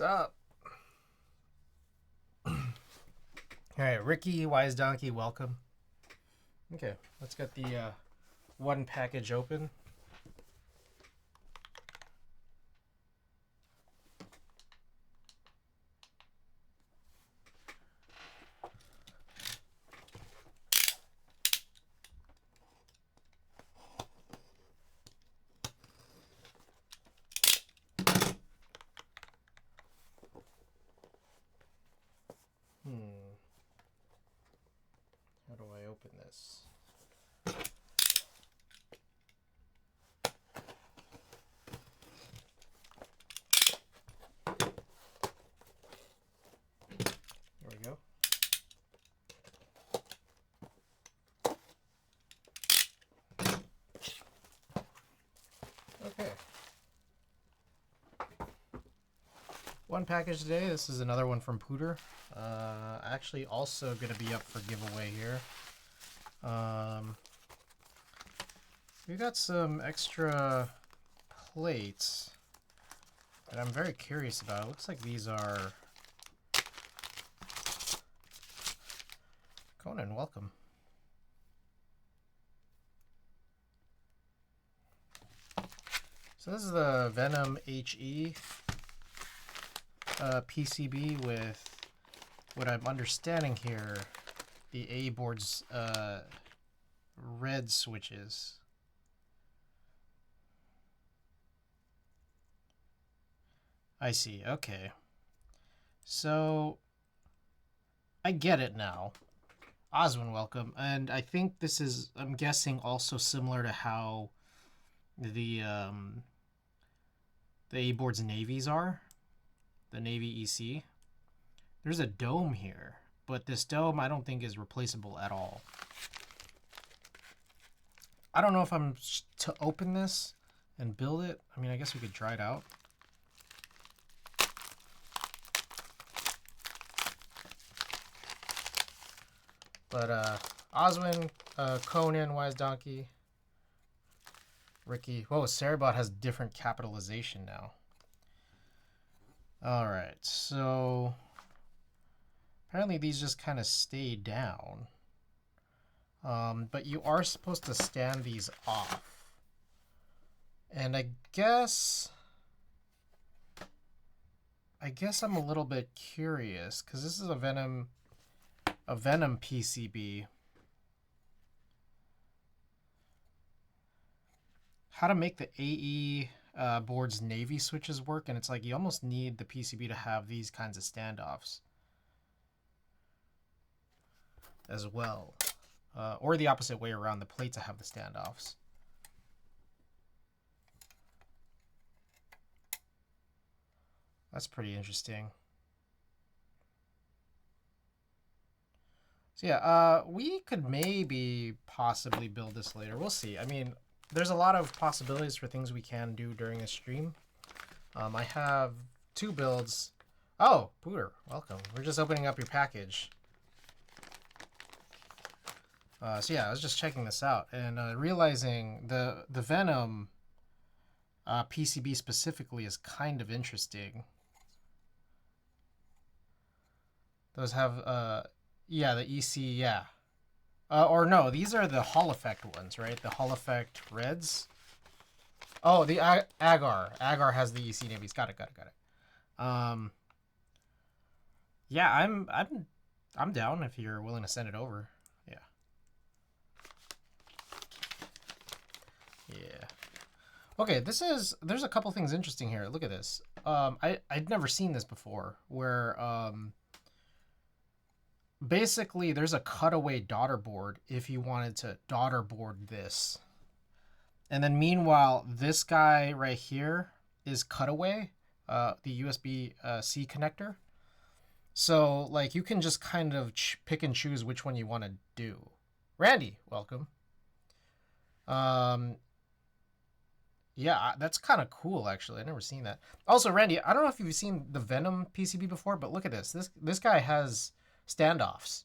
up? All right, Ricky, Wise Donkey, welcome. Okay, let's get the one package open. How do I open this? There we go. Okay. One package today. This is another one from Pooter. Actually, also going to be up for giveaway here. We got some extra plates that I'm very curious about. It looks like these are... Conan, welcome. So this is the Venom HE PCB with what I'm understanding here, the A board's red switches. I see, okay. So I get it now. Oswin, welcome. And I think this is, I'm guessing, also similar to how the A board's navies are. The Navy EC. There's a dome here, but this dome I don't think is replaceable at all. I don't know if I'm to open this and build it. I mean, I guess we could try it out. But Oswin, Conan, Wise Donkey, Ricky. Whoa, Cerebot has different capitalization now. All right, so apparently these just kind of stay down. But you are supposed to stand these off. And I guess I'm a little bit curious because this is a Venom PCB. How to make the AE board's Navy switches work, and it's like you almost need the PCB to have these kinds of standoffs as well. Or the opposite way around, the plate to have the standoffs. That's pretty interesting. So yeah, we could maybe possibly build this later. We'll see. I mean, there's a lot of possibilities for things we can do during a stream. I have two builds. Oh, Pooter, welcome. We're just opening up your package. So yeah, I was just checking this out and realizing the Venom PCB specifically is kind of interesting. Those have, yeah, the EC, yeah. Or no, these are the Hall Effect ones, right? The Hall Effect Reds. Oh, the Agar. Agar has the EC navies. Got it. Yeah, I'm down if you're willing to send it over. Yeah. Yeah. Okay, there's a couple things interesting here. Look at this. I'd never seen this before where basically there's a cutaway daughter board if you wanted to daughter board this. And then meanwhile, this guy right here is cutaway, the USB-C connector. So like you can just kind of pick and choose which one you want to do. Randy, welcome. Yeah, that's kind of cool actually. I've never seen that. Also, Randy, I don't know if you've seen the Venom PCB before, but look at this. This guy has standoffs.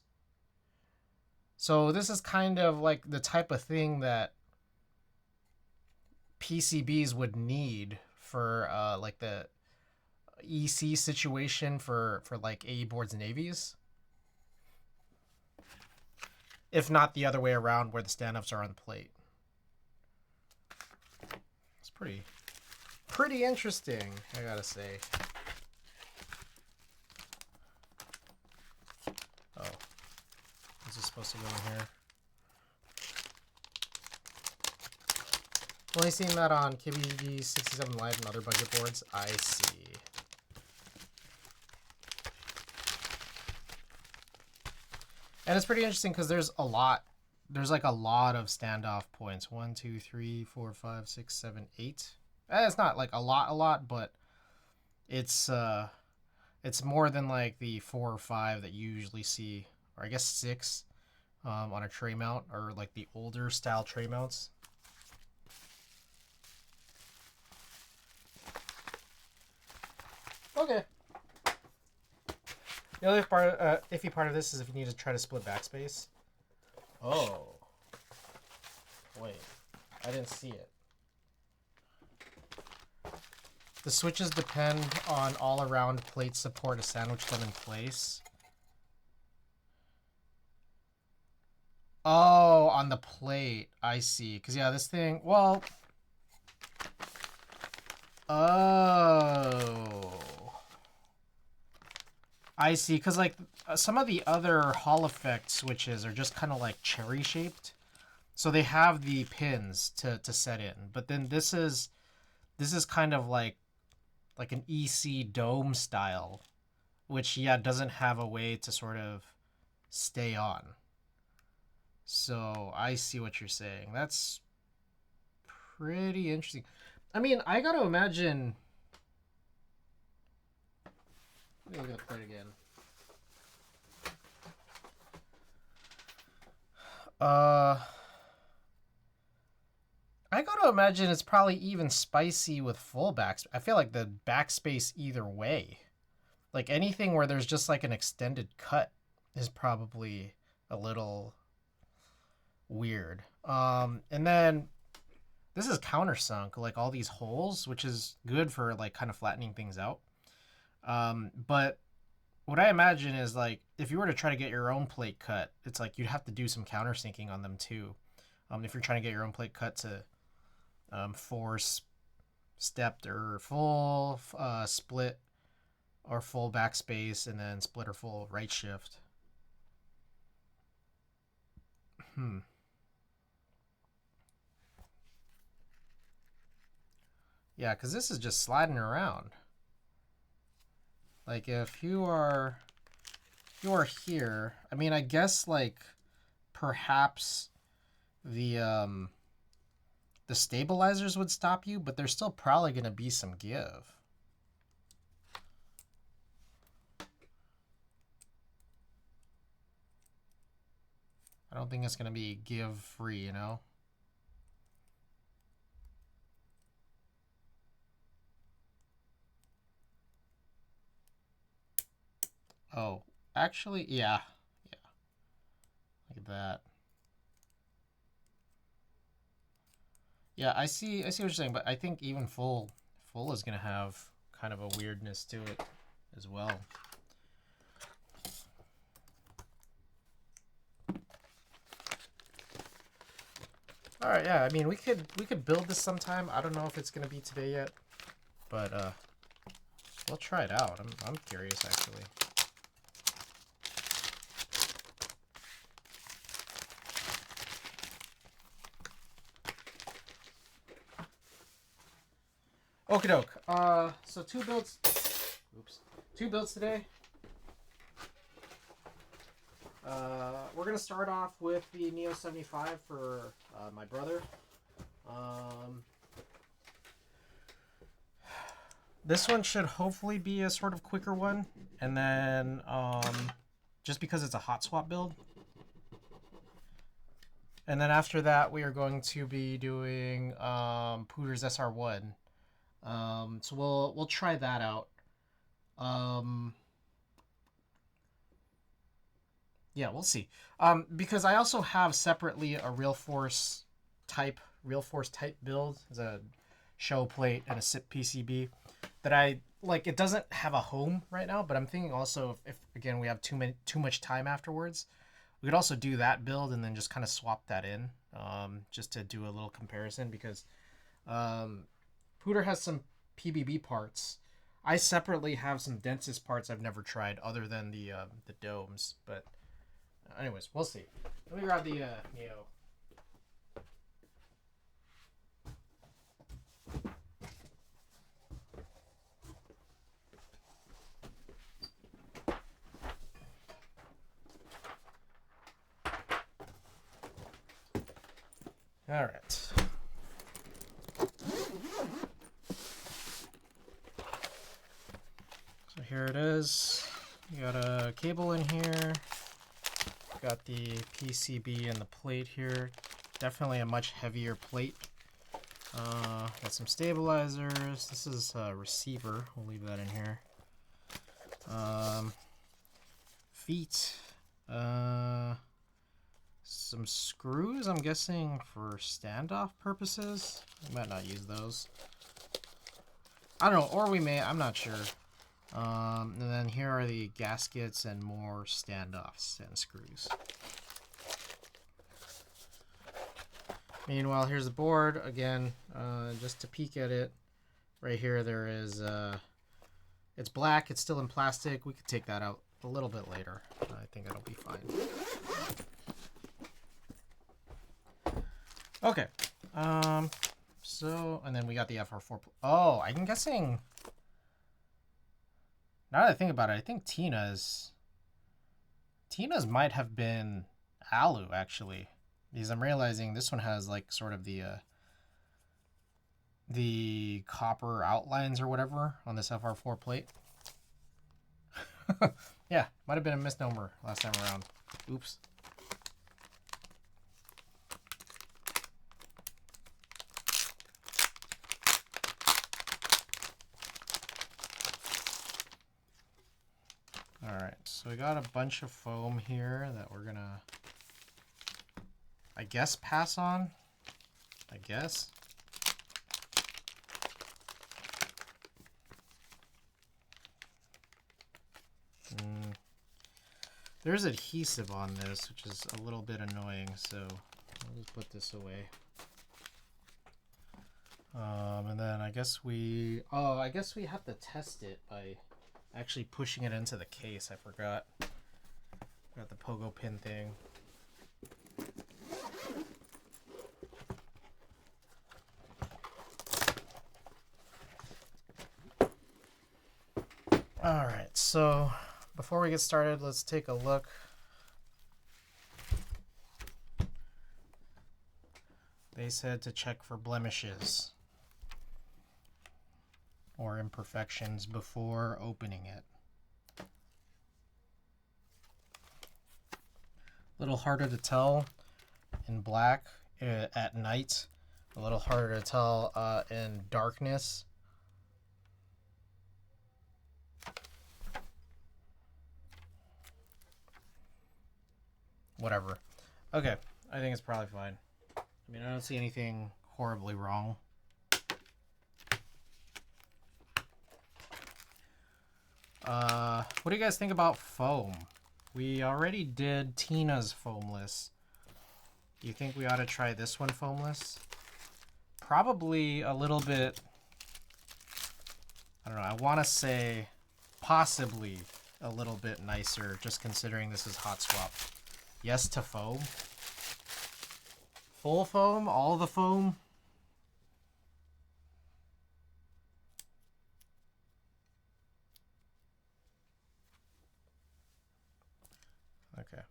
So this is kind of like the type of thing that PCBs would need for like the EC situation for like AE boards and navies. If not the other way around, where the standoffs are on the plate. It's pretty interesting, I gotta say. Oh, this is supposed to go in here. Only seen that on KBG 67 Live and other budget boards. I see. And it's pretty interesting because there's a lot. There's like a lot of standoff points. 1, 2, 3, 4, 5, 6, 7, 8. It's not like a lot, but it's more than like the 4 or 5 that you usually see, or I guess 6 on a tray mount, or like the older style tray mounts. Okay. The other part, iffy part of this is if you need to try to split backspace. Oh. Wait. I didn't see it. The switches depend on all-around plate support to sandwich them in place. Oh, on the plate. I see. Because, yeah, this thing... Well... Oh... I see, because like some of the other Hall effect switches are just kind of like cherry shaped, so they have the pins to set in. But then this is kind of like an EC dome style, which yeah doesn't have a way to sort of stay on. So I see what you're saying. That's pretty interesting. I mean, I gotta imagine. Let me look at it again. I gotta imagine it's probably even spicy with full backspace. I feel like the backspace either way. Like anything where there's just like an extended cut is probably a little weird. And then this is countersunk, like all these holes, which is good for like kind of flattening things out. But what I imagine is like if you were to try to get your own plate cut, it's like you'd have to do some countersinking on them too. If you're trying to get your own plate cut to force stepped or full split or full backspace and then split or full right shift. Yeah, because this is just sliding around. Like if you are here, I mean, I guess like perhaps the stabilizers would stop you, but there's still probably going to be some give. I don't think it's going to be give free, you know? Oh, actually, yeah. Look at that. Yeah, I see what you're saying, but I think even full is gonna have kind of a weirdness to it as well. All right, yeah. I mean, we could build this sometime. I don't know if it's gonna be today yet, but we'll try it out. I'm curious actually. Okie doke. So two builds today. We're gonna start off with the Neo75 for my brother. This one should hopefully be a sort of quicker one, and then just because it's a hot swap build. And then after that, we are going to be doing Pooter's SR1. So we'll try that out. Yeah, we'll see. Because I also have separately a Real Force type build as a shell plate and a SIP PCB that I like, it doesn't have a home right now, but I'm thinking also if again we have too much time afterwards, we could also do that build and then just kind of swap that in, just to do a little comparison because Pooter has some PBB parts. I separately have some densest parts I've never tried other than the domes, but anyways, we'll see. Let me grab the Neo. All right. So here it is. You got a cable in here. Got the PCB and the plate here. Definitely a much heavier plate. Got some stabilizers. This is a receiver. We'll leave that in here. Feet. Some screws, I'm guessing for standoff purposes. We might not use those. I don't know, or we may, I'm not sure. And then here are the gaskets and more standoffs and screws. Meanwhile, here's the board. Again, just to peek at it, right here there is, it's black, it's still in plastic. We could take that out a little bit later. I think it'll be fine. Okay, so, and then we got the FR4. Oh, I'm guessing, now that I think about it, I think Tina's might have been alu, actually, because I'm realizing this one has, like, sort of the copper outlines or whatever on this FR4 plate. Yeah, might have been a misnomer last time around. Oops. Alright, so we got a bunch of foam here that we're gonna, I guess, pass on. I guess. There's adhesive on this, which is a little bit annoying, so I'll just put this away. And then I guess we have to test it by actually pushing it into the case. I forgot. Got the pogo pin thing. Alright, so before we get started, let's take a look. They said to check for blemishes or imperfections before opening it. A little harder to tell in black at night, a little harder to tell in darkness. Whatever. Okay, I think it's probably fine. I mean, I don't see anything horribly wrong. What do you guys think about foam? We already did Tina's foamless. Do you think we ought to try this one foamless? Probably a little bit, I don't know, I want to say possibly a little bit nicer, just considering this is hot swap. Yes to foam. Full foam, all the foam. Okay.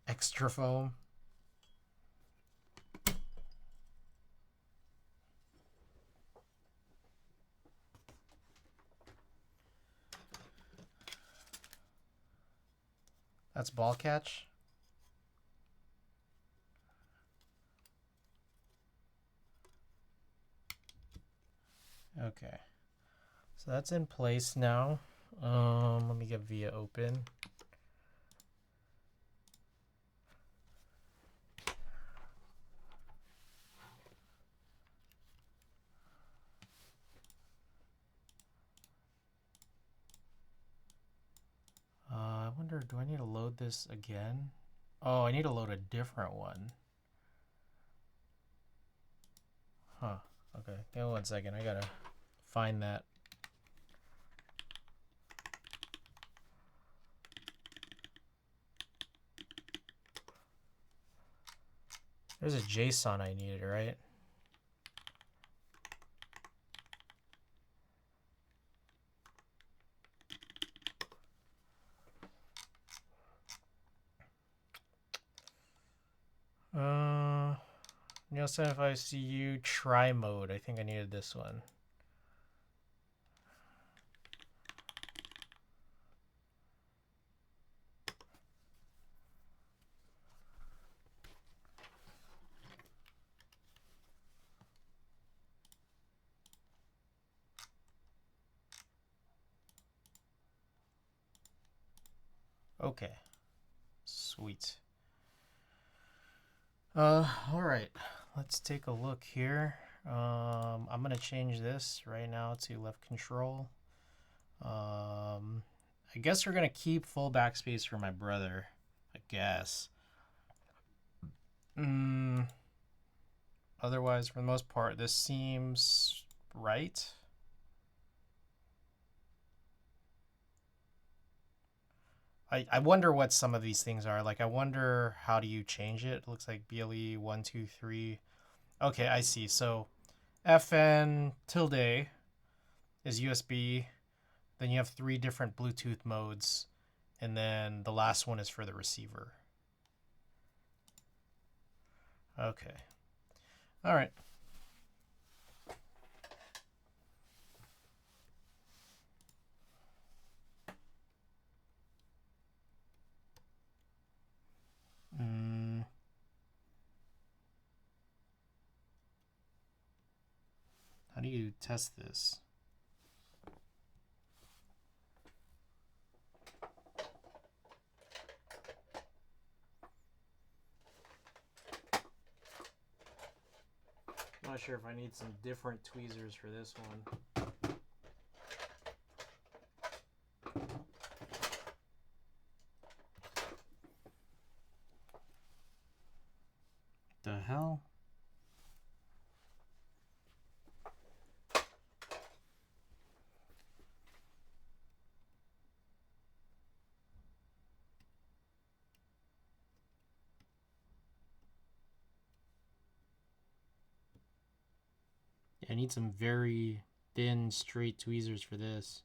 Extra foam. That's ball catch. Okay. So that's in place now. Let me get VIA open. wonder, do I need to load this again? Oh, I need to load a different one. Huh. Okay, give me 1 second. I gotta find that. There's a JSON I needed, right? neo75cu try mode. I think I needed this one. Okay. Sweet. All right. Let's take a look here. I'm gonna change this right now to left control. I guess we're gonna keep full backspace for my brother. I guess. Otherwise, for the most part, this seems right. I wonder what some of these things are. Like, I wonder how do you change it? It looks like BLE 1, 2, 3. Okay, I see. So FN tilde is USB. Then you have 3 different Bluetooth modes. And then the last one is for the receiver. Okay. All right. How do you test this? I'm not sure if I need some different tweezers for this one. The hell? I need some very thin, straight tweezers for this.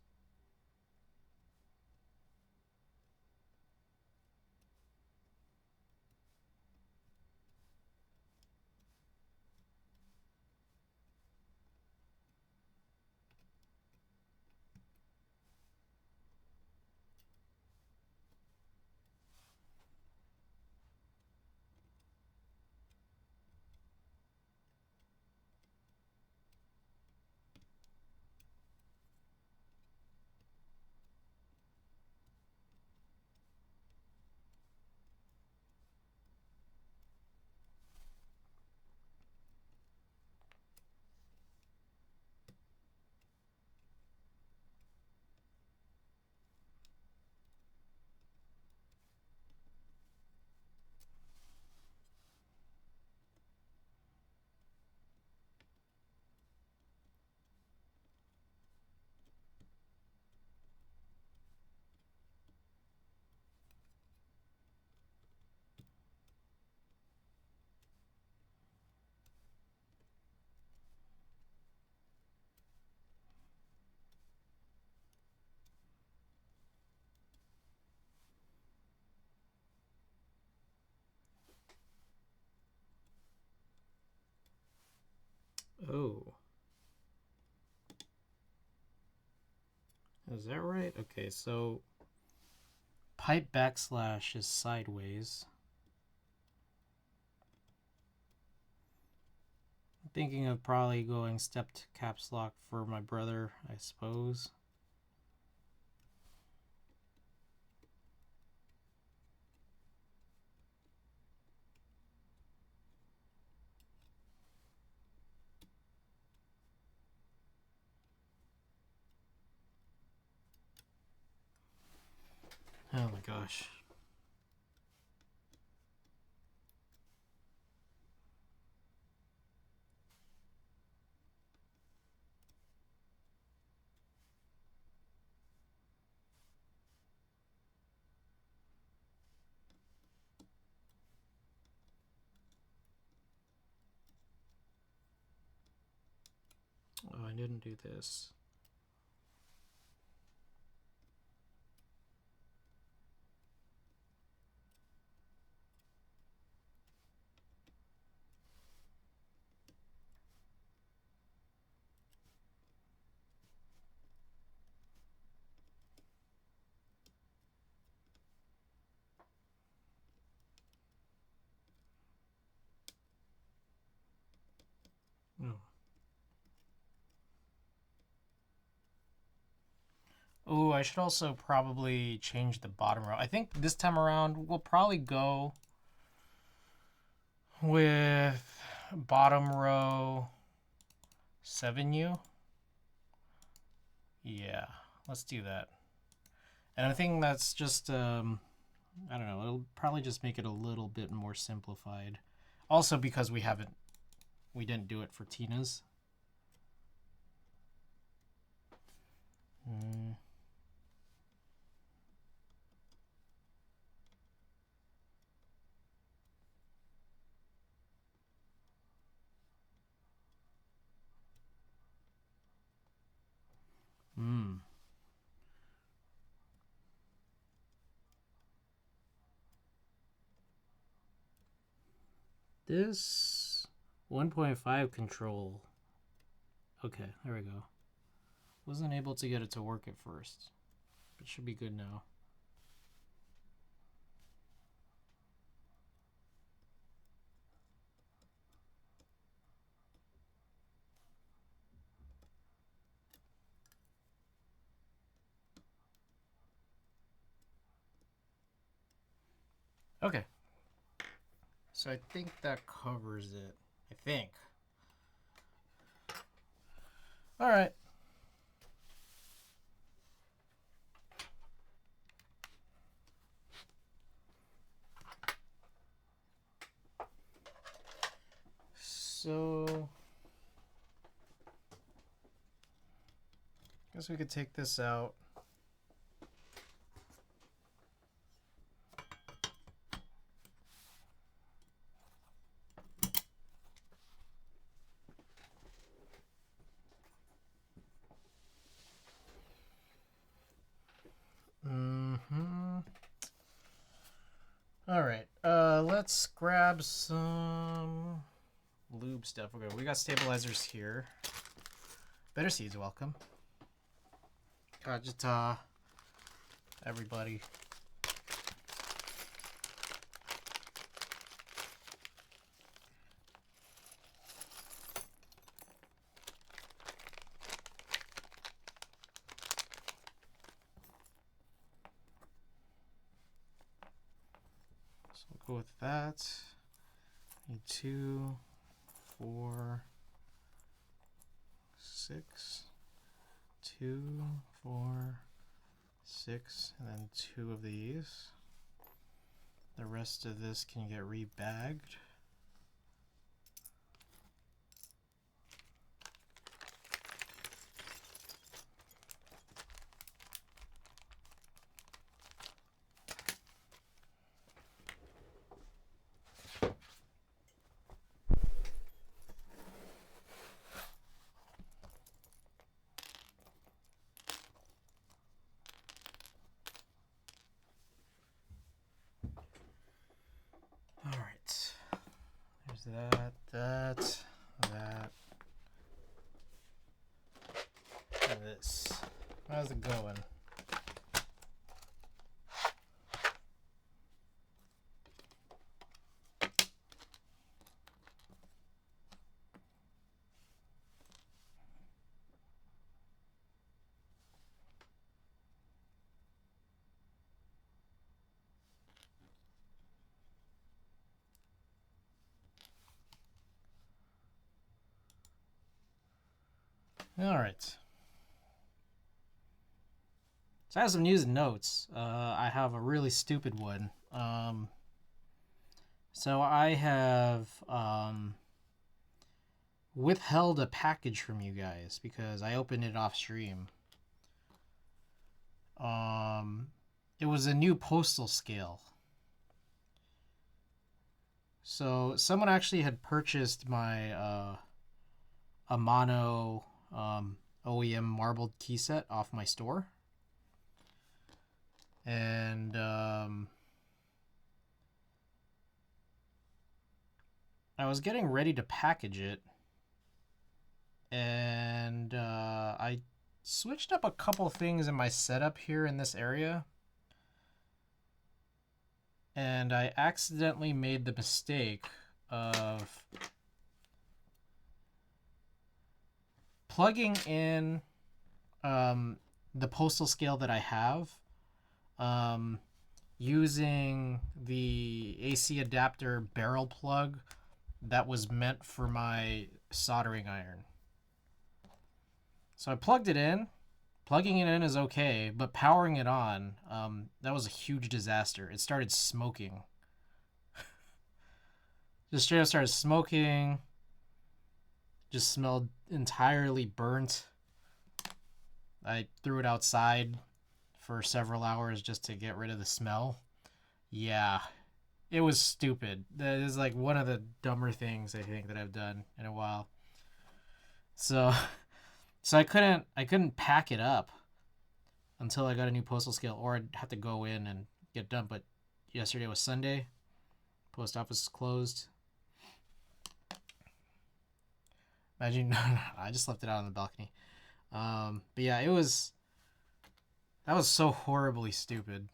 Oh. Is that right? Okay, so pipe backslash is sideways. I'm thinking of probably going stepped caps lock for my brother, I suppose. Oh my gosh. Oh, I didn't do this. Oh. Oh, I should also probably change the bottom row. I think this time around we'll probably go with bottom row 7U. Yeah, let's do that. And I think that's just, I don't know, it'll probably just make it a little bit more simplified. Also because we didn't do it for Tina's. This 1.5 control. Okay, there we go. Wasn't able to get it to work at first. It should be good now. Okay. So I think that covers it. I think. All right. So I guess we could take this out. All right. Let's grab some lube stuff. Okay, we got stabilizers here. Better Seeds, welcome. Kajita, everybody. So we'll go with that. Need 2, 4, 6, 2, 4, 6, and then 2 of these. The rest of this can get rebagged. That, and this. How's it going? All right. So I have some news and notes. I have a really stupid one. So I have withheld a package from you guys because I opened it off stream. It was a new postal scale. So someone actually had purchased my Amano OEM marbled key set off my store. And I was getting ready to package it. And I switched up a couple things in my setup here in this area. And I accidentally made the mistake of plugging in the postal scale that I have using the AC adapter barrel plug that was meant for my soldering iron. So I plugged it in. Plugging it in is okay, but powering it on, that was a huge disaster. It started smoking. Just straight up started smoking. Just smelled entirely burnt. I threw it outside for several hours just to get rid of the smell. Yeah, it was stupid. That is like one of the dumber things I think that I've done in a while. So I couldn't pack it up until I got a new postal scale, or I'd have to go in and get it done. But yesterday was Sunday. Post office is closed. Imagine, I just left it out on the balcony. But yeah, that was so horribly stupid.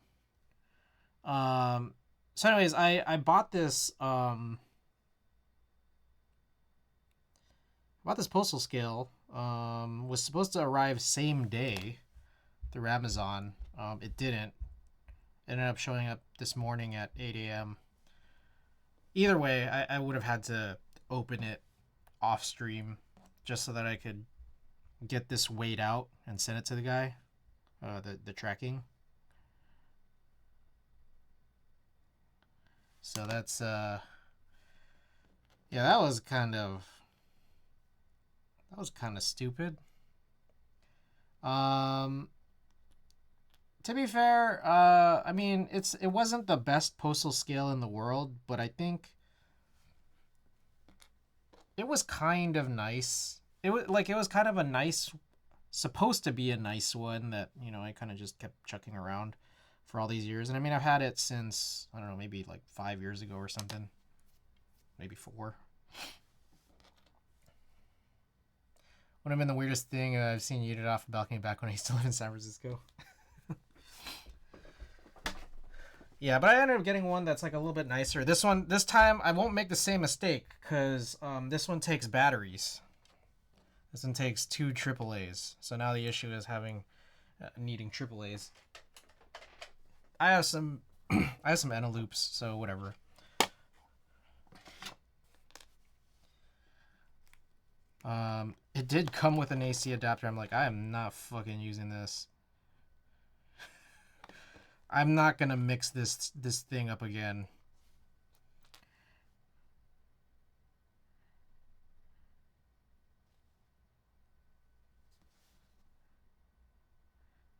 So anyways, I bought this postal scale. Was supposed to arrive same day through Amazon. It didn't. It ended up showing up this morning at 8 a.m. Either way, I would have had to open it off stream just so that I could get this weighed out and send it to the guy. The tracking. So that's yeah, that was kind of stupid. To be fair, I mean, it wasn't the best postal scale in the world, but I think it was kind of nice. It was kind of a nice, supposed to be a nice one that, you know, I kind of just kept chucking around for all these years. And I mean, I've had it since, I don't know, maybe like 5 years ago or something. Maybe 4. Would have been the weirdest thing I've seen you eat it off a balcony back when I used to live in San Francisco. Yeah, but I ended up getting one that's like a little bit nicer. This time, I won't make the same mistake because this one takes batteries. This one takes 2 AAAs. So now the issue is needing AAAs. I have some Eneloops, so whatever. It did come with an AC adapter. I'm like, I am not fucking using this. I'm not gonna mix this thing up again.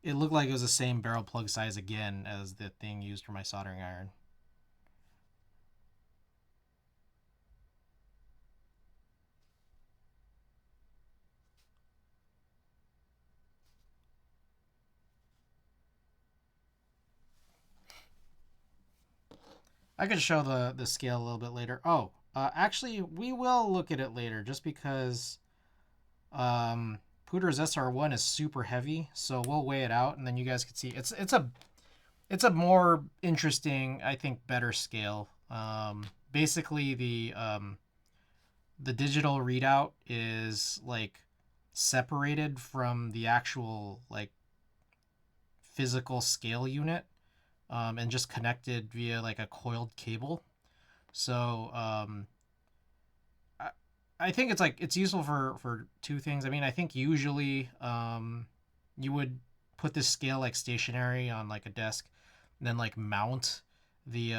It looked like it was the same barrel plug size again as the thing used for my soldering iron. I could show the scale a little bit later. Oh, actually, we will look at it later just because Pooter's SR1 is super heavy, so we'll weigh it out and then you guys can see it's a more interesting, I think, better scale. Basically the digital readout is like separated from the actual like physical scale unit, and just connected via like a coiled cable. So I think it's useful for 2 things. I mean, I think usually you would put this scale like stationary on like a desk, and then like mount the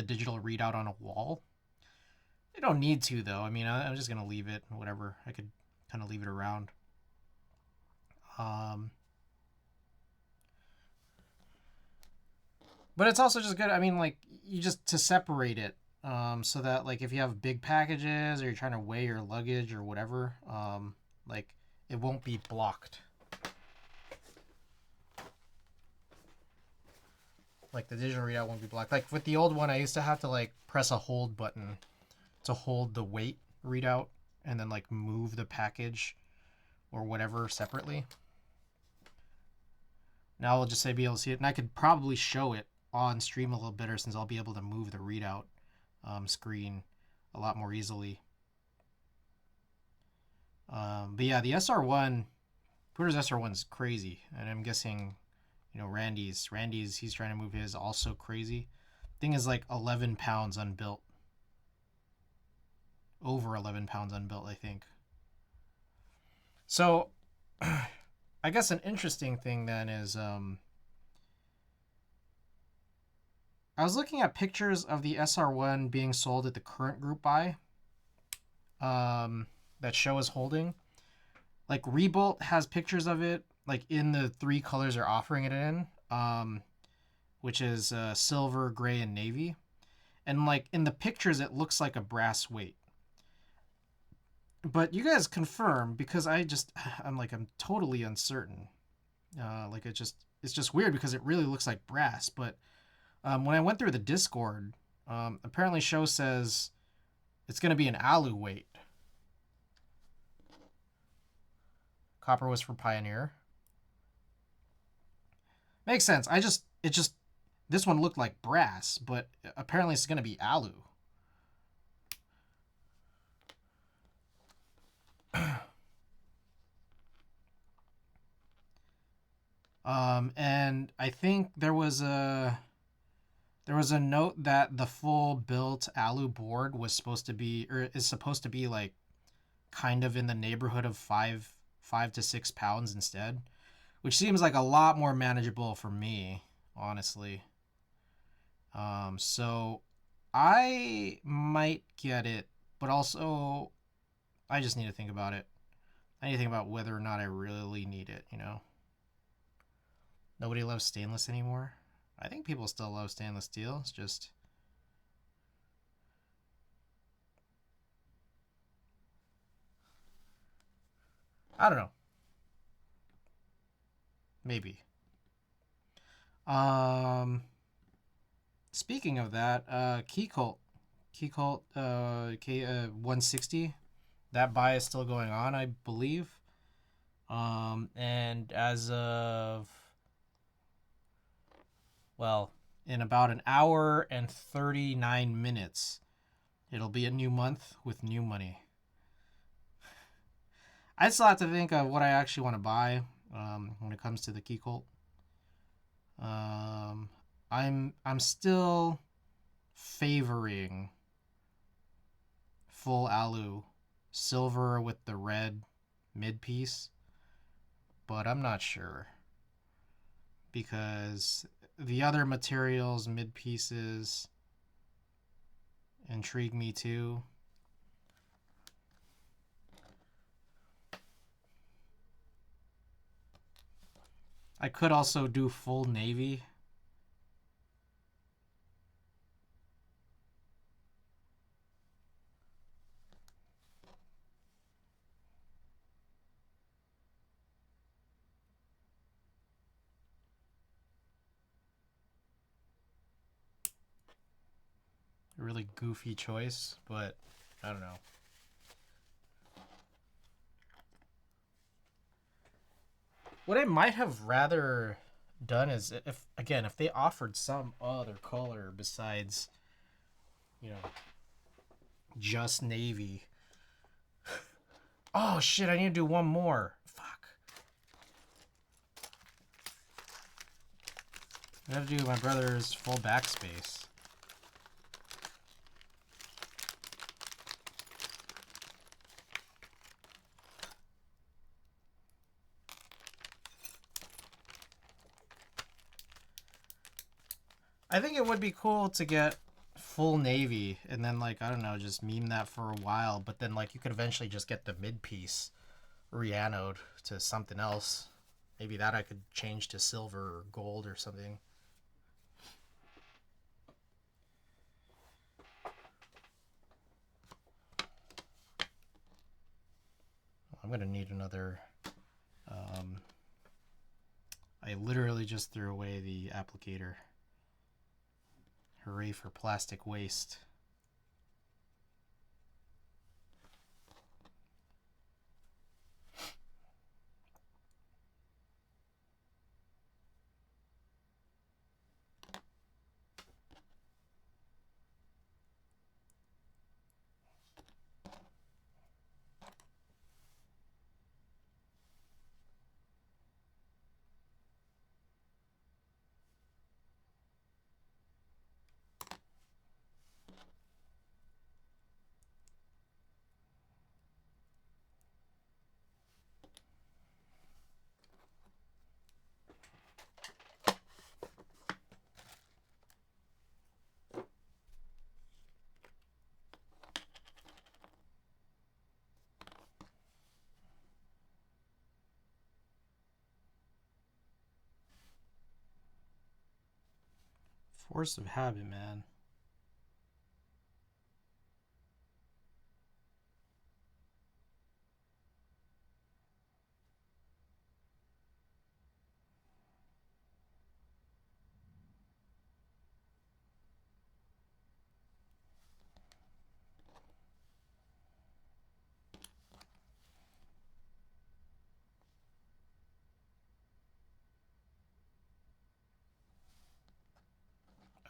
digital readout on a wall. I don't need to though. I mean, I'm just gonna leave it. Whatever. I could kind of leave it around. But it's also just good. I mean, like you just to separate it, so that like if you have big packages or you're trying to weigh your luggage or whatever, like it won't be blocked. Like the digital readout won't be blocked. Like with the old one, I used to have to like press a hold button to hold the weight readout and then like move the package or whatever separately. Now I'll just say be able to see it, and I could probably show it on stream a little better since I'll be able to move the readout screen a lot more easily. But yeah, the SR1, Twitter's SR1 is crazy, and I'm guessing, you know, Randy's he's trying to move his also crazy. Thing is like 11 pounds unbuilt. Over 11 pounds unbuilt, I think. So, I guess an interesting thing then is I was looking at pictures of the SR1 being sold at the current group buy that Show is holding. Like Rebolt has pictures of it like in the 3 colors they're offering it in, which is silver, gray, and navy. And like in the pictures it looks like a brass weight. But you guys confirm, because I'm totally uncertain. Like it's just weird because it really looks like brass. But when I went through the Discord, apparently Show says it's going to be an alu weight. Copper was for Pioneer. Makes sense. This one looked like brass, but apparently it's going to be alu. And I think there was a note that the full built alu board was supposed to be, or is supposed to be like kind of in the neighborhood of 5 to 6 pounds instead, which seems like a lot more manageable for me, honestly. So I might get it, but also I just need to think about it. I need to think about whether or not I really need it, you know? Nobody loves stainless anymore. I think people still love stainless steel. It's just... I don't know. Maybe. Speaking of that, Key Cult K160, that buy is still going on, I believe. And as of, well, in about an hour and 39 minutes, it'll be a new month with new money. I still have to think of what I actually want to buy when it comes to the Key Cult. I'm still favoring full alu, silver with the red mid piece, but I'm not sure because the other materials mid pieces intrigue me too. I could also do full navy. A really goofy choice, but I don't know. What I might have rather done is if they offered some other color besides, you know, just navy. Oh shit, I need to do one more. Fuck. I have to do my brother's full backspace. I think it would be cool to get full navy and then like I don't know, just meme that for a while, but then like you could eventually just get the mid piece re-anode to something else. Maybe that I could change to silver or gold or something. I'm gonna need another. I literally just threw away the applicator. Hooray for plastic waste. Force of habit, man.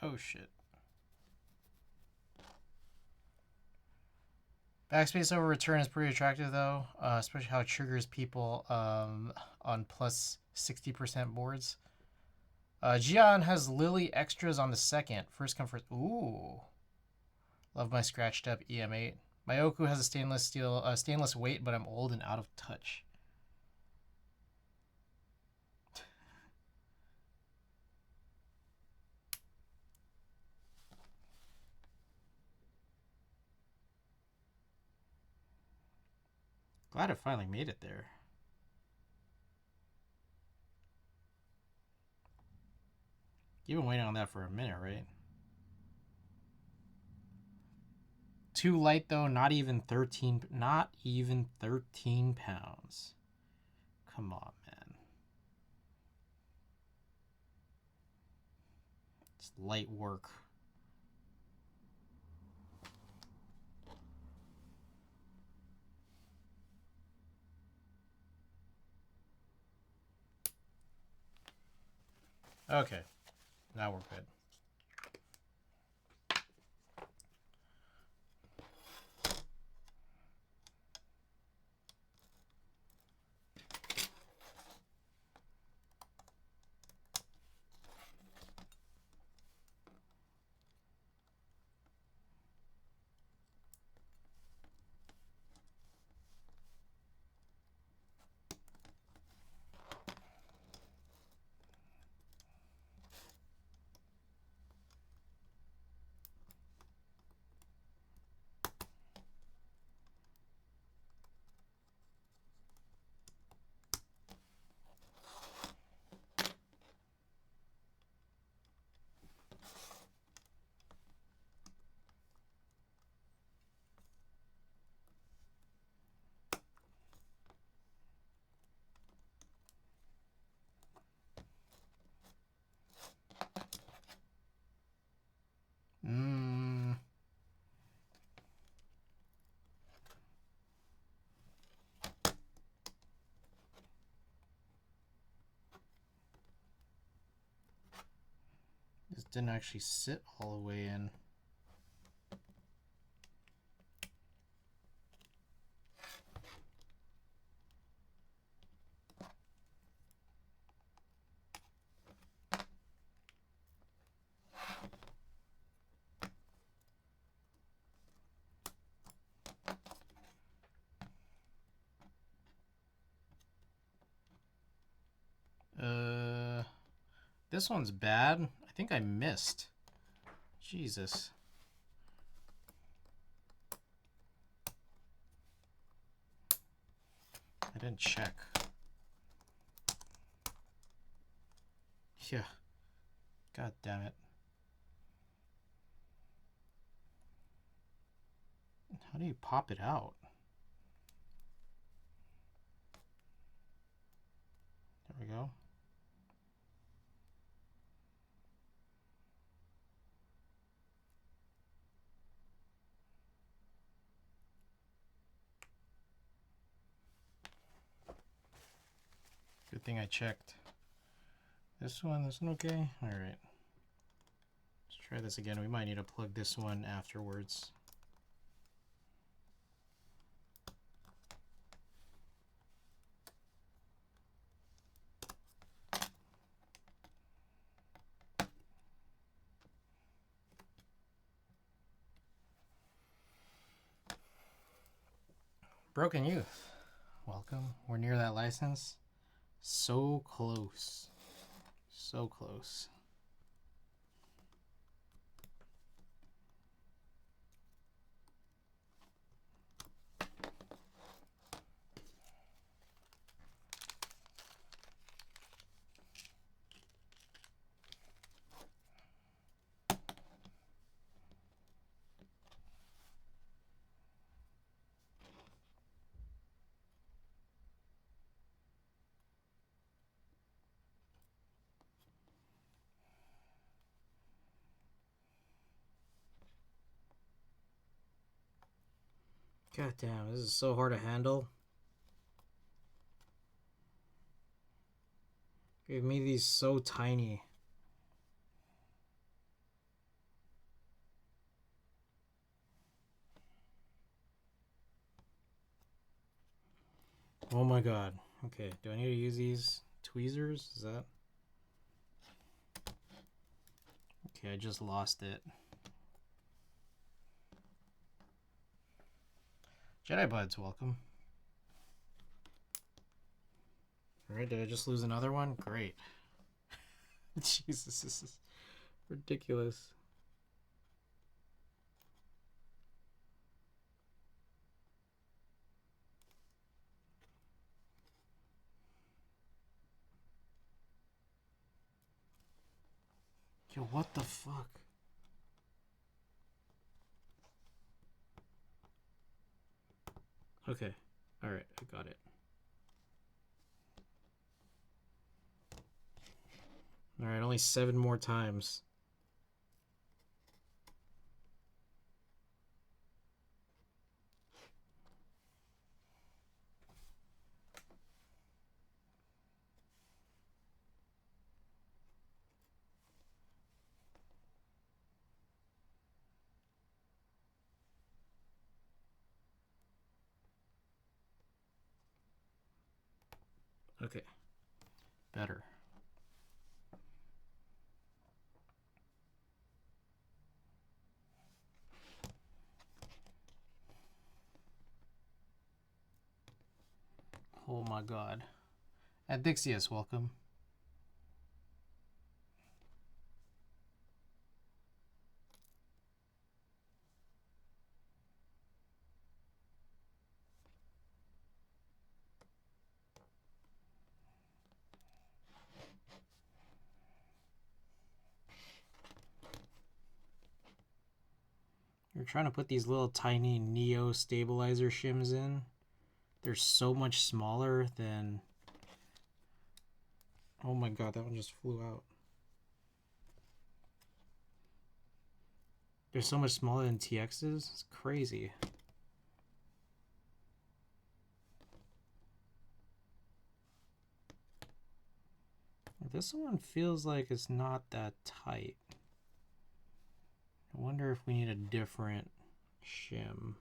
Oh shit. Backspace over return is pretty attractive though, especially how it triggers people on plus 60% boards. Gian has Lily extras on the second. First come first. Ooh. Love my scratched up EM8. My Oku has a stainless weight, but I'm old and out of touch. Glad it finally made it there. You've been waiting on that for a minute, right? Too light though, not even 13 pounds. Come on, man. It's light work. Okay. Now we're good. This didn't actually sit all the way in. This one's bad. I think I missed. Jesus. I didn't check. Yeah. God damn it. How do you pop it out? There we go. Good thing I checked. This one okay? All right. Let's try this again. We might need to plug this one afterwards. Broken Youth, welcome. We're near that license. So close. So close. God damn, this is so hard to handle. Gave me these so tiny. Oh my god. Okay, do I need to use these tweezers? Is that... Okay, I just lost it. Jedi Buds, welcome. Alright, did I just lose another one? Great. Jesus, this is ridiculous. Yo, what the fuck? Okay. Alright, I got it. Alright, only 7 more times. Okay. Better. Oh my god. Adixius, welcome. You're trying to put these little tiny Neo stabilizer shims in. They're so much smaller than... Oh my god, that one just flew out. They're so much smaller than TX's. It's crazy. This one feels like it's not that tight. I wonder if we need a different shim.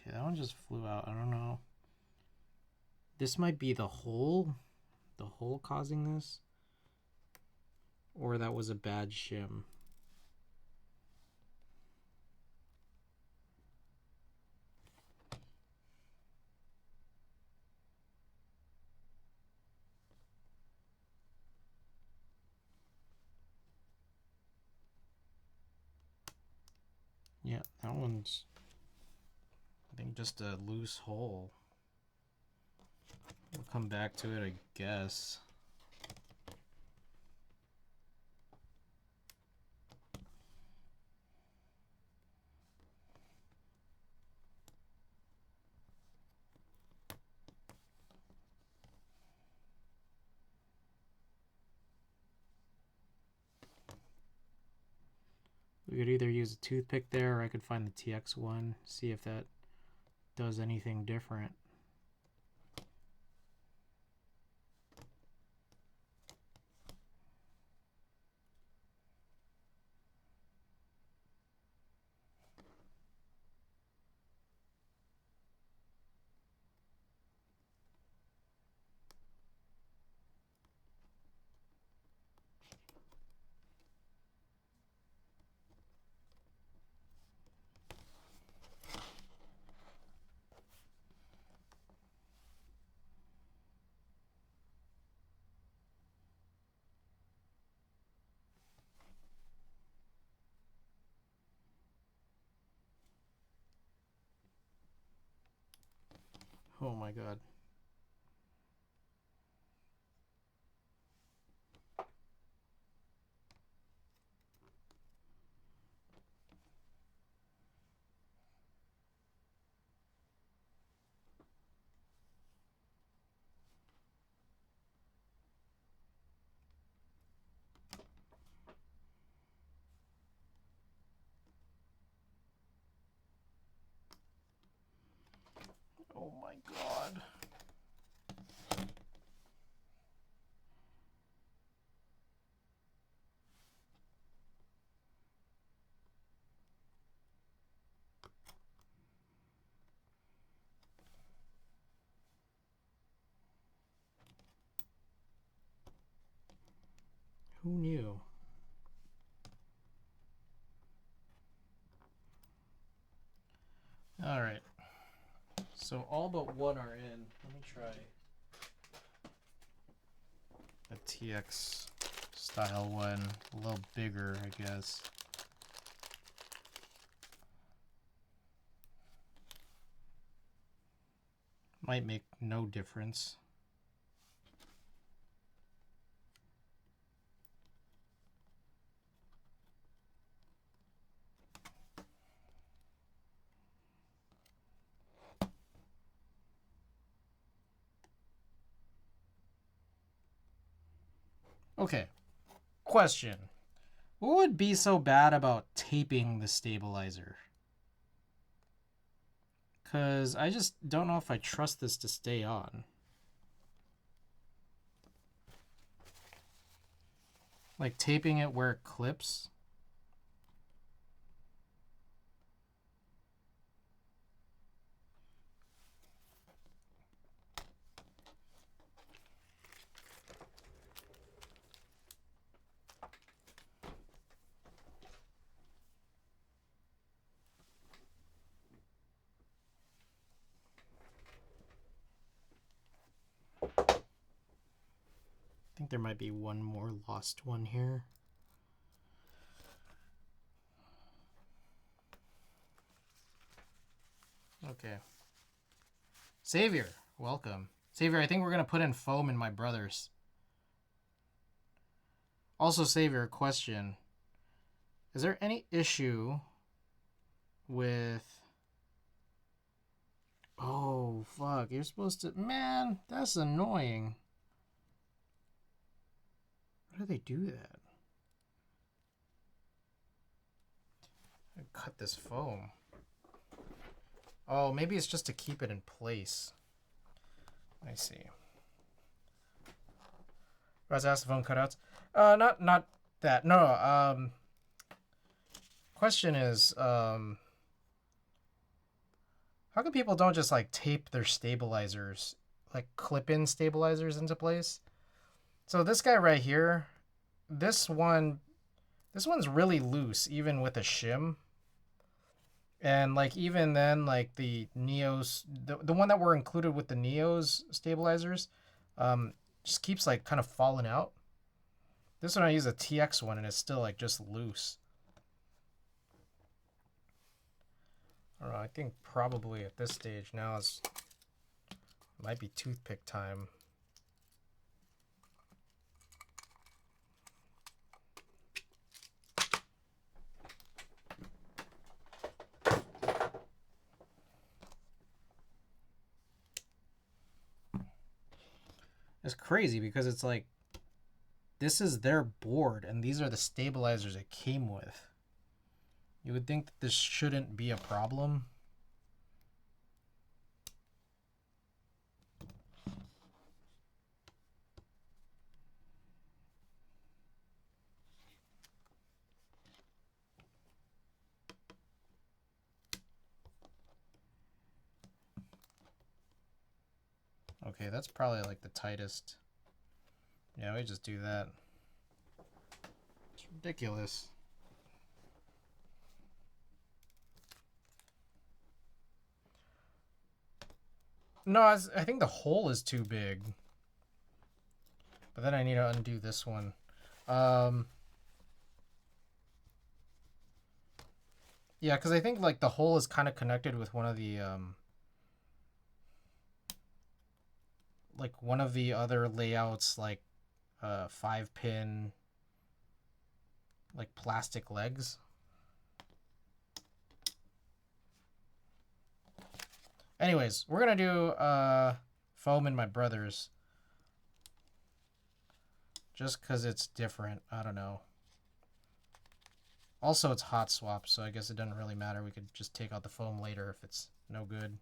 Okay, that one just flew out. I don't know. This might be the hole causing this. Or that was a bad shim. Yeah, that one's, I think, just a loose hole. We'll come back to it, I guess. We could either use a toothpick there, or I could find the TX1, see if that does anything different. Oh my god. Oh my god. Who knew? All right. So all but one are in. Let me try a TX style one, a little bigger, I guess. Might make no difference. Okay, question. What would be so bad about taping the stabilizer? Because I just don't know if I trust this to stay on. Like taping it where it clips. I think there might be one more lost one here. Okay. Savior, welcome. Savior, I think we're going to put in foam in my brother's. Also, Savior, question. Is there any issue with... Oh, fuck. You're supposed to... Man, that's annoying. Why do they do that? Cut this foam. Oh, maybe it's just to keep it in place. I see. Raz asked the foam cutouts. Not that. No. Question is, how come people don't just like tape their stabilizers, like clip-in stabilizers into place? So this guy right here, this one's really loose, even with a shim. And like even then, like the Neos, the one that were included with the Neos stabilizers, just keeps like kind of falling out. This one I use a TX one and it's still like just loose. I don't know, I think probably at this stage now might be toothpick time. It's crazy because it's like, this is their board and these are the stabilizers it came with. You would think that this shouldn't be a problem. Okay, that's probably like the tightest. Yeah, we just do that. It's ridiculous. No, I think the hole is too big. But then I need to undo this one. Yeah, because I think like the hole is kind of connected with one of the like one of the other layouts, like 5-pin like plastic legs. Anyways, we're gonna do foam in my brother's, just because it's different. I don't know. Also, it's hot swap, so I guess it doesn't really matter. We could just take out the foam later if it's no good.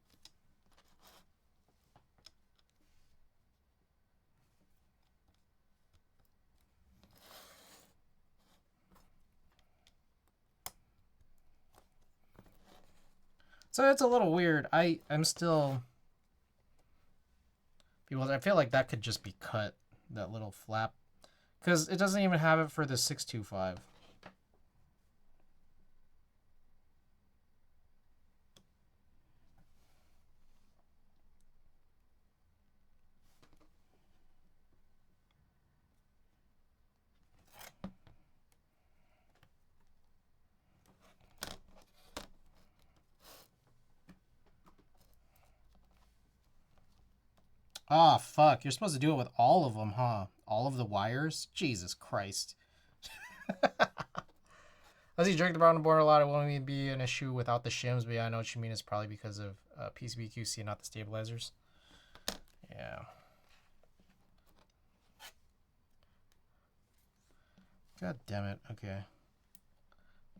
So it's a little weird. I'm still... People, I feel like that could just be cut, that little flap. Because it doesn't even have it for the 625. Oh, fuck. You're supposed to do it with all of them, huh? All of the wires? Jesus Christ. As you drink the brown board a lot, it won't even be an issue without the shims, but yeah, I know what you mean. It's probably because of PCBQC and not the stabilizers. Yeah. God damn it. Okay.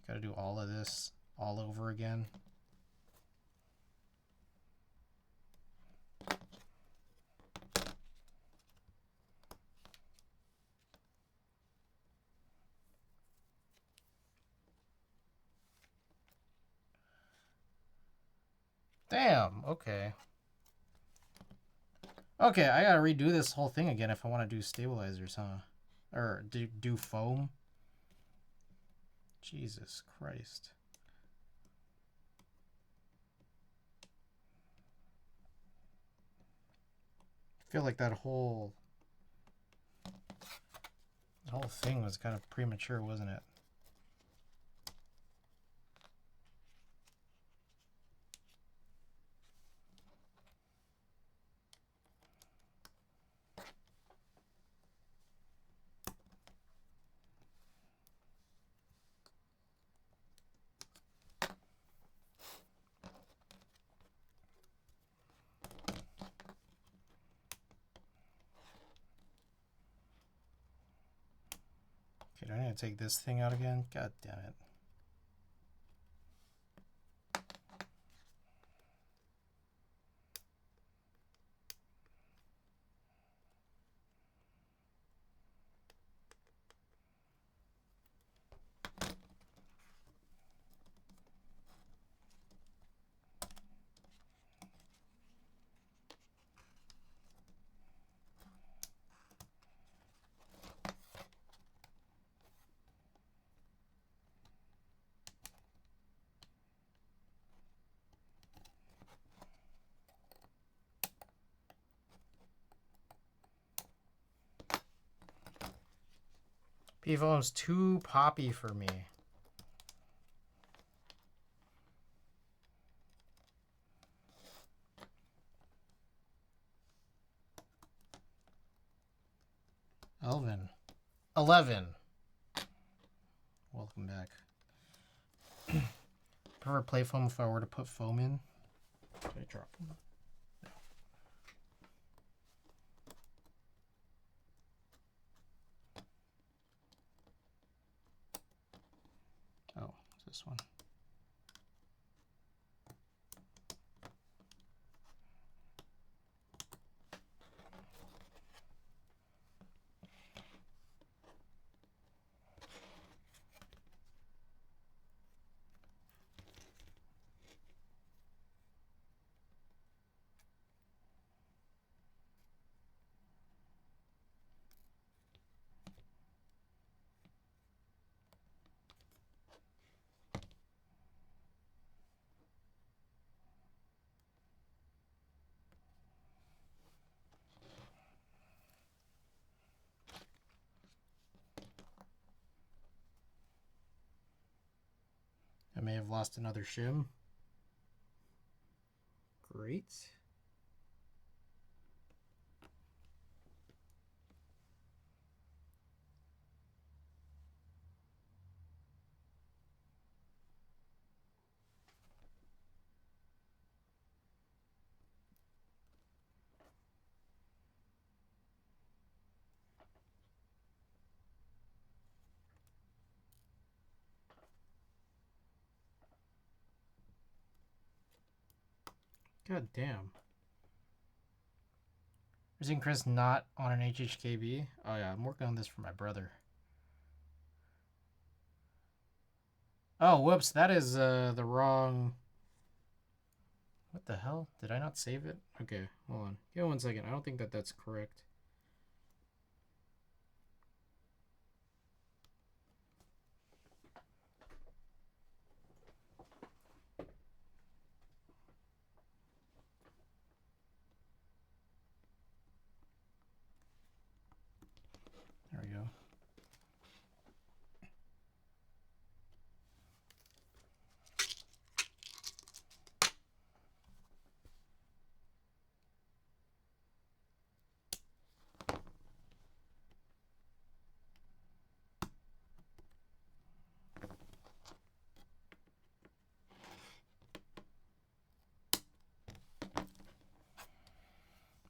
Gotta do all of this all over again. Damn, okay. Okay, I gotta redo this whole thing again if I want to do stabilizers, huh? Or do foam? Jesus Christ. I feel like that whole thing was kind of premature, wasn't it? Okay, do I need to take this thing out again? God damn it. P-foam's too poppy for me. Elvin. 11. Welcome back. Prefer play foam if I were to put foam in. Did I drop one? No. Oh, it's this one. I may have lost another shim. Great. God damn. Is Chris not on an HHKB? Oh yeah, I'm working on this for my brother. Oh, whoops, that is the wrong... What the hell? Did I not save it? Okay, hold on. Give me 1 second. I don't think that that's correct. There we go.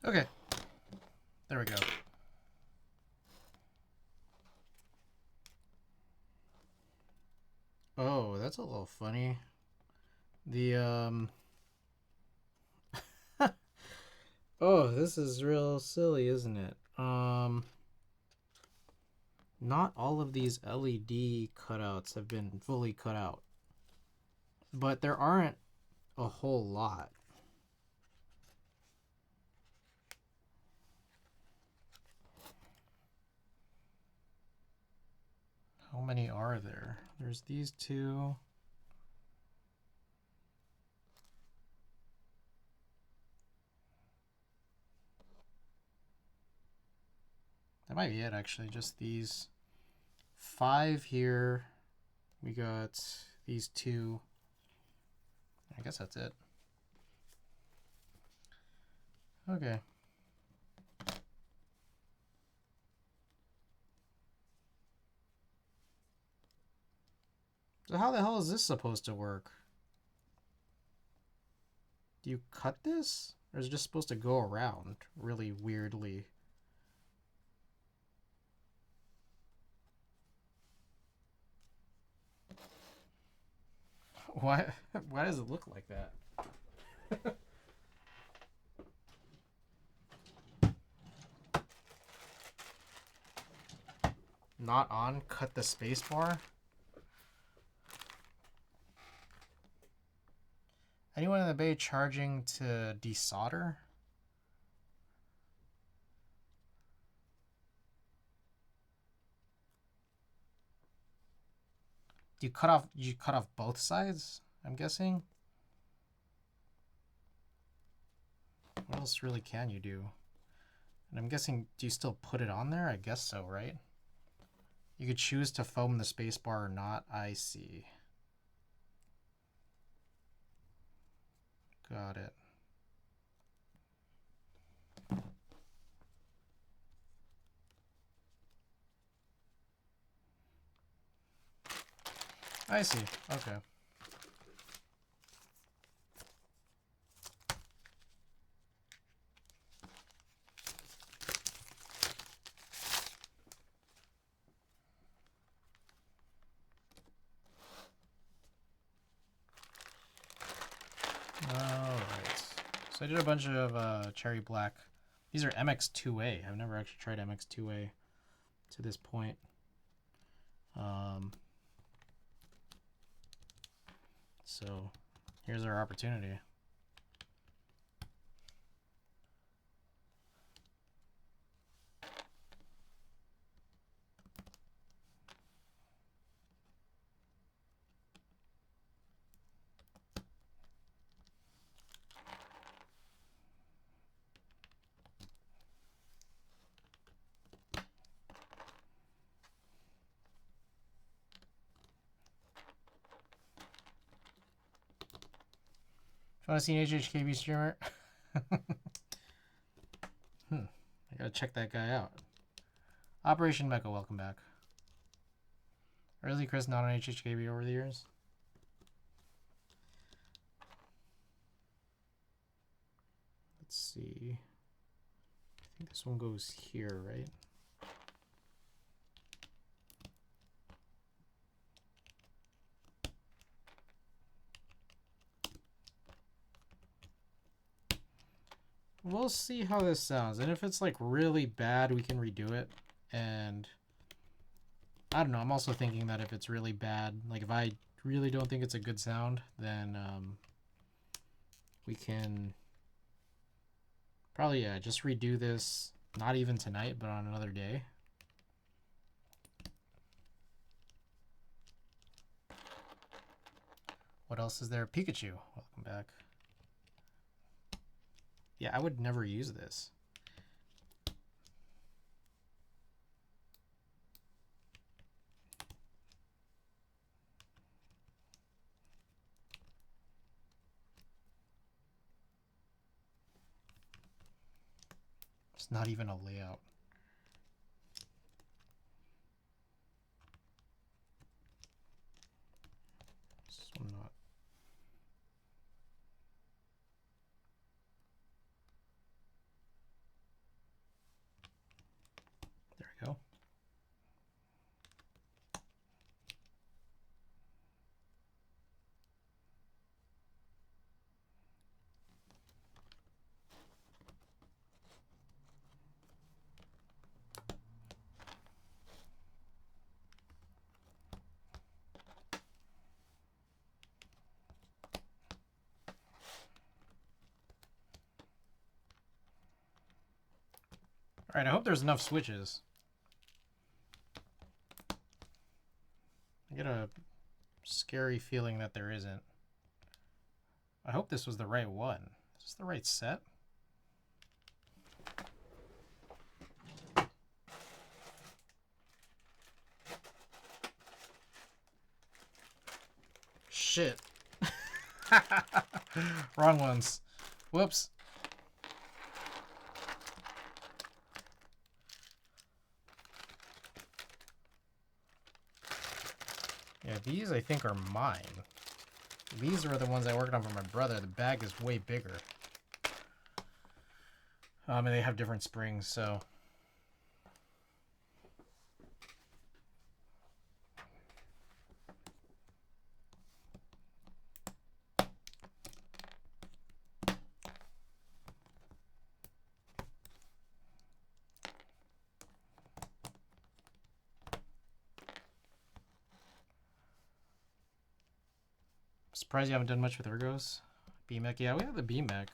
Okay. There we go. Oh, that's a little funny. The, oh, this is real silly, isn't it? Not all of these LED cutouts have been fully cut out. But there aren't a whole lot. How many are there? There's these two. That might be it, actually. Just these 5 here. We got these 2. I guess that's it. Okay. So how the hell is this supposed to work? Do you cut this? Or is it just supposed to go around really weirdly? Why does it look like that? Not on, cut the spacebar. Anyone in the bay charging to desolder? You cut off both sides, I'm guessing? What else really can you do? And I'm guessing, do you still put it on there? I guess so, right? You could choose to foam the spacebar or not. I see. Got it. I see. Okay. Alright. So I did a bunch of cherry black. These are MX2A. I've never actually tried MX2A to this point. So here's our opportunity. If you want to see an HHKB streamer, I gotta check that guy out. Operation Mecha, welcome back. Early Chris not on HHKB over the years. Let's see. I think this one goes here, right? We'll see how this sounds. And if it's like really bad, we can redo it. And I don't know. I'm also thinking that if it's really bad, like if I really don't think it's a good sound, then we can probably, yeah, just redo this. Not even tonight, but on another day. What else is there? Pikachu, welcome back. Yeah, I would never use this. It's not even a layout. This one not. There we go. All right, I hope there's enough switches. I get a scary feeling that there isn't. I hope this was the right one. Is this the right set? Shit. Wrong ones. Whoops. Yeah, these I think are mine. These are the ones I worked on for my brother. The bag is way bigger. And they have different springs, so. Surprised you haven't done much with ergos. BMEC, yeah, we have the BMEC.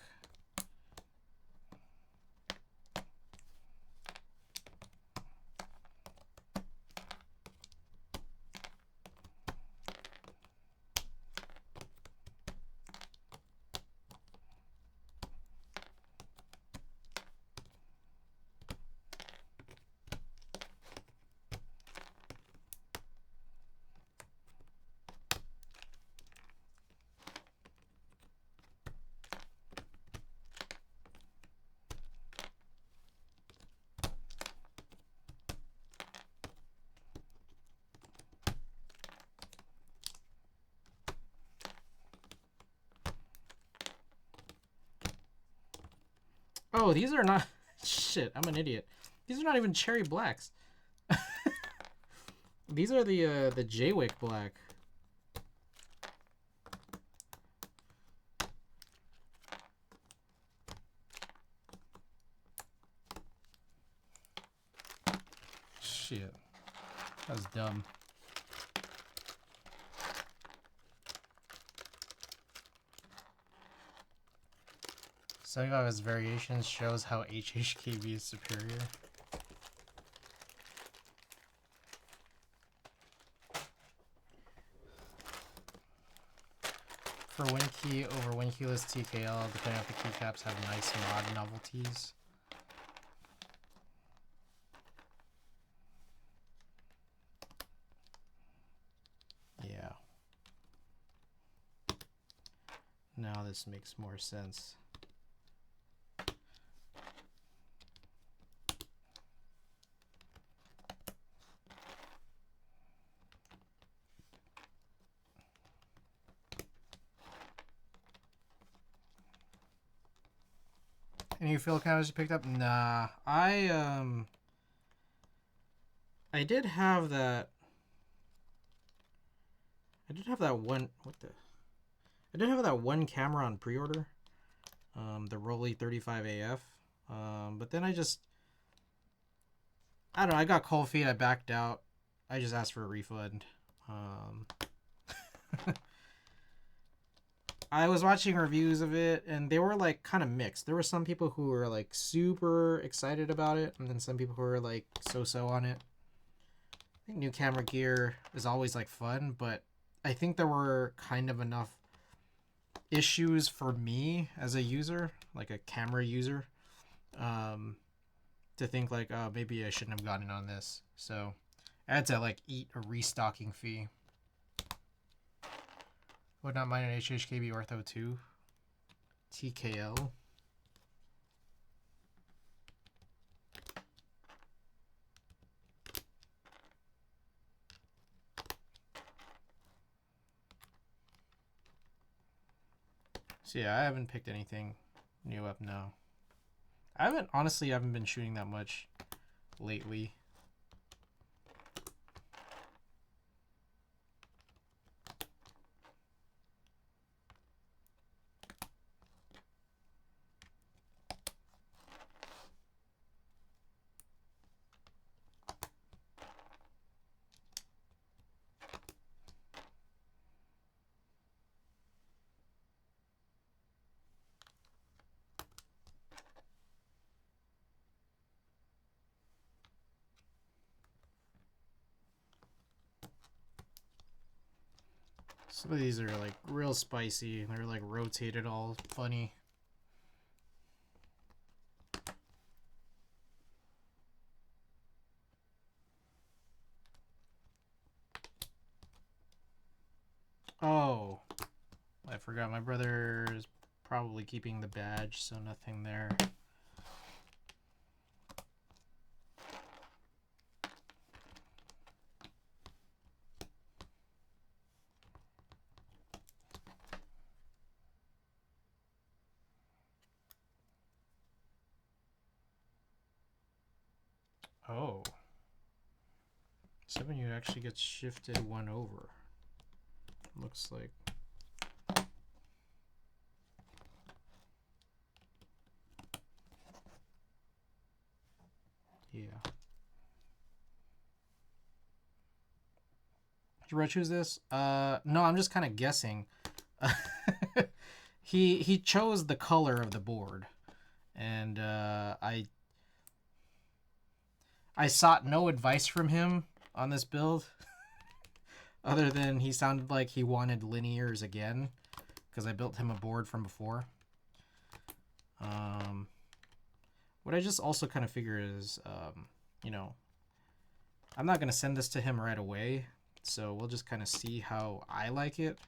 Oh, these are not... Shit, I'm an idiot. These are not even cherry blacks. These are the Jaywick black. Shit. That was dumb. Some of his variations shows how HHKB is superior. For win key over win keyless TKL, depending on the keycaps have nice mod novelties. Yeah. Now this makes more sense. Any field counters you picked up? Nah. I did have that. I did have that one. What the? I did have that one camera on pre-order. The Rolly 35AF. But then I don't know. I got cold feet. I backed out. I just asked for a refund. I was watching reviews of it, and they were like kind of mixed. There were some people who were like super excited about it, and then some people who were like so-so on it. I think new camera gear is always like fun, but I think there were kind of enough issues for me as a user, like a camera user, to think like, oh, maybe I shouldn't have gotten on this. So I had to like eat a restocking fee. Would not mind an HHKB Ortho 2. TKL. So yeah, I haven't picked anything new up now. I haven't been shooting that much lately. Some of these are like real spicy. They're like rotated all funny. Oh, I forgot. My brother is probably keeping the badge, so nothing there. Oh. 7U actually gets shifted one over. Looks like. Yeah. Did you choose this? No, I'm just kind of guessing. He chose the color of the board, and I sought no advice from him on this build, other than he sounded like he wanted linears again, because I built him a board from before. What I just also kind of figure is, you know, I'm not gonna send this to him right away, so we'll just kind of see how I like it.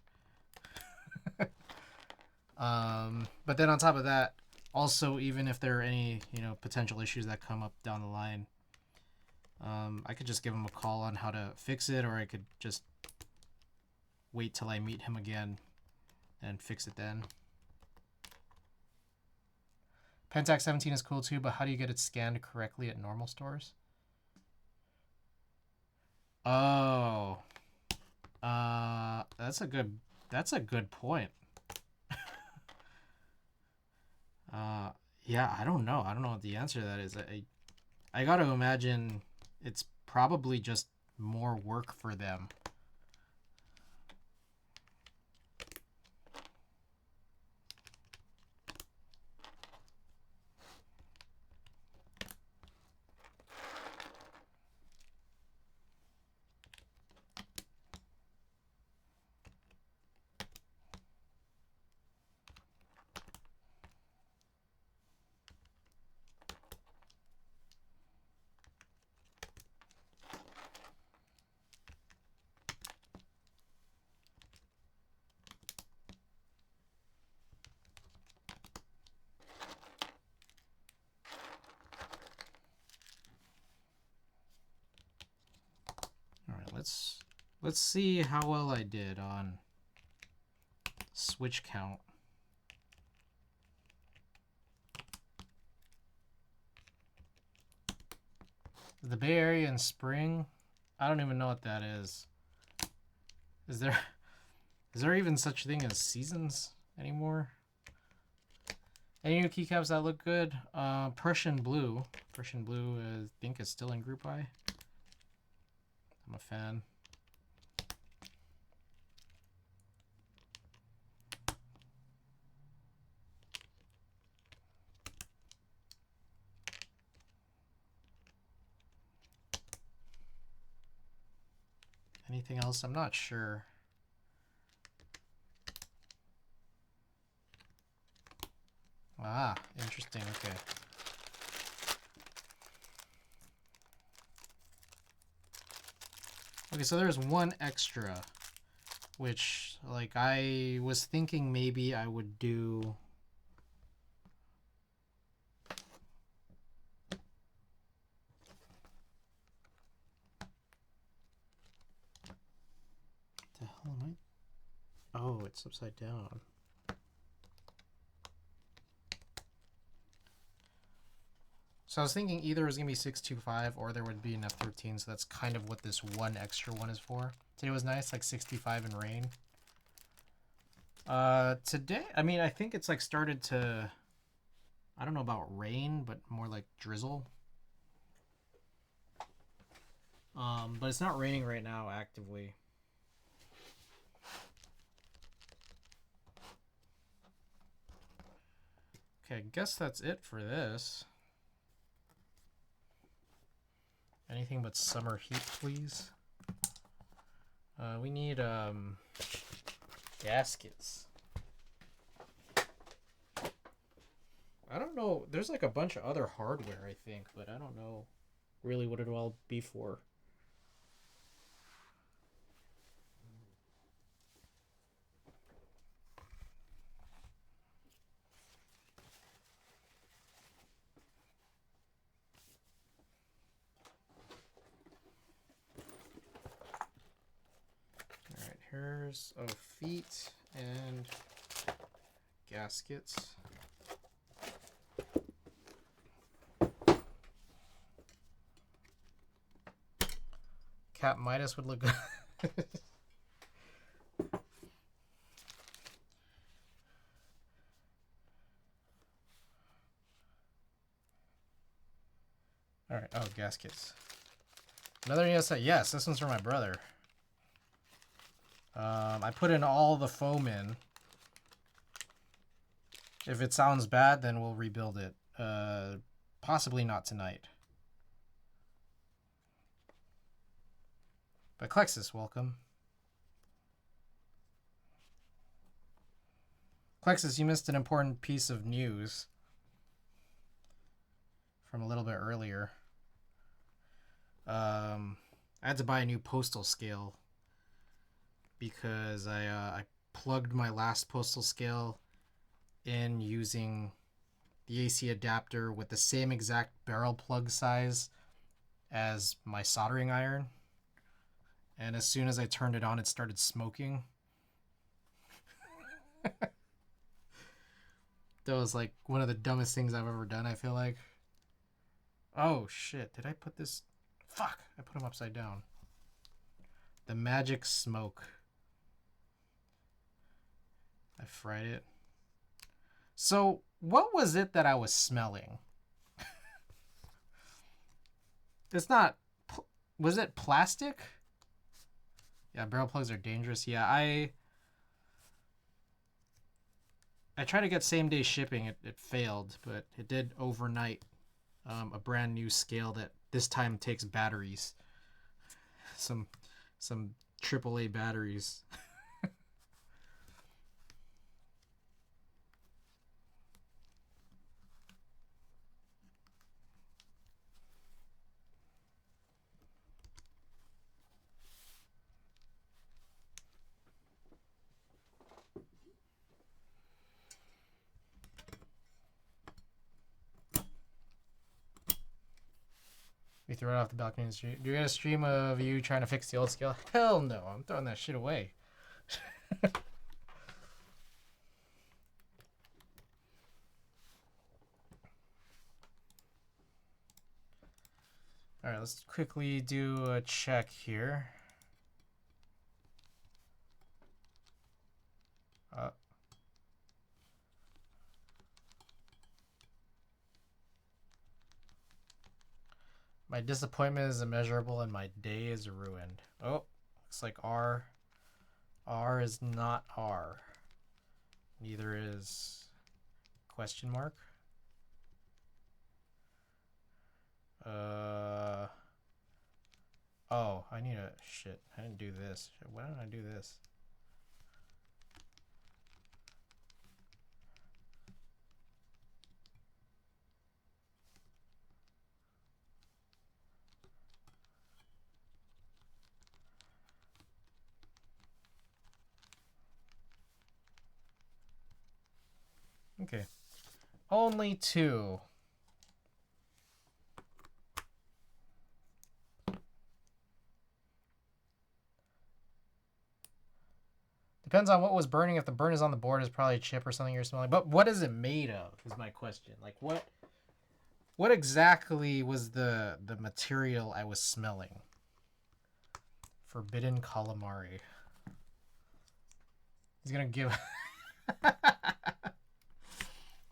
But then on top of that, also, even if there are any, you know, potential issues that come up down the line, I could just give him a call on how to fix it, or I could just wait till I meet him again and fix it then. Pentax 17 is cool too, but how do you get it scanned correctly at normal stores? Oh, that's a good point. Yeah, I don't know. I don't know what the answer to that is. I got to imagine it's probably just more work for them. All right, let's see how well I did on switch count. The Bay Area in spring? I don't even know what that is. Is there even such thing as seasons anymore? Any new keycaps that look good? Prussian Blue. Prussian Blue, I think, is still in Group I. I'm a fan. Anything else? I'm not sure. Ah, interesting. Okay. Okay, so there's one extra, which, like, I was thinking maybe I would do... What the hell am I? Oh, it's upside down. So I was thinking either it was going to be 625 or there would be an F13, so that's kind of what this one extra one is for. Today was nice, like 65 in rain. Today, I mean, I think it's like started to, I don't know about rain, but more like drizzle. But it's not raining right now actively. Okay, I guess that's it for this. Anything but summer heat, please. We need gaskets. I don't know. There's like a bunch of other hardware, I think, but I don't know really what it'll all be for. Alright, here's feet and gaskets. Cap Midas would look good. Alright, oh, gaskets. Another ESI. Yes, this one's for my brother. I put in all the foam in. If it sounds bad, then we'll rebuild it. Possibly not tonight. But Klexus, welcome. Klexus, you missed an important piece of news from a little bit earlier. I had to buy a new postal scale because I plugged my last postal scale in using the AC adapter with the same exact barrel plug size as my soldering iron. And as soon as I turned it on, it started smoking. That was like one of the dumbest things I've ever done, I feel like. Oh shit, did I put this? Fuck, I put him upside down. The magic smoke. I fried it. So, what was it that I was smelling? It's not... Was it plastic? Yeah, barrel plugs are dangerous. Yeah, I tried to get same-day shipping. It failed, but it did overnight a brand new scale that this time takes batteries. Some AAA batteries. We throw it off the balcony in the street. Do you get a stream of you trying to fix the old scale? Hell no, I'm throwing that shit away. All right, let's quickly do a check here. My disappointment is immeasurable and my day is ruined. Oh, looks like R. R is not R. Neither is question mark. Oh, I need a shit. I didn't do this. Why didn't I do this? Okay. Only 2. Depends on what was burning. If the burn is on the board, it's probably a chip or something you're smelling. But what is it made of is my question. Like what exactly was the material I was smelling? Forbidden calamari. He's gonna give...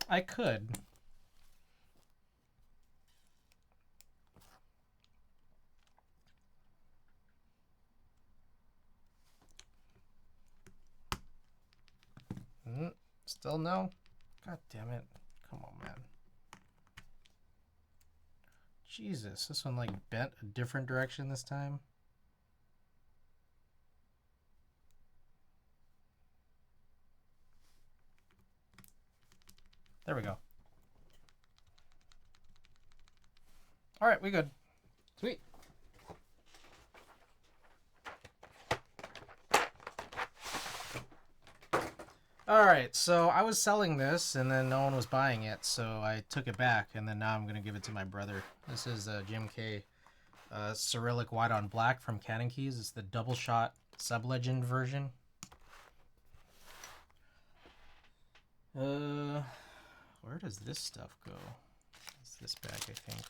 I could. Still no? God damn it. Come on, man. Jesus, this one like bent a different direction this time. There we go. All right, we good. Sweet. All right, so I was selling this and then no one was buying it, so I took it back and then now I'm gonna give it to my brother. This is Jim K. Cyrillic White on Black from Cannon Keys. It's the double shot sub-legend version. Where does this stuff go? It's this bag, I think.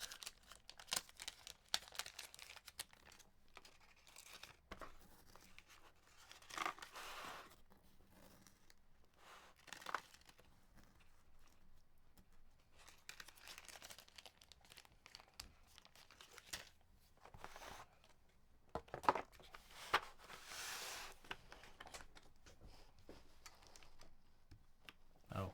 Oh.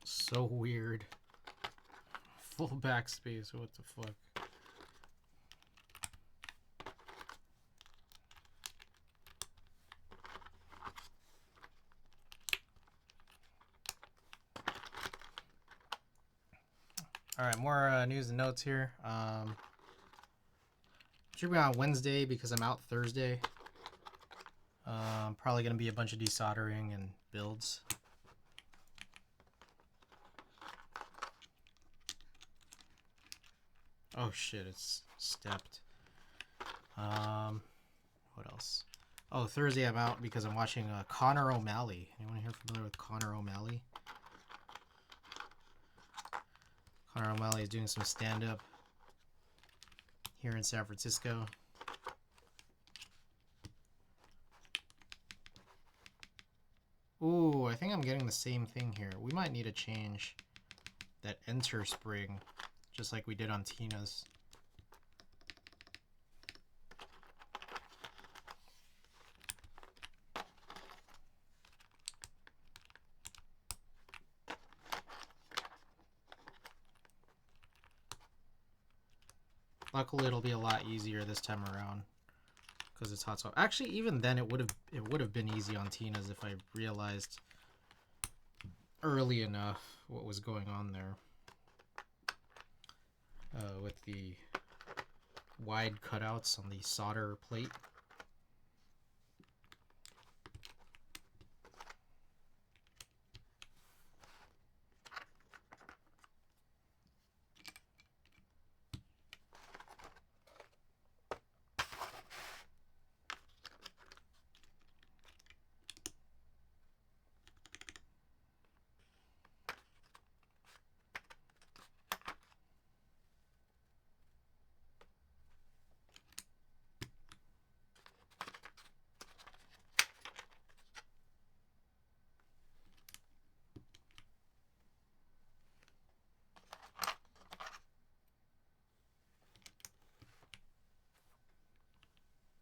So weird. full backspace. What the fuck? All right, more news and notes here. Should be on Wednesday because I'm out Thursday. Probably gonna be a bunch of desoldering and builds. Oh shit, it's stepped. What else? Oh, Thursday I'm out because I'm watching Connor O'Malley. Anyone here familiar with Connor O'Malley? Connor O'Malley is doing some stand-up here in San Francisco. Ooh, I think I'm getting the same thing here. We might need to change that enter spring, just like we did on Tina's. Luckily, it'll be a lot easier this time around because it's hot swap. Actually, even then, it would have been easy on Tina's if I realized early enough what was going on there with the wide cutouts on the solder plate.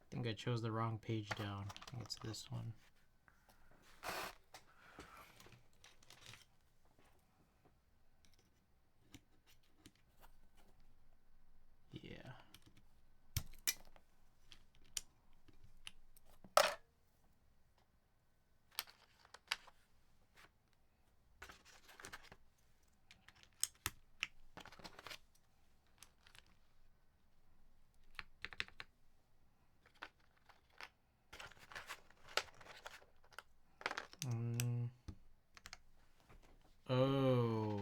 I think I chose the wrong page down. I think it's this one. Yeah. Oh.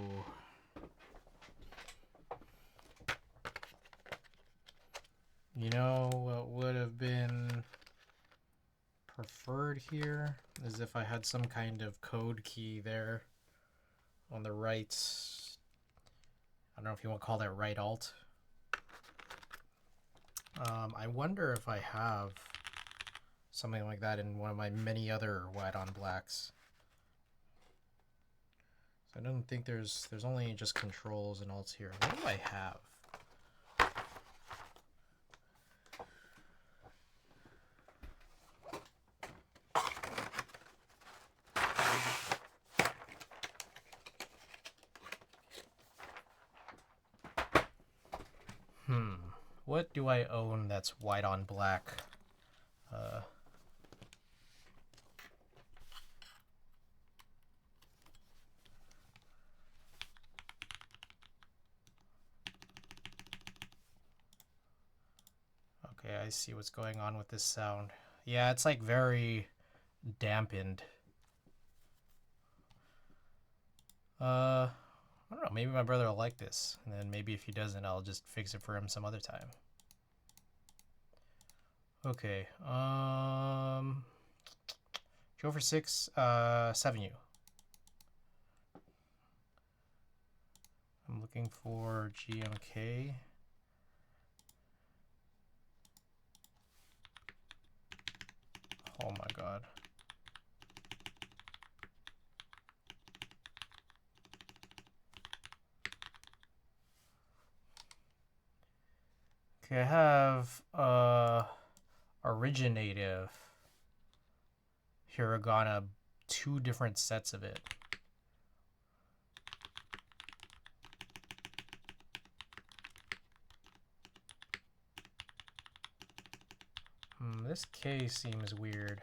You know what would have been preferred here is if I had some kind of code key there on the right. I don't know if you want to call that right alt. I wonder if I have something like that in one of my many other white on blacks. So I don't think there's only just controls and alts here. What do I have? What do I own that's white on black? Okay, I see what's going on with this sound. Yeah, it's like very dampened. I don't know, maybe my brother will like this, and then maybe if he doesn't, I'll just fix it for him some other time. Okay, go for 6, 7U. I'm looking for GMK. Oh my god. Okay, I have originative hiragana, 2 different sets of it. this K seems weird.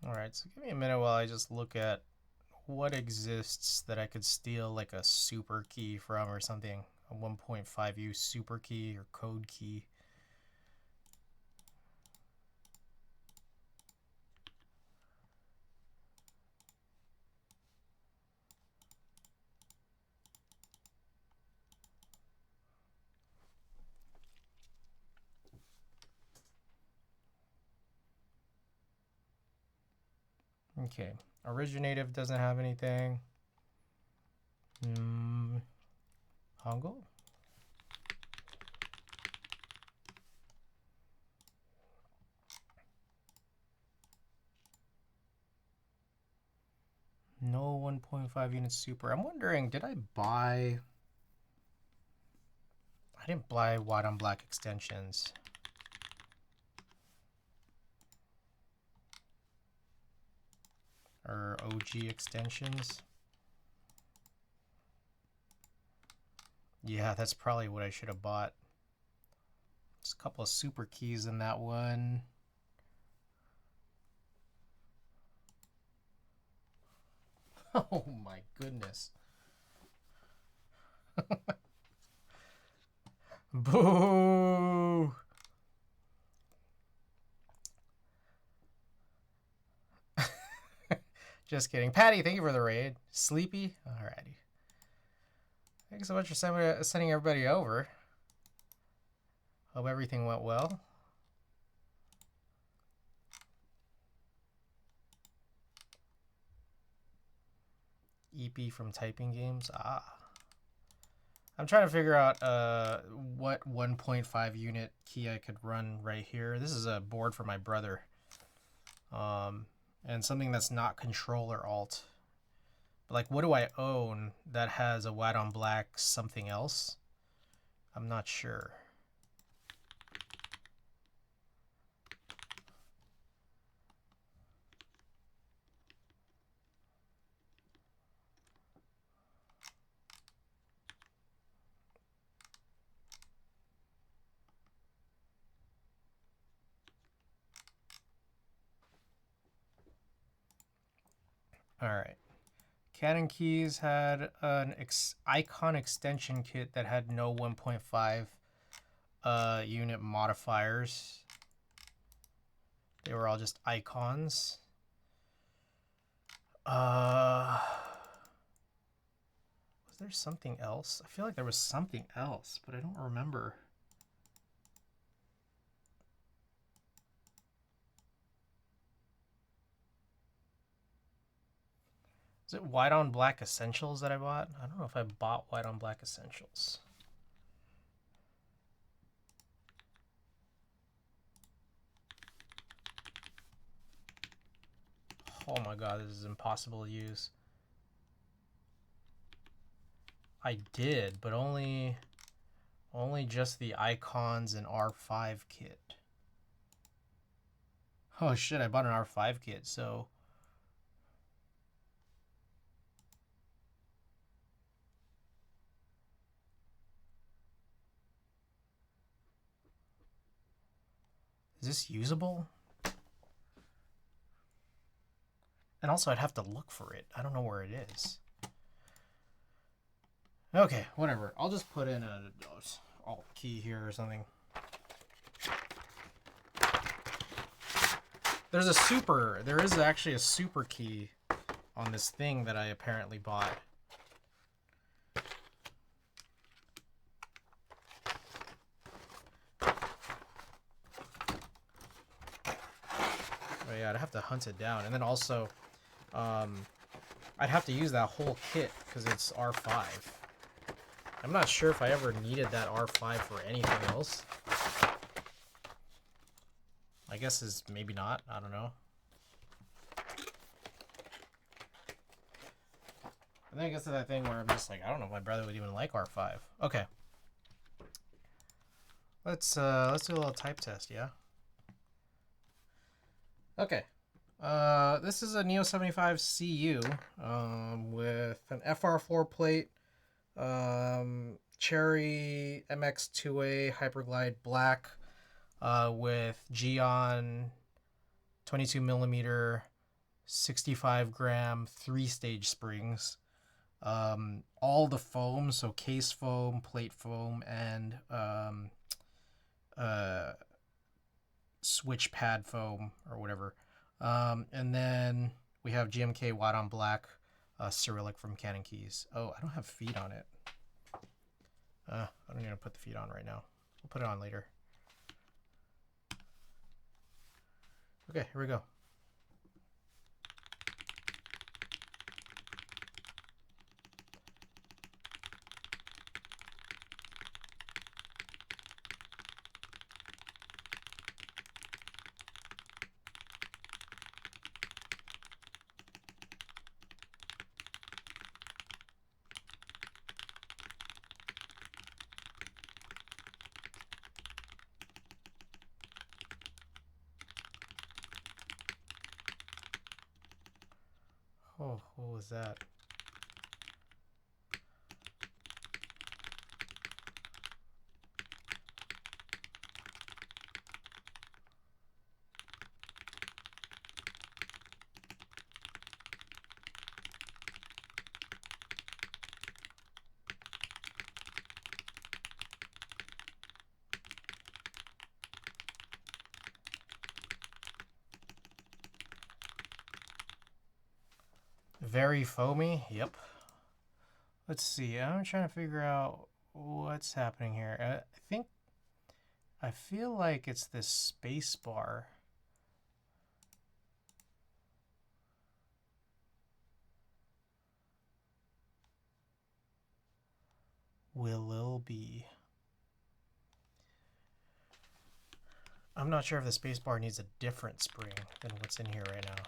Alright, so give me a minute while I just look at what exists that I could steal like a super key from or something. A 1.5u super key or code key. Okay, originative doesn't have anything. Hangul? No 1.5 units super. I'm wondering, did I buy... I didn't buy white on black extensions. Or OG extensions. Yeah, that's probably what I should have bought. There's a couple of super keys in that one. Oh my goodness. Boo! Just kidding. Patty, thank you for the raid. Sleepy? Alrighty. Thanks so much for sending everybody over. Hope everything went well. EP from typing games. Ah. I'm trying to figure out what 1.5 unit key I could run right here. This is a board for my brother. And something that's not Control or Alt. But like, what do I own that has a white on black something else? I'm not sure. All right. Canon Keys had an icon extension kit that had no 1.5 unit modifiers. They were all just icons. Was there something else? I feel like there was something else, but I don't remember. Is it white on black essentials that I bought? I don't know if I bought white on black essentials. Oh my god, this is impossible to use. I did, but only just the icons and R5 kit. Oh shit, I bought an R5 kit, so... Is this usable? And also I'd have to look for it. I don't know where it is. Okay, whatever. I'll just put in a alt key here or something. There is actually a super key on this thing that I apparently bought. Oh yeah, I'd have to hunt it down. And then also, I'd have to use that whole kit because it's R5. I'm not sure if I ever needed that R5 for anything else. I guess is maybe not. I don't know. And then it gets to that thing where I'm just like, I don't know if my brother would even like R5. Okay. Let's do a little type test, yeah? Okay. This is a neo75cu with an FR4 plate, Cherry MX2A Hyperglide Black with Geon 22 millimeter 65 gram 3-stage springs. All the foam, so case foam, plate foam, and switch pad foam or whatever. And then we have GMK White on Black Cyrillic from Canon Keys. Oh, I don't have feet on it. I don't need to put the feet on right now. We'll put it on later. Okay, here we go. Oh, what was that? Very foamy, yep. Let's see, I'm trying to figure out what's happening here. I feel like it's this space bar. Will be. I'm not sure if the space bar needs a different spring than what's in here right now.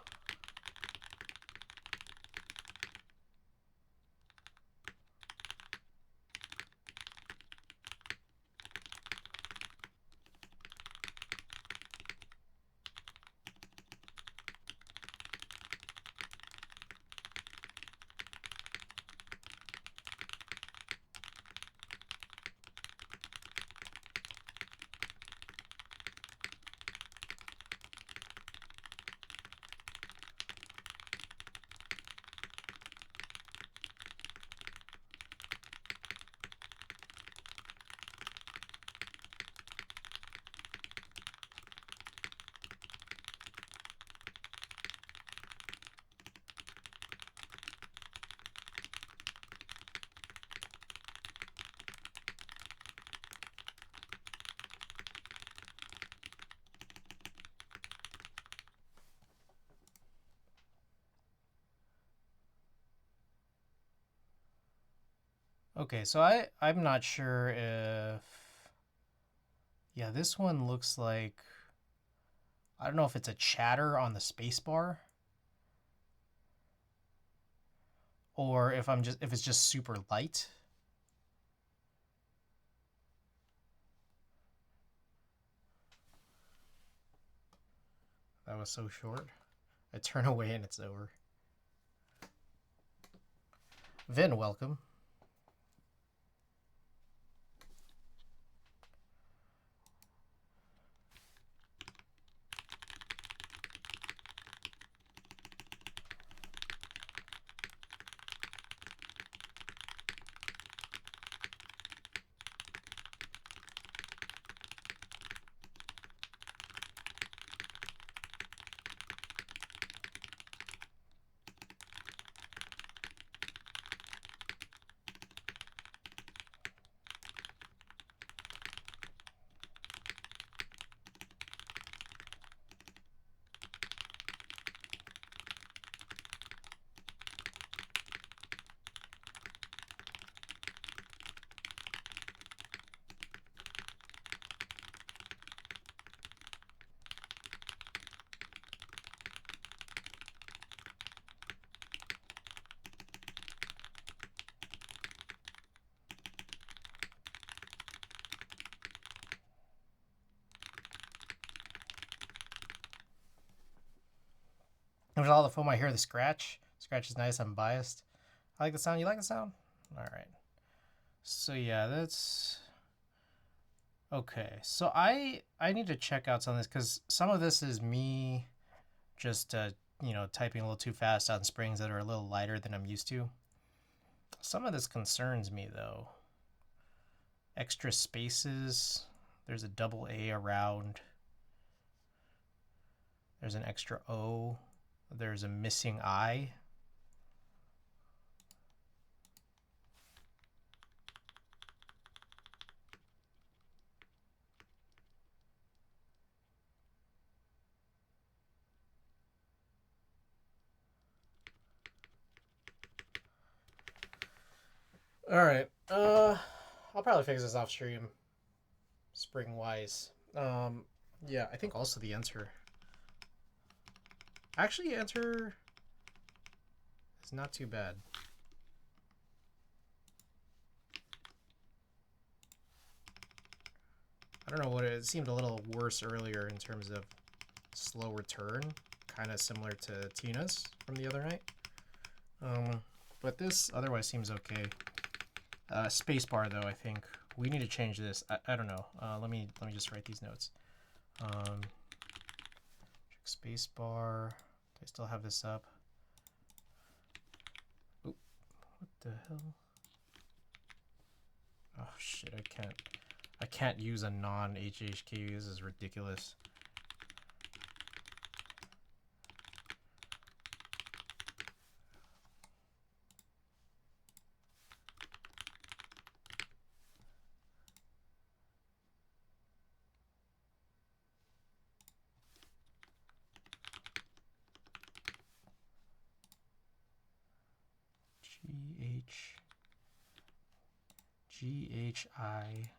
Okay, so I'm not sure if... Yeah, this one looks like... I don't know if it's a chatter on the space bar, or if it's just super light. That was so short. I turn away and it's over. Vin, welcome. And with all the foam, I hear the scratch. Scratch is nice. I'm biased. I like the sound. You like the sound? All right. So yeah, that's okay. So I need to check out some of this because some of this is me just you know, typing a little too fast on springs that are a little lighter than I'm used to. Some of this concerns me though. Extra spaces. There's a double A around. There's an extra O. There's a missing I. All right. I'll probably fix this off stream, spring wise. Yeah, I think also the enter. Actually, enter is not too bad. I don't know what it seemed a little worse earlier in terms of slow return, kind of similar to Tina's from the other night. But this otherwise seems okay. Spacebar though, I think we need to change this. I don't know. Let me just write these notes. Check spacebar. Do I still have this up? Oop, what the hell? Oh shit! I can't use a non-HHKU. This is ridiculous. GHI.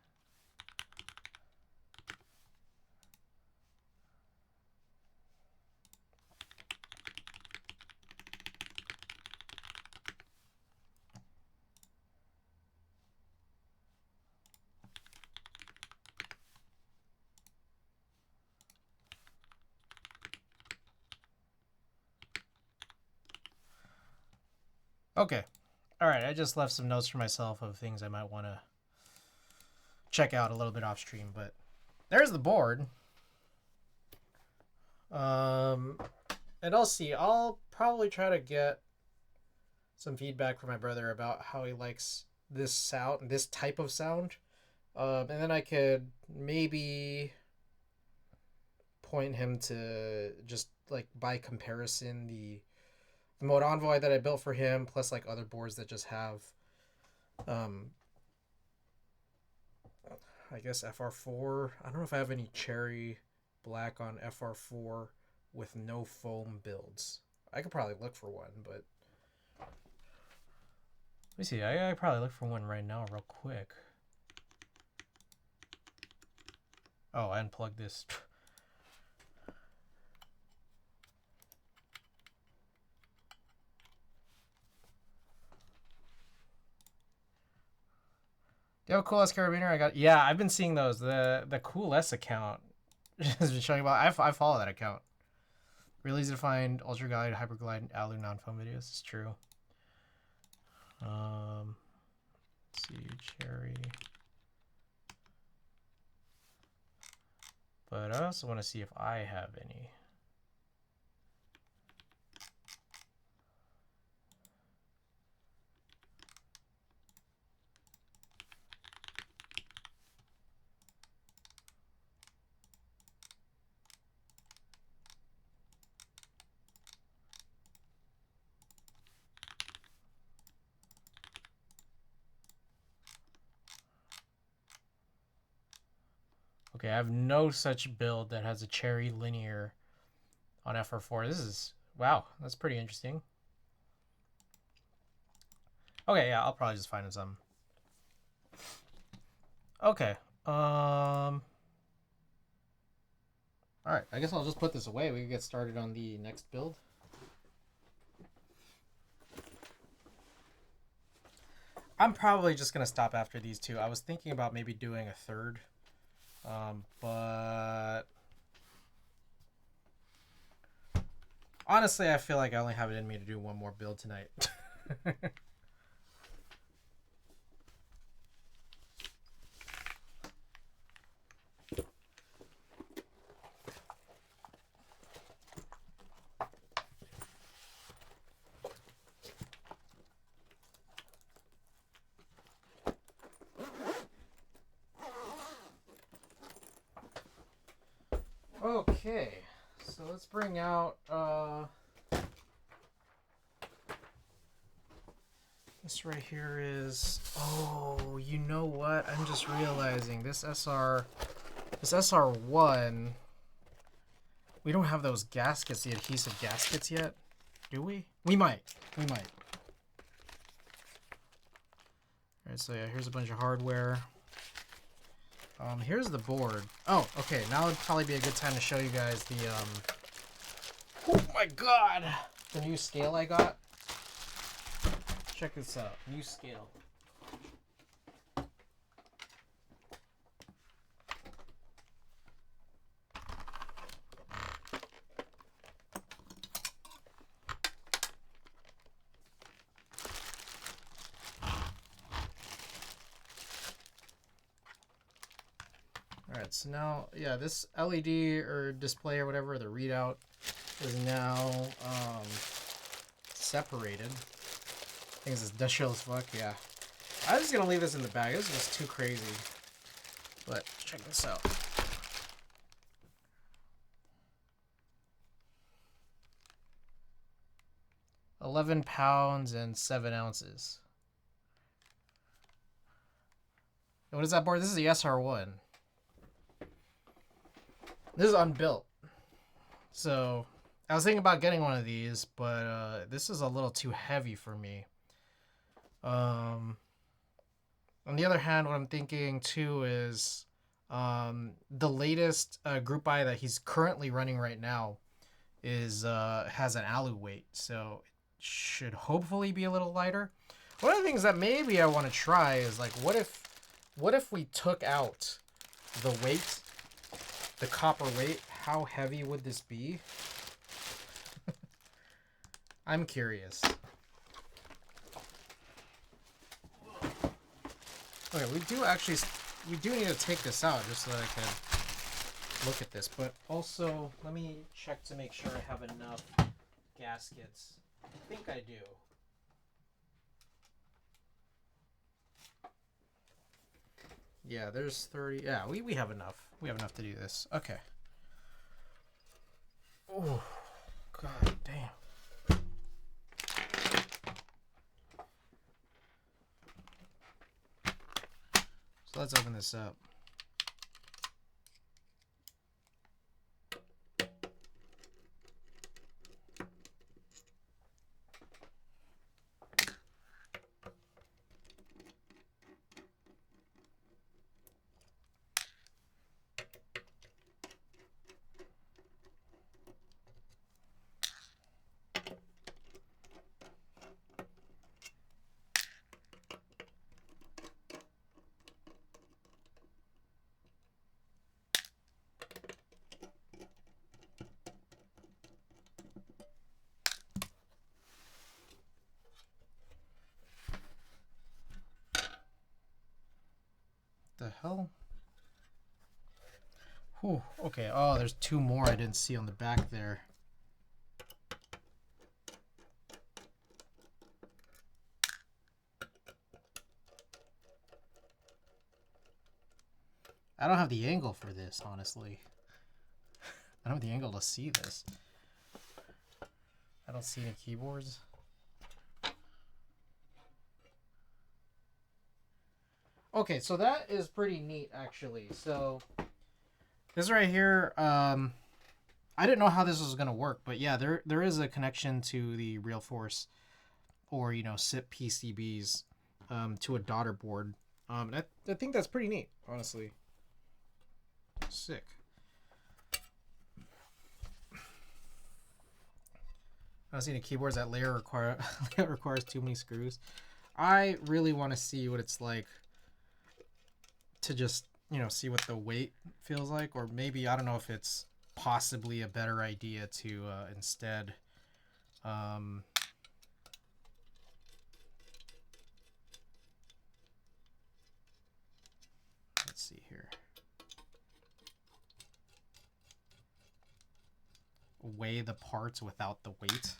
Okay. All right. I just left some notes for myself of things I might want to check out a little bit off stream, but there's the board. And I'll see. I'll probably try to get some feedback from my brother about how he likes this sound, this type of sound. And then I could maybe point him to just like by comparison the Mode Envoy that I built for him, plus like other boards that just have I guess FR4. I don't know if I have any cherry black on FR4 with no foam builds. I could probably look for one, but let me see. I probably look for one right now real quick. Oh, I unplugged this. Do you have a cool S carabiner? Yeah, I've been seeing those. The cool S account has been showing about. I follow that account. Really easy to find ultra glide, hyperglide, alu non-foam videos. It's true. Let's see, cherry. But I also want to see if I have any. Okay, I have no such build that has a cherry linear on FR4. This is, wow, that's pretty interesting. Okay, yeah, I'll probably just find some. Okay. All right, I guess I'll just put this away. We can get started on the next build. I'm probably just going to stop after these two. I was thinking about maybe doing a third. But Honestly, I feel like I only have it in me to do one more build tonight. Okay, so let's bring out this right here is, oh, you know what? I'm just realizing this SR1, we don't have those gaskets, the adhesive gaskets yet, do we? We might. All right, so yeah, here's a bunch of hardware. Here's the board. Oh, okay, now would probably be a good time to show you guys the, oh my god! The new scale I got. Check this out, new scale. Alright, so now, yeah, this LED or display or whatever, the readout, is now separated. I think it's industrial as fuck, yeah. I'm just gonna leave this in the bag. This is just too crazy. But check this out. £11 and 7 ounces. What is that board? This is the SR1. This is unbuilt. So I was thinking about getting one of these, but this is a little too heavy for me. On the other hand, what I'm thinking too is the latest group buy that he's currently running right now is has an alu weight, so it should hopefully be a little lighter. One of the things that maybe I want to try is like, what if we took out the weight, the copper weight? How heavy would this be? I'm curious. Okay, we do need to take this out just so that I can look at this, but also let me check to make sure I have enough gaskets. I think I do. Yeah, there's 30. Yeah, we have enough. We have enough to do this. Okay. Oh, god damn. So let's open this up. The hell? Whew, okay, oh, there's 2 more I didn't see on the back there. I don't have the angle for this, honestly. I don't have the angle to see this. I don't see any keyboards. Okay, so that is pretty neat, actually. So this right here, I didn't know how this was gonna work, but yeah, there is a connection to the Realforce or SIP PCBs to a daughter board. And I think that's pretty neat, honestly. Sick. I don't see any keyboards that layer requires too many screws. I really want to see what it's like to just see what the weight feels like, or maybe I don't know if it's possibly a better idea to instead Let's see here. Weigh the parts without the weight.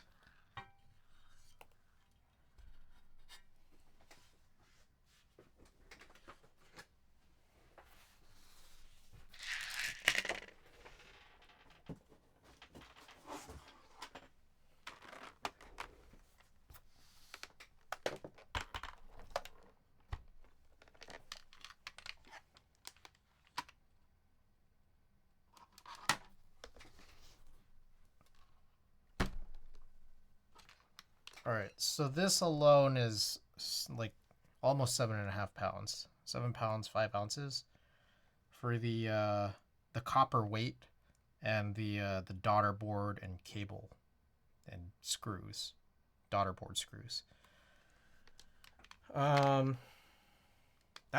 All right, so this alone is like almost 7.5 pounds. 7 pounds, 5 ounces for the copper weight and the daughter board and cable and screws, daughter board screws. That's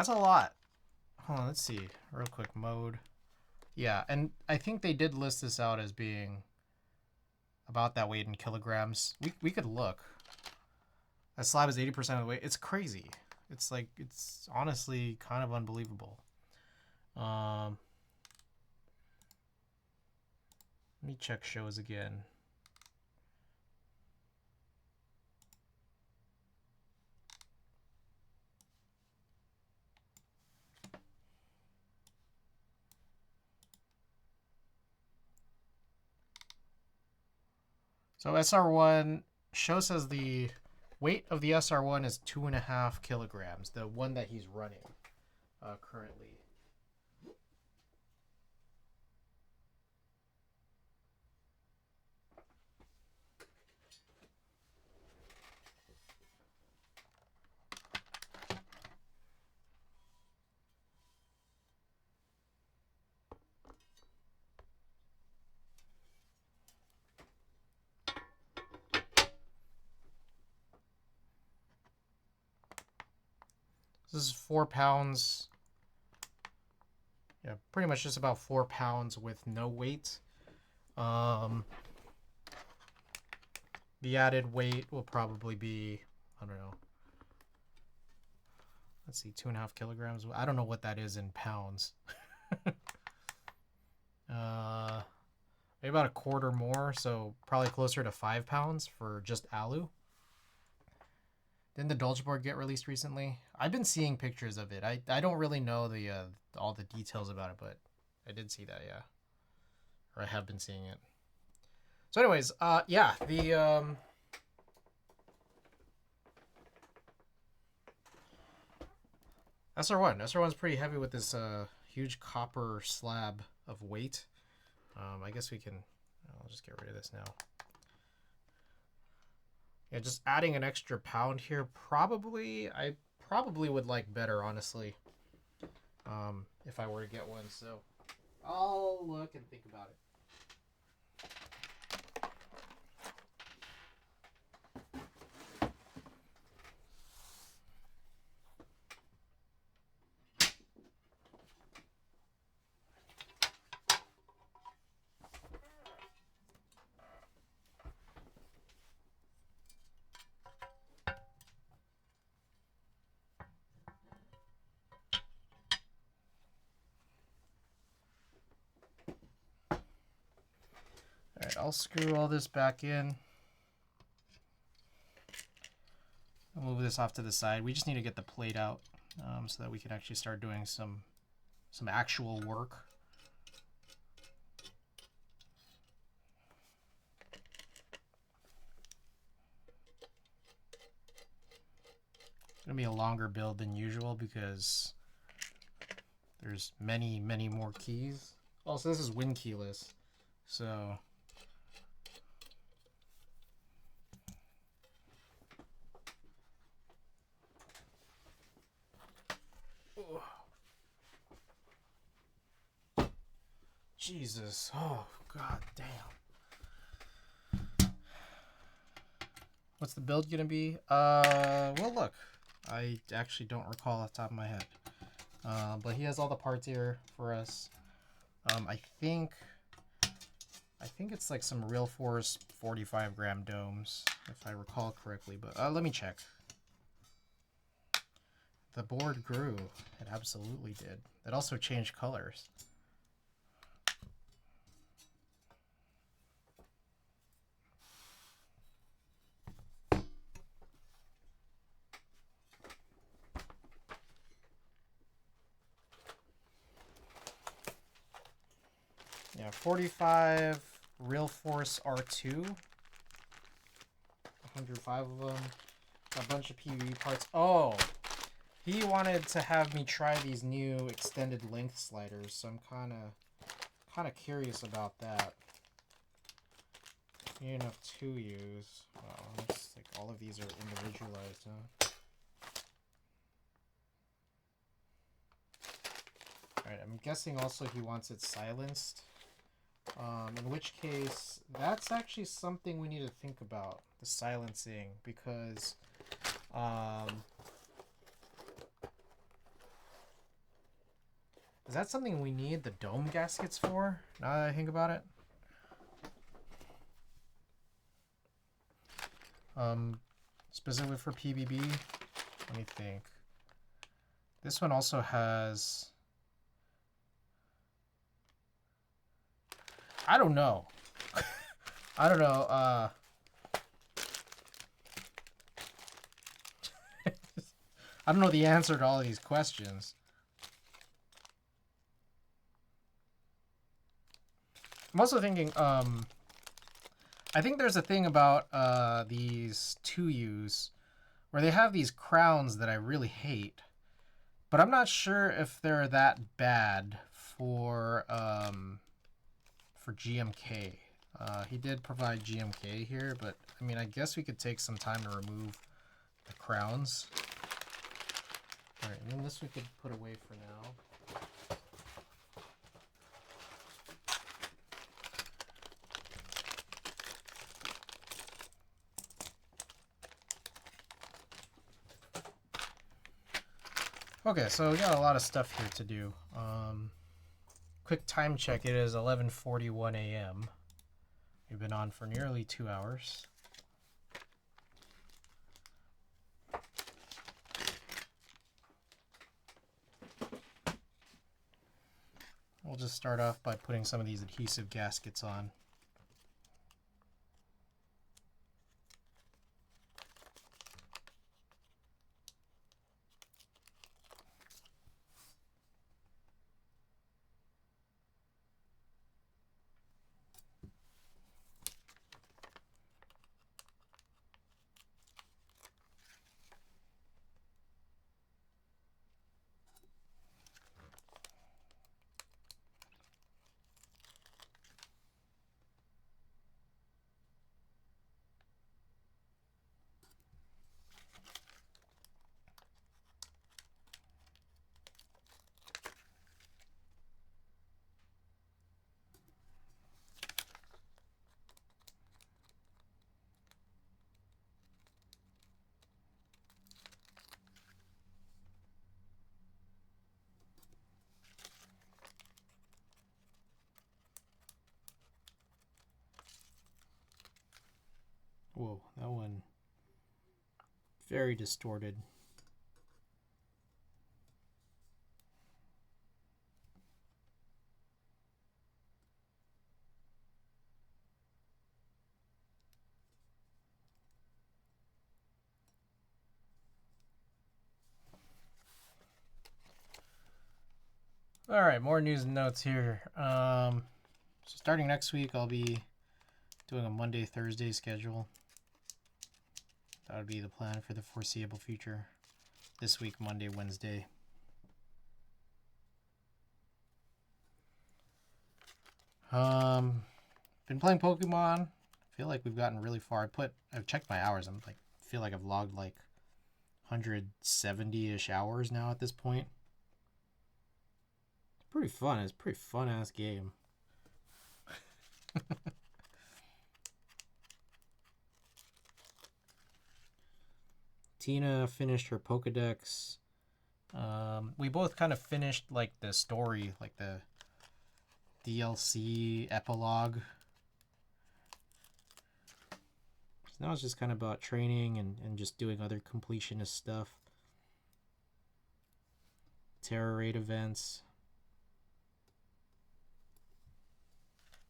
a lot. Hold on, let's see, real quick, mode. Yeah, and I think they did list this out as being about that weight in kilograms. We could look. That slab is 80% of the weight. It's crazy. It's like, it's honestly kind of unbelievable. Let me check shows again. So SR1 show says the weight of the SR1 is 2.5 kilograms, the one that he's running currently. This is 4 pounds. Yeah, pretty much just about 4 pounds with no weight. The added weight will probably be, I don't know. Let's see, 2.5 kilograms. I don't know what that is in pounds. Maybe about a quarter more, so probably closer to 5 pounds for just alu. Didn't the Dolge board get released recently? I've been seeing pictures of it. I don't really know the all the details about it, but I did see that, yeah. Or I have been seeing it. So anyways, yeah, the SR1. SR1's pretty heavy with this huge copper slab of weight. I guess we can, I'll just get rid of this now. Yeah, just adding an extra pound here, I probably would like better, honestly, if I were to get one. So I'll look and think about it. Alright, I'll screw all this back in. I'll move this off to the side. We just need to get the plate out so that we can actually start doing some actual work. It's going to be a longer build than usual because there's many more keys. Also, this is win keyless, so Jesus, oh god damn. What's the build gonna be? Well look, I actually don't recall off the top of my head. But he has all the parts here for us. I think I think it's like some Real Force 45-gram domes, if I recall correctly, but let me check. The board grew. It absolutely did. It also changed colors. Yeah, 45 Real Force R2. 105 of them. A bunch of PVB parts. Oh! He wanted to have me try these new extended length sliders, so I'm kind of curious about that. Need enough to use. Wow, looks like all of these are individualized, huh? Alright, I'm guessing also he wants it silenced. In which case, that's actually something we need to think about, the silencing, because is that something we need the dome gaskets for, now that I think about it? Specifically for PBB? Let me think. This one also has... I don't know. I don't know. I don't know the answer to all of these questions. I'm also thinking, I think there's a thing about these 2Us where they have these crowns that I really hate, but I'm not sure if they're that bad for GMK. He did provide GMK here, but I mean, I guess we could take some time to remove the crowns. All right, and then this we could put away for now. Okay, so we got a lot of stuff here to do. Quick time check, it is 11:41 a.m. We've been on for nearly 2 hours. We'll just start off by putting some of these adhesive gaskets on. Whoa, that one very distorted. All right, more news and notes here. So starting next week, I'll be doing a Monday, Thursday schedule. That would be the plan for the foreseeable future. This week, Monday, Wednesday. Been playing Pokemon. I feel like we've gotten really far. I've checked my hours. Feel like I've logged like 170-ish hours now at this point. It's pretty fun. It's a pretty fun-ass game. Tina finished her Pokedex. We both kind of finished like the story, like the DLC epilogue now it's just kind of about training and just doing other completionist stuff. Terror raid events.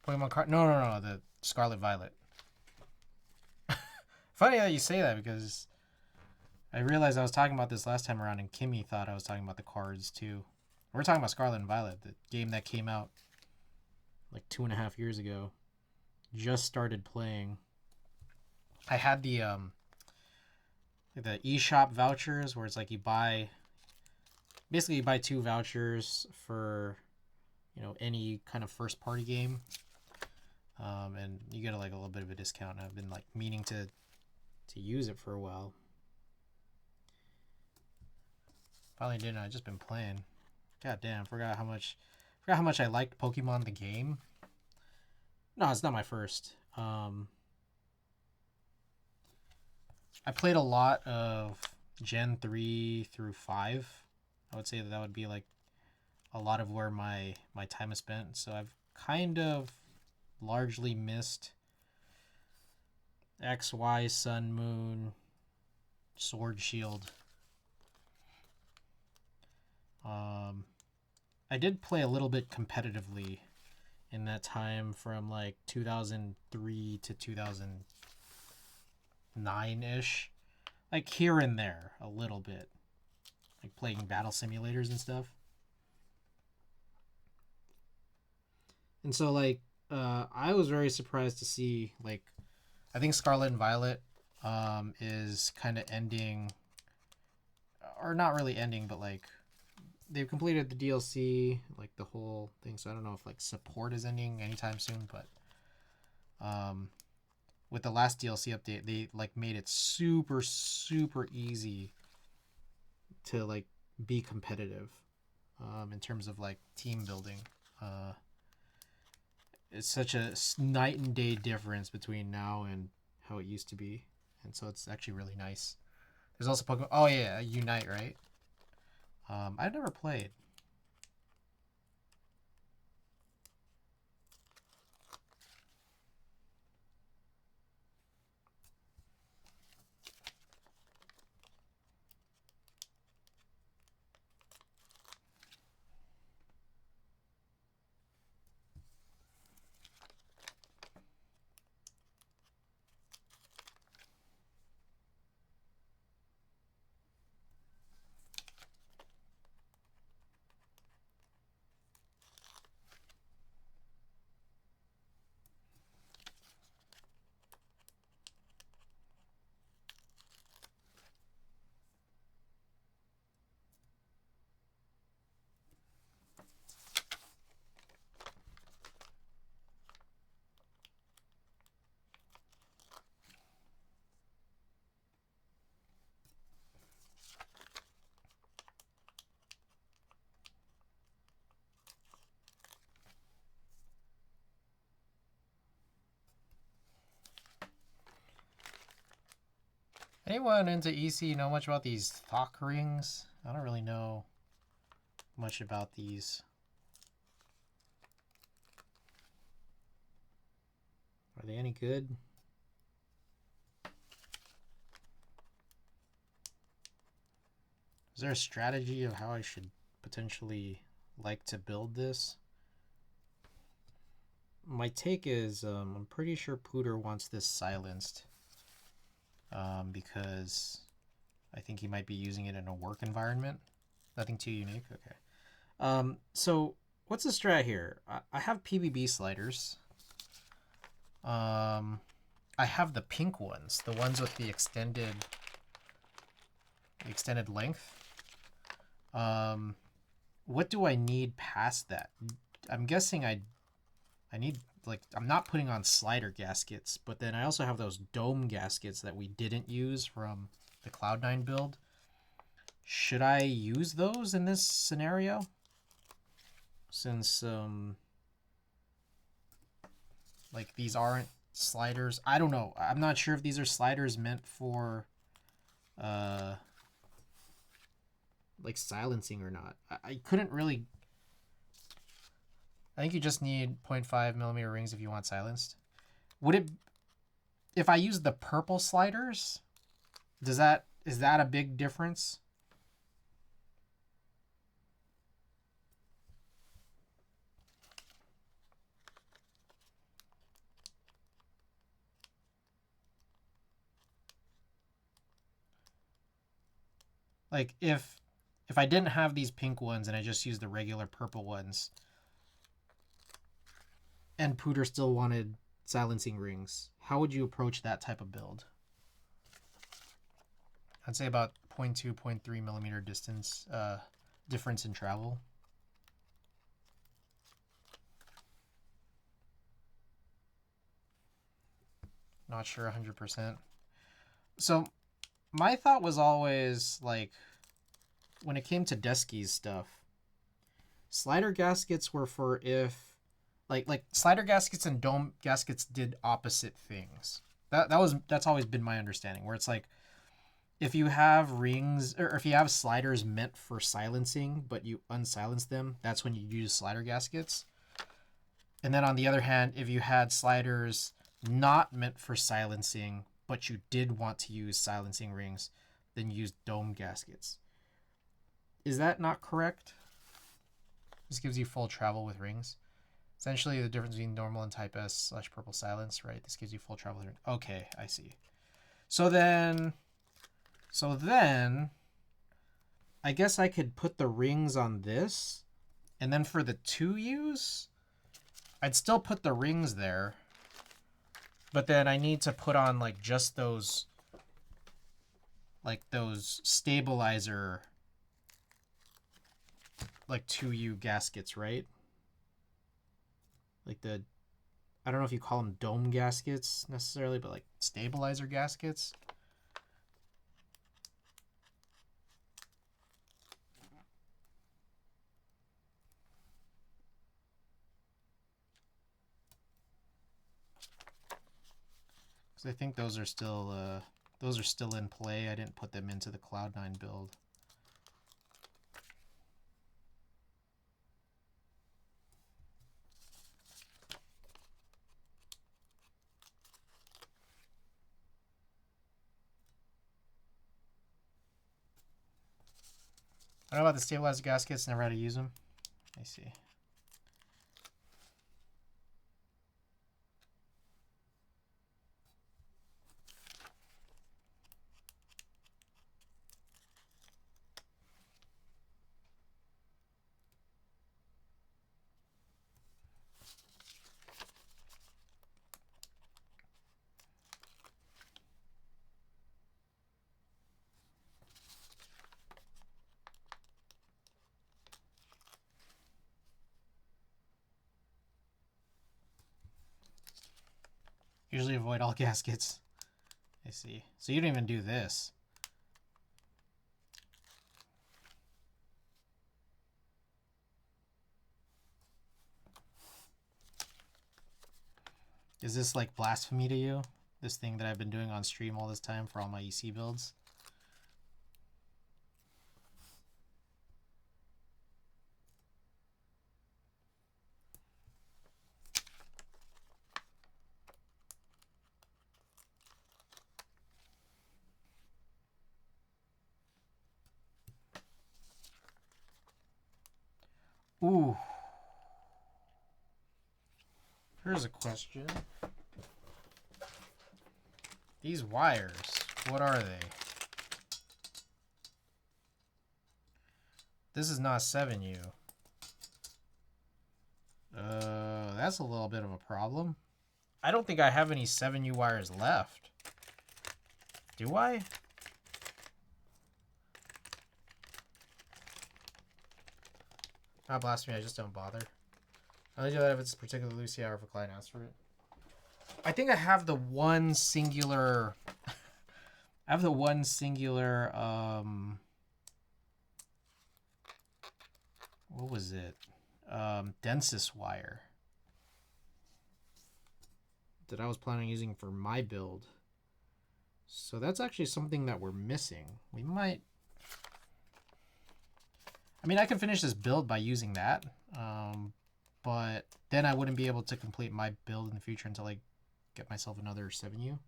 Pokemon card. No. The Scarlet Violet. Funny that you say that because I realized I was talking about this last time around, and Kimmy thought I was talking about the cards too. We're talking about Scarlet and Violet, the game that came out like 2.5 years ago. Just started playing. I had the eShop vouchers where it's like you buy 2 vouchers for, you know, any kind of first party game, and you get like a little bit of a discount. I've been like meaning to use it for a while. Finally didn't. I've just been playing. God damn, forgot how much I liked Pokemon the game. No, it's not my first. I played a lot of Gen 3 through 5. I would say that would be like a lot of where my time is spent. So I've kind of largely missed X, Y, Sun, Moon, Sword, Shield. I did play a little bit competitively in that time from like 2003 to 2009-ish. Like here and there a little bit. Like playing battle simulators and stuff. And so like I was very surprised to see, like, I think Scarlet and Violet is kind of ending, or not really ending, but like they've completed the DLC, like the whole thing. So I don't know if like support is ending anytime soon, but with the last DLC update, they like made it super easy to like be competitive in terms of like team building. It's such a night and day difference between now and how it used to be, and so it's actually really nice. There's also Pokemon. Oh yeah, Unite, right? I've never played. Anyone into EC know much about these Thok rings? I don't really know much about these. Are they any good? Is there a strategy of how I should potentially like to build this? My take is I'm pretty sure Pooter wants this silenced because I think he might be using it in a work environment. Nothing too unique. Okay. So what's the strat here? I have PBB sliders. I have the pink ones, the ones with the extended length. What do I need past that? I'm guessing I need, like, I'm not putting on slider gaskets, but then I also have those dome gaskets that we didn't use from the Cloud9 build. Should I use those in this scenario? Since like these aren't sliders. I don't know. I'm not sure if these are sliders meant for like silencing or not. I couldn't really. I think you just need 0.5 millimeter rings if you want silenced. Would it if I use the purple sliders, is that a big difference? Like if I didn't have these pink ones and I just used the regular purple ones, and Pooter still wanted silencing rings, how would you approach that type of build? I'd say about 0.2, 0.3 millimeter distance difference in travel. Not sure 100%. So my thought was always, like, when it came to Desky's stuff, slider gaskets were for if like slider gaskets and dome gaskets did opposite things. That's always been my understanding, where it's like if you have rings or if you have sliders meant for silencing but you unsilence them, that's when you use slider gaskets. And then on the other hand, if you had sliders not meant for silencing but you did want to use silencing rings, then you use dome gaskets. Is that not correct? This gives you full travel with rings. Essentially the difference between normal and type S / purple silence, right? This gives you full travel with rings. Okay, I see. So then I guess I could put the rings on this, and then for the 2Us, I'd still put the rings there, but then I need to put on like just those, like those stabilizer, like 2U gaskets, right? Like the, I don't know if you call them dome gaskets necessarily, but like stabilizer gaskets. Because I think those are still in play. I didn't put them into the Cloud9 build. I don't know about the stabilizer gaskets, never had to use them. I see. Usually avoid all gaskets. I see. So you don't even do this. Is this like blasphemy to you? This thing that I've been doing on stream all this time for all my EC builds? Ooh. Here's a question. These wires, what are they? This is not 7U. That's a little bit of a problem. I don't think I have any 7U wires left. Do I? Not blasphemy, I just don't bother. I only do that if it's particularly loosey or if a client asks for it. I think I have the one singular what was it? Densest wire that I was planning on using for my build. So that's actually something that we're missing. We might, I mean, I can finish this build by using that, but then I wouldn't be able to complete my build in the future until I get myself another 7U.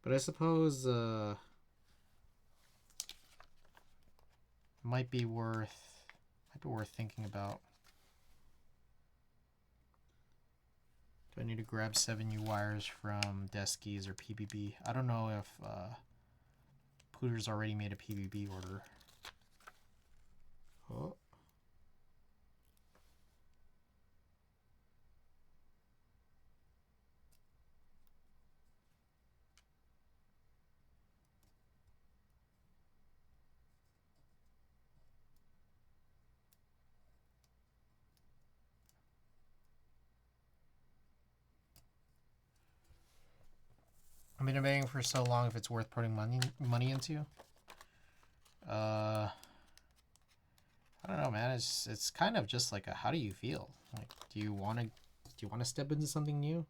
But I suppose might be worth thinking about. Do I need to grab 7U wires from Deskies or PBB? I don't know if Pooter's already made a PBB order. Oh. I've been debating for so long if it's worth putting money into. I don't know, man. It's kind of just like a how do you feel? Like, do you want to step into something new?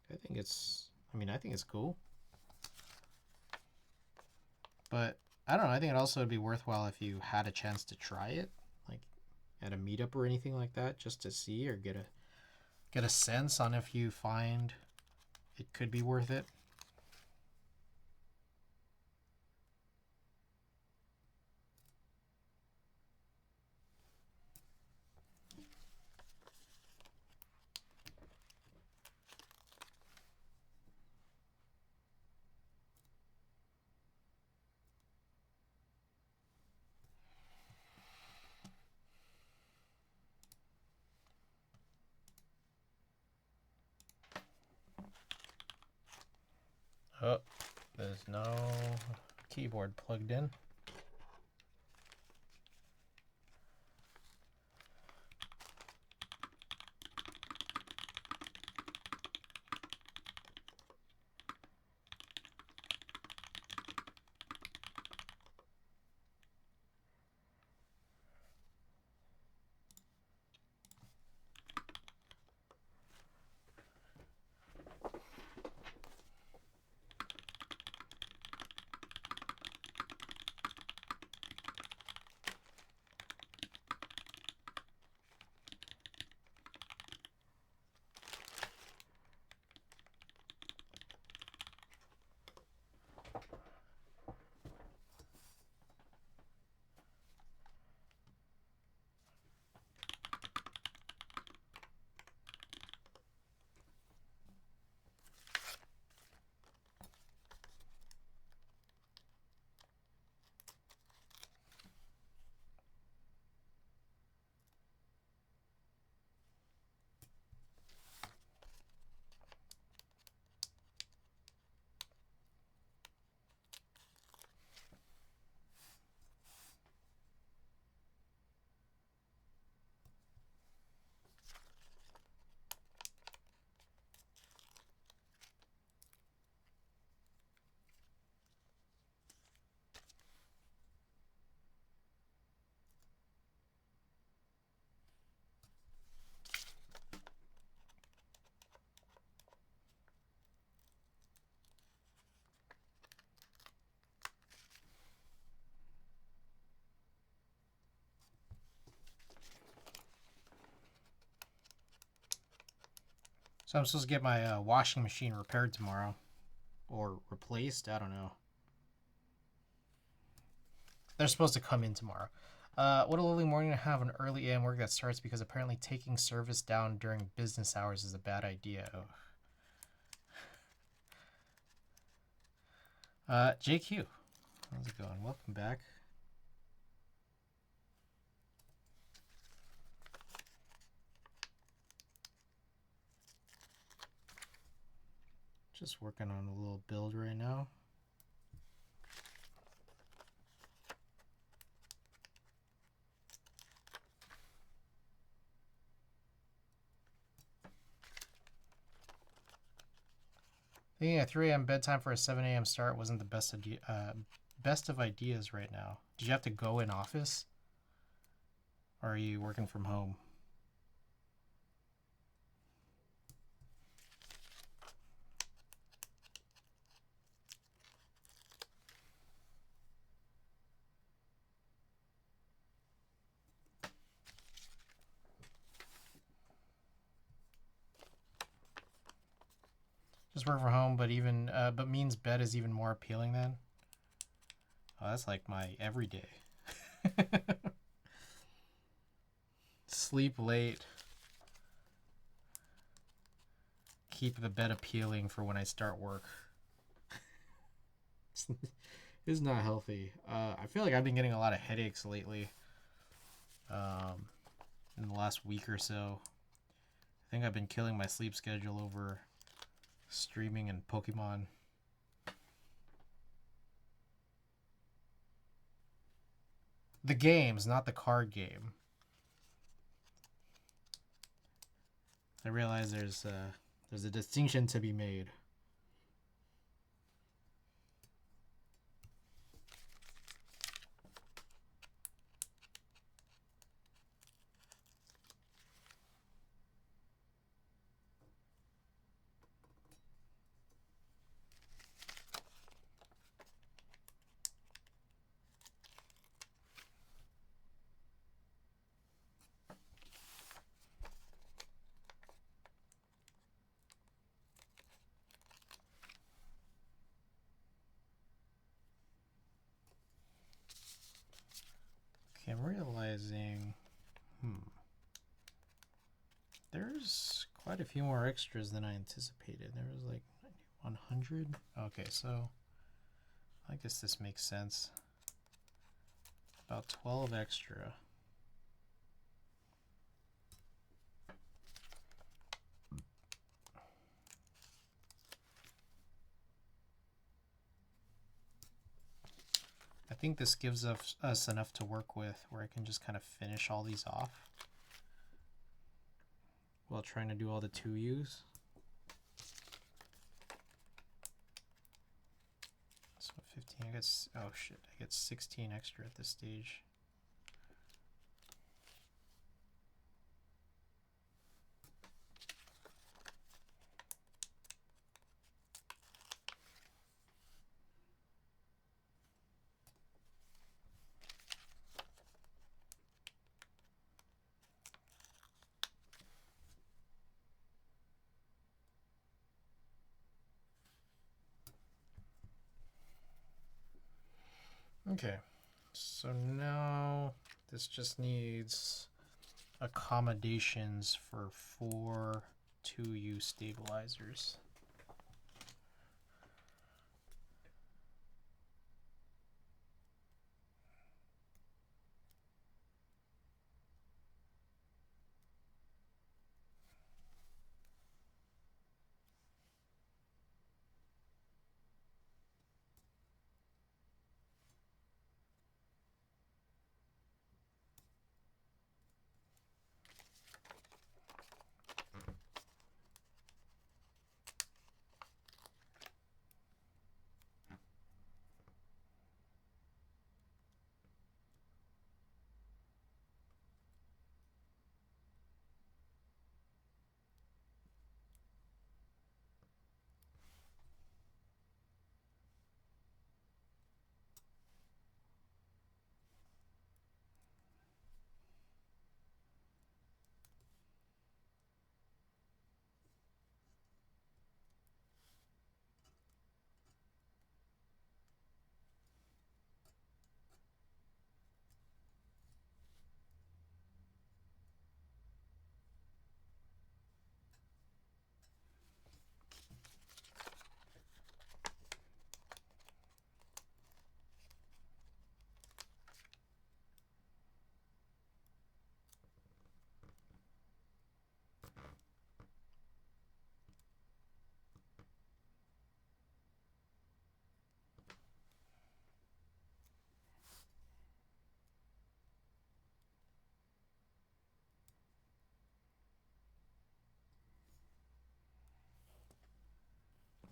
I think it's cool. But I don't know. I think it also would be worthwhile if you had a chance to try it, like at a meetup or anything like that, just to see or get a sense on if you find it could be worth it. Oh, there's no keyboard plugged in. So I'm supposed to get my washing machine repaired tomorrow. Or replaced, I don't know. They're supposed to come in tomorrow. What a lovely morning to have an early AM work that starts because apparently taking service down during business hours is a bad idea. JQ, how's it going? Welcome back. Just working on a little build right now. Thinking a 3 AM bedtime for a 7 AM start wasn't the best of ideas right now. Did you have to go in office? Or are you working from home? Just work from home, but means bed is even more appealing then. Oh, that's like my everyday. Sleep late. Keep the bed appealing for when I start work. It's not healthy. I feel like I've been getting a lot of headaches lately. In the last week or so. I think I've been killing my sleep schedule over streaming and Pokemon. The games, not the card game. I realize there's a distinction to be made. Okay, I'm realizing, there's quite a few more extras than I anticipated. There was like 100. Okay, so I guess this makes sense. About 12 extra. I think this gives us enough to work with where I can just kind of finish all these off while trying to do all the 2Us. So 15, I guess, oh shit, I get 16 extra at this stage. Okay, so now this just needs accommodations for 4 2U stabilizers.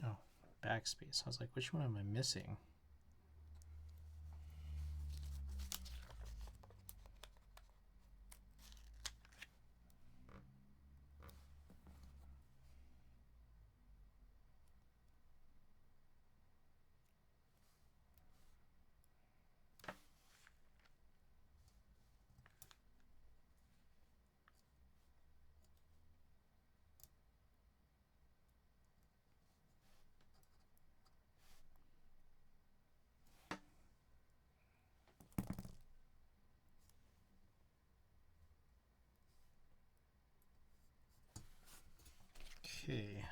Oh, backspace. I was like, which one am I missing? Okay.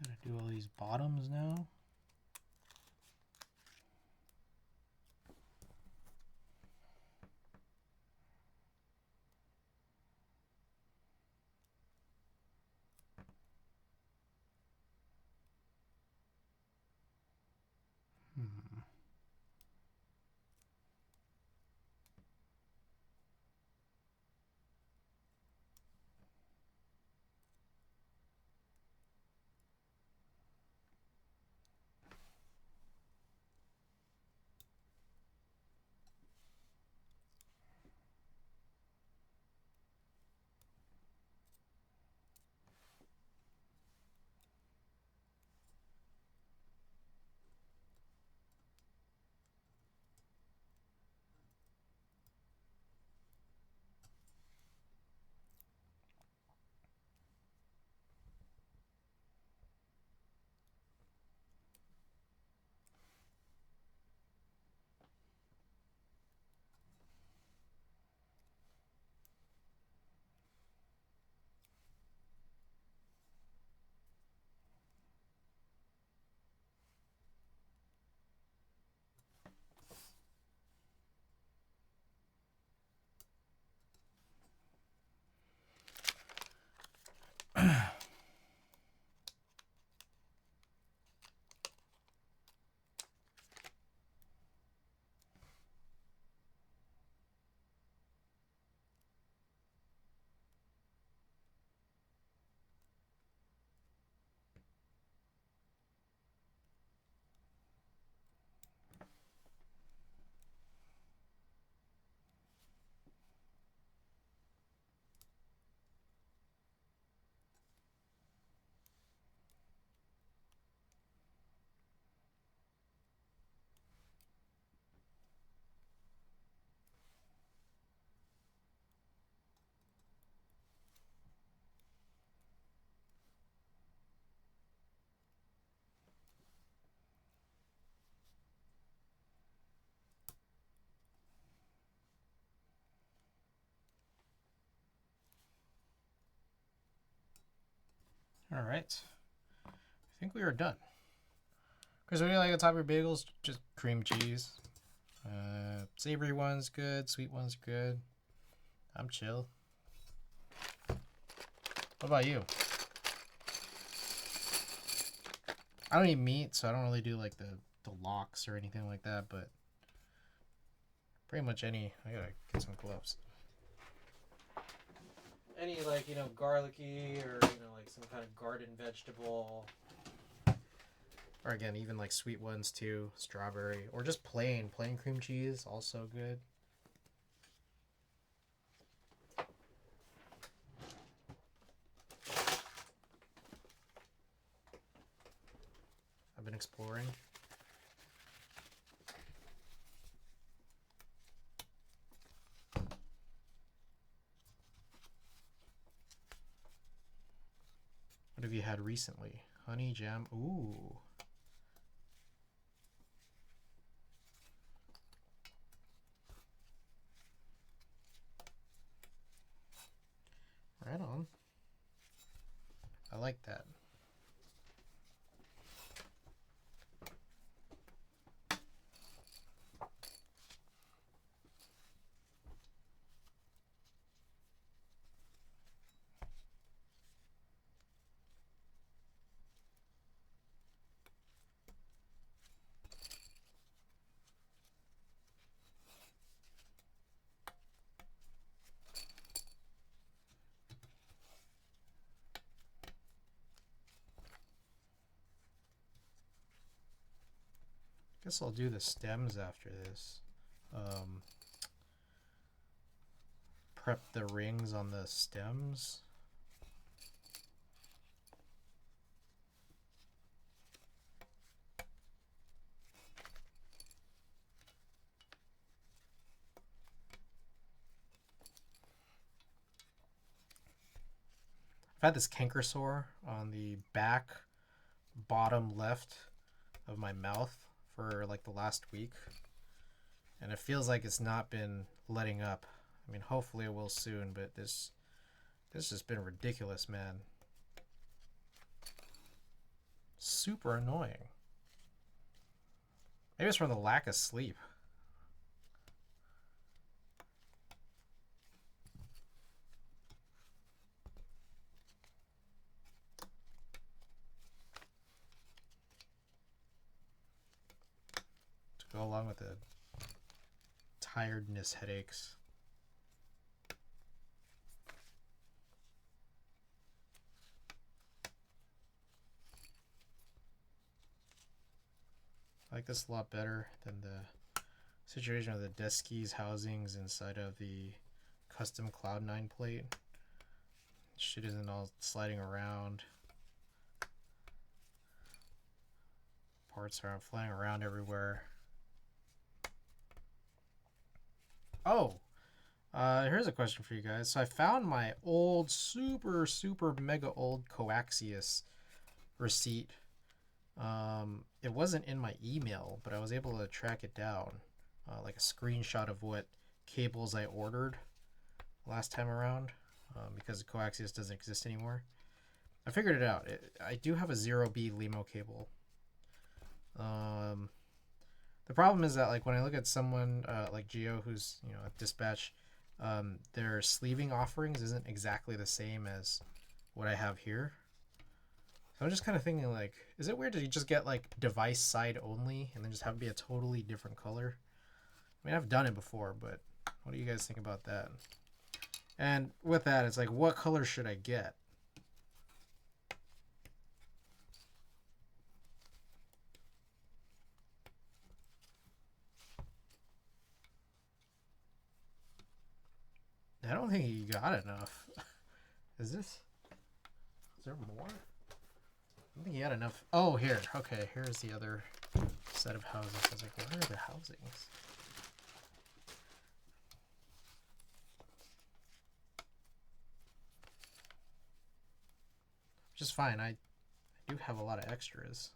Gotta do all these bottoms now. All right. I think we are done. Chris, what do you like on top of your bagels? Just cream cheese. Savory one's good. Sweet one's good. I'm chill. What about you? I don't eat meat, so I don't really do like the lox or anything like that, but pretty much any. I gotta get some gloves. Any like, you know, garlicky or, you know, like some kind of garden vegetable. Or again, even like sweet ones too, strawberry, or just plain cream cheese, also good. I've been exploring. What have you had recently? Honey jam. Ooh. Right on. I like that. Guess I'll do the stems after this. Prep the rings on the stems. I've had this canker sore on the back bottom left of my mouth for like the last week, and it feels like it's not been letting up. I mean, hopefully it will soon, but this has been ridiculous, man. super annoying. Maybe it's from the lack of sleep. To go along with the tiredness headaches. I like this a lot better than the situation of the desk keys housings inside of the custom Cloud9 plate. Shit isn't all sliding around. Parts aren't flying around everywhere. Oh, here's a question for you guys. So I found my old, super mega old coaxius receipt. It wasn't in my email, but I was able to track it down, like a screenshot of what cables I ordered last time around, because coaxius doesn't exist anymore. I figured it out. I do have a 0B LEMO cable. The problem is that, like, when I look at someone like Geo, who's, you know, at Dispatch, their sleeving offerings isn't exactly the same as what I have here. So I'm just kind of thinking, like, is it weird to just get like device side only and then just have it be a totally different color? I mean, I've done it before, but what do you guys think about that? And with that, it's like, what color should I get? I don't think you got enough. Is there more? I don't think you had enough. Oh, here. Okay, here's the other set of housings. I was like, where are the housings? Which is fine. I do have a lot of extras.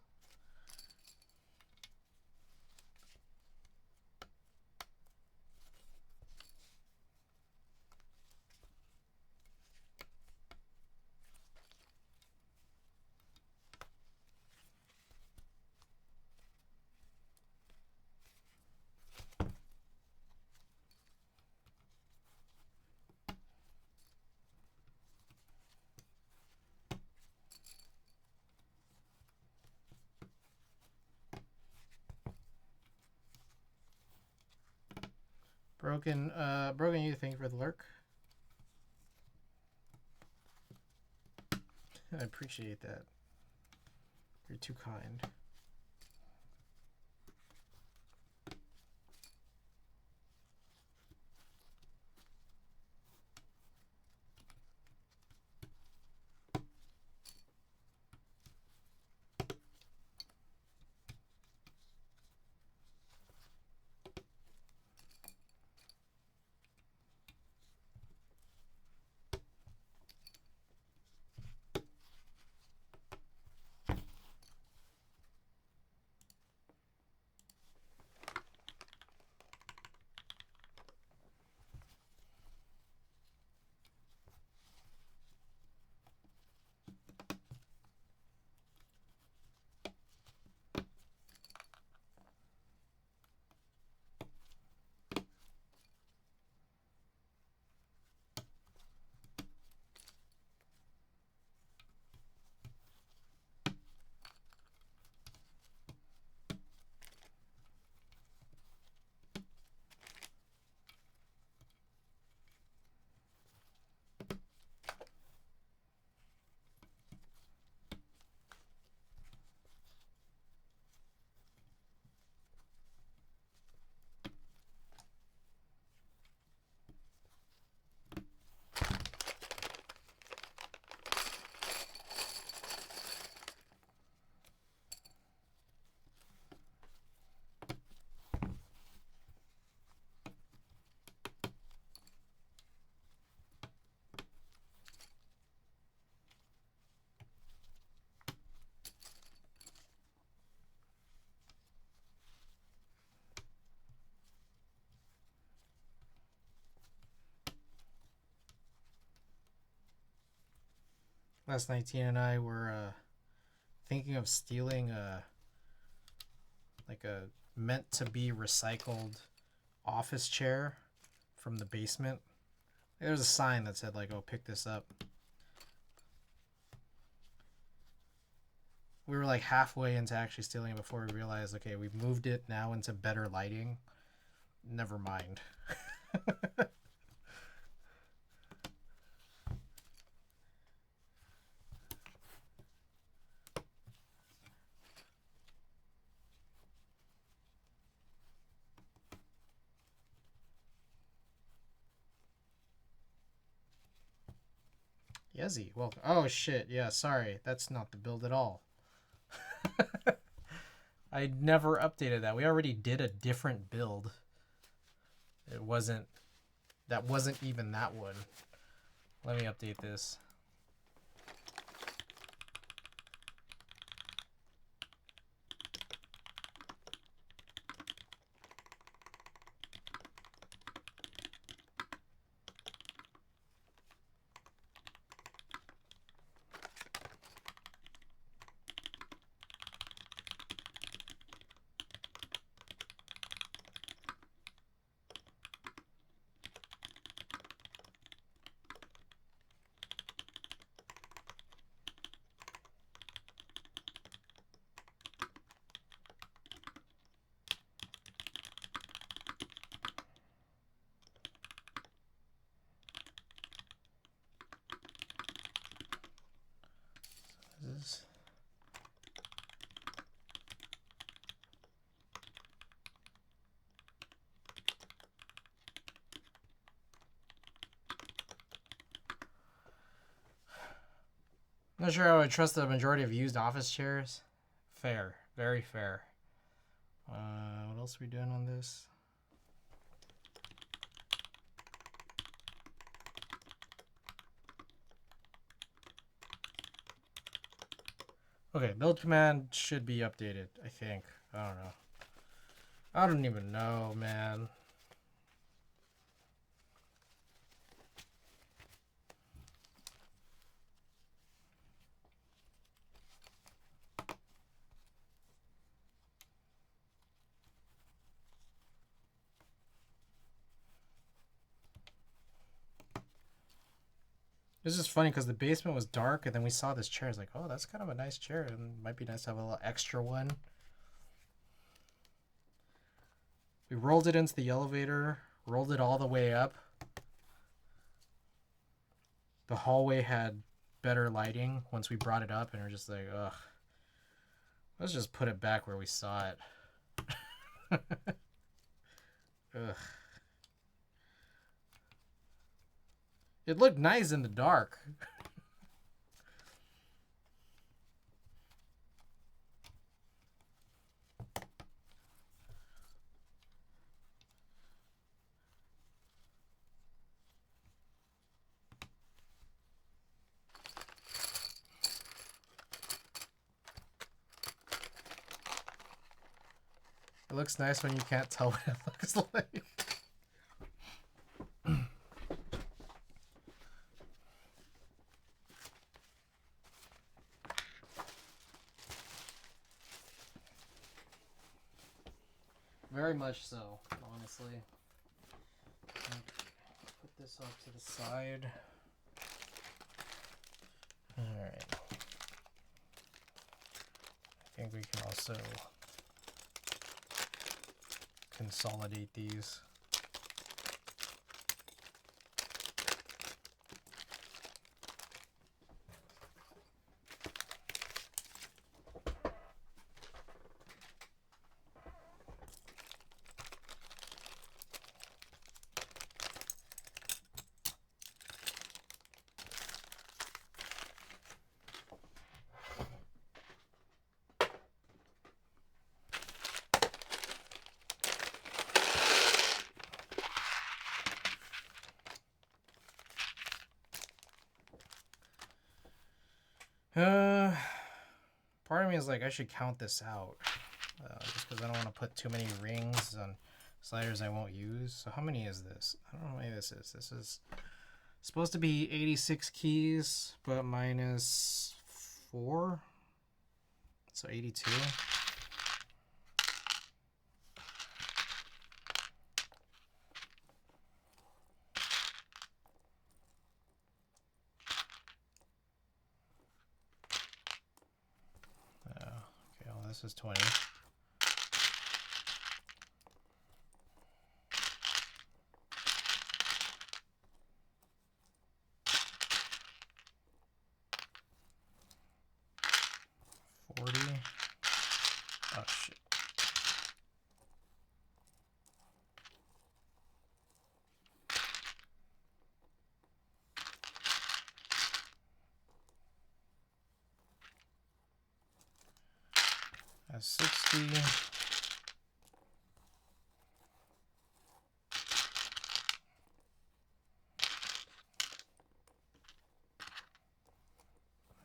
Broken, you thank you for the lurk. I appreciate that. You're too kind. Last night, Tina and I were thinking of stealing a meant to be recycled office chair from the basement. There's a sign that said like, "Oh, pick this up." We were like halfway into actually stealing it before we realized, okay, we've moved it now into better lighting. Never mind. Yezi, welcome. Oh shit, yeah, sorry. That's not the build at all. I never updated that. We already did a different build. That wasn't even that one. Let me update this. This. I'm not sure I would trust the majority of used office chairs. Fair. Very fair. What else are we doing on this? Okay, build command should be updated, I think. I don't know. I don't even know, man. This is funny because the basement was dark and then we saw this chair. It's like, oh, that's kind of a nice chair. And it might be nice to have a little extra one. We rolled it into the elevator, rolled it all the way up. The hallway had better lighting once we brought it up, and we're just like, ugh. Let's just put it back where we saw it. Ugh. It looked nice in the dark. It looks nice when you can't tell what it looks like. Very much so, honestly. Put this off to the side. Alright. I think we can also consolidate these. Part of me is like, I should count this out. Just because I don't want to put too many rings on sliders I won't use. So how many is this? I don't know how many this is. This is supposed to be 86 keys, but minus 4. So 82. Okay, well, this is 20. Oh shit. That's 60. That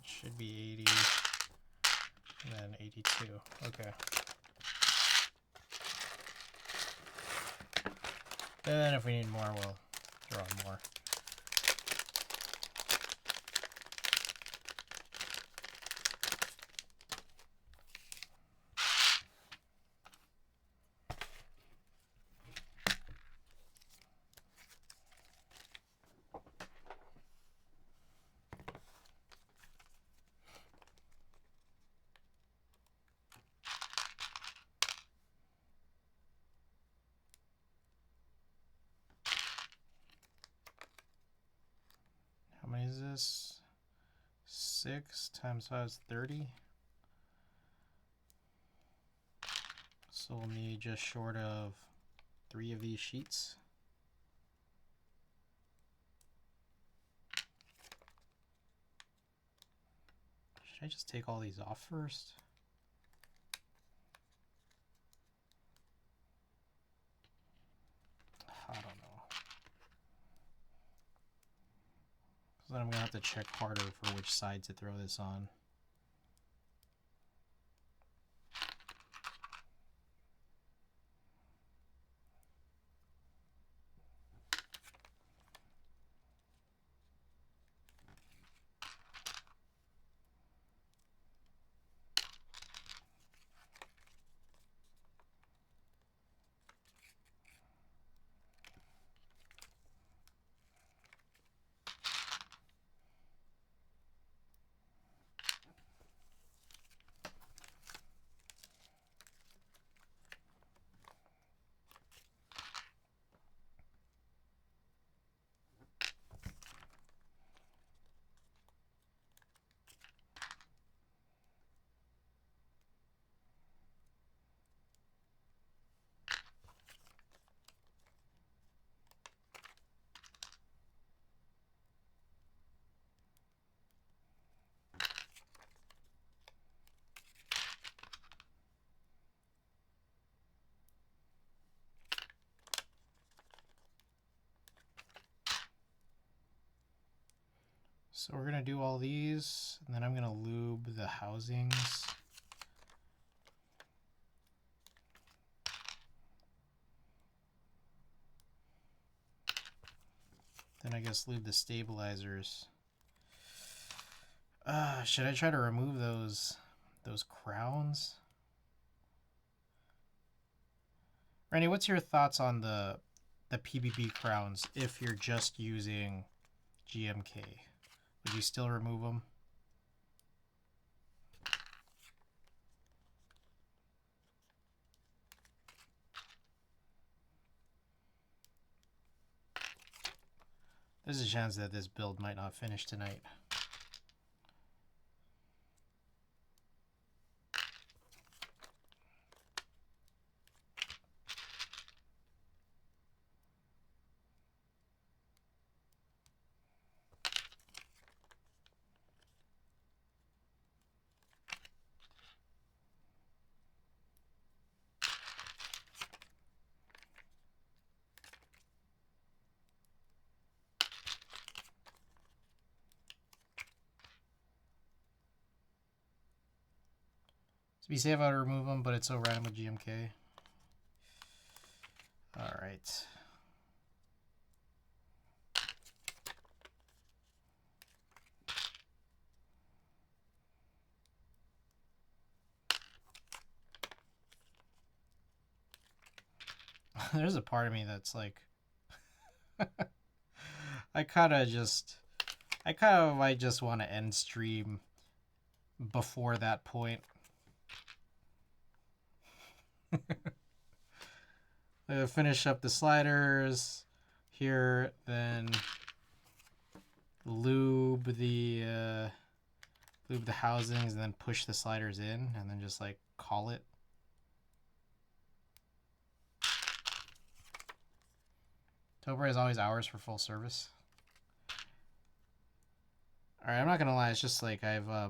should be 80. And then 82. Okay. And then if we need more, we'll draw more. How many is this? 6 times 5 is 30. So we'll need just short of 3 of these sheets. Should I just take all these off first? I don't know. So then I'm going to have to check harder for which side to throw this on. So we're going to do all these, and then I'm going to lube the housings. Then I guess lube the stabilizers. Should I try to remove those crowns? Randy, what's your thoughts on the PBB crowns if you're just using GMK? Would you still remove them? There's a chance that this build might not finish tonight. To be safe, I would remove them, but it's so random with GMK. All right. there's a part of me that's like, I kind of might just want to end stream before that point. Finish up the sliders here, then lube the housings, and then push the sliders in, and then just like call it. Tobre is always hours for full service. Alright, I'm not gonna lie, it's just like I've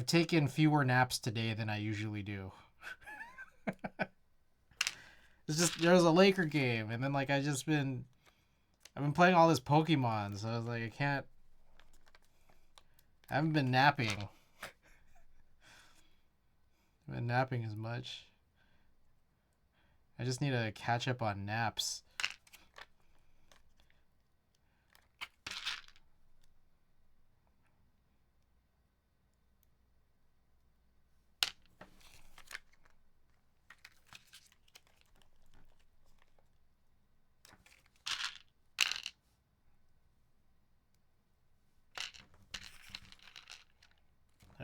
taken fewer naps today than I usually do. It's just, there was a Laker game, and then like I've been playing all this Pokemon, so I was like, I haven't been napping. I've been napping as much. I just need to catch up on naps.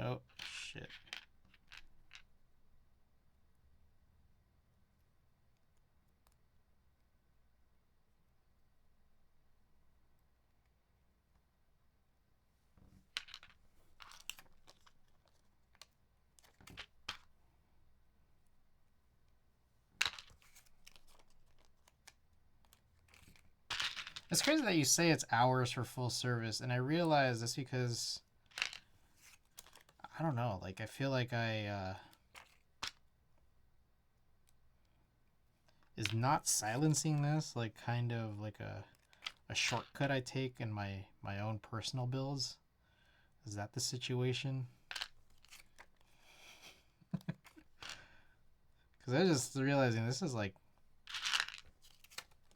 Oh, shit. It's crazy that you say it's hours for full service, and I realize that's because, I don't know, like I feel like is not silencing this like kind of like a shortcut I take in my own personal builds? Is that the situation? Because I just realizing this is like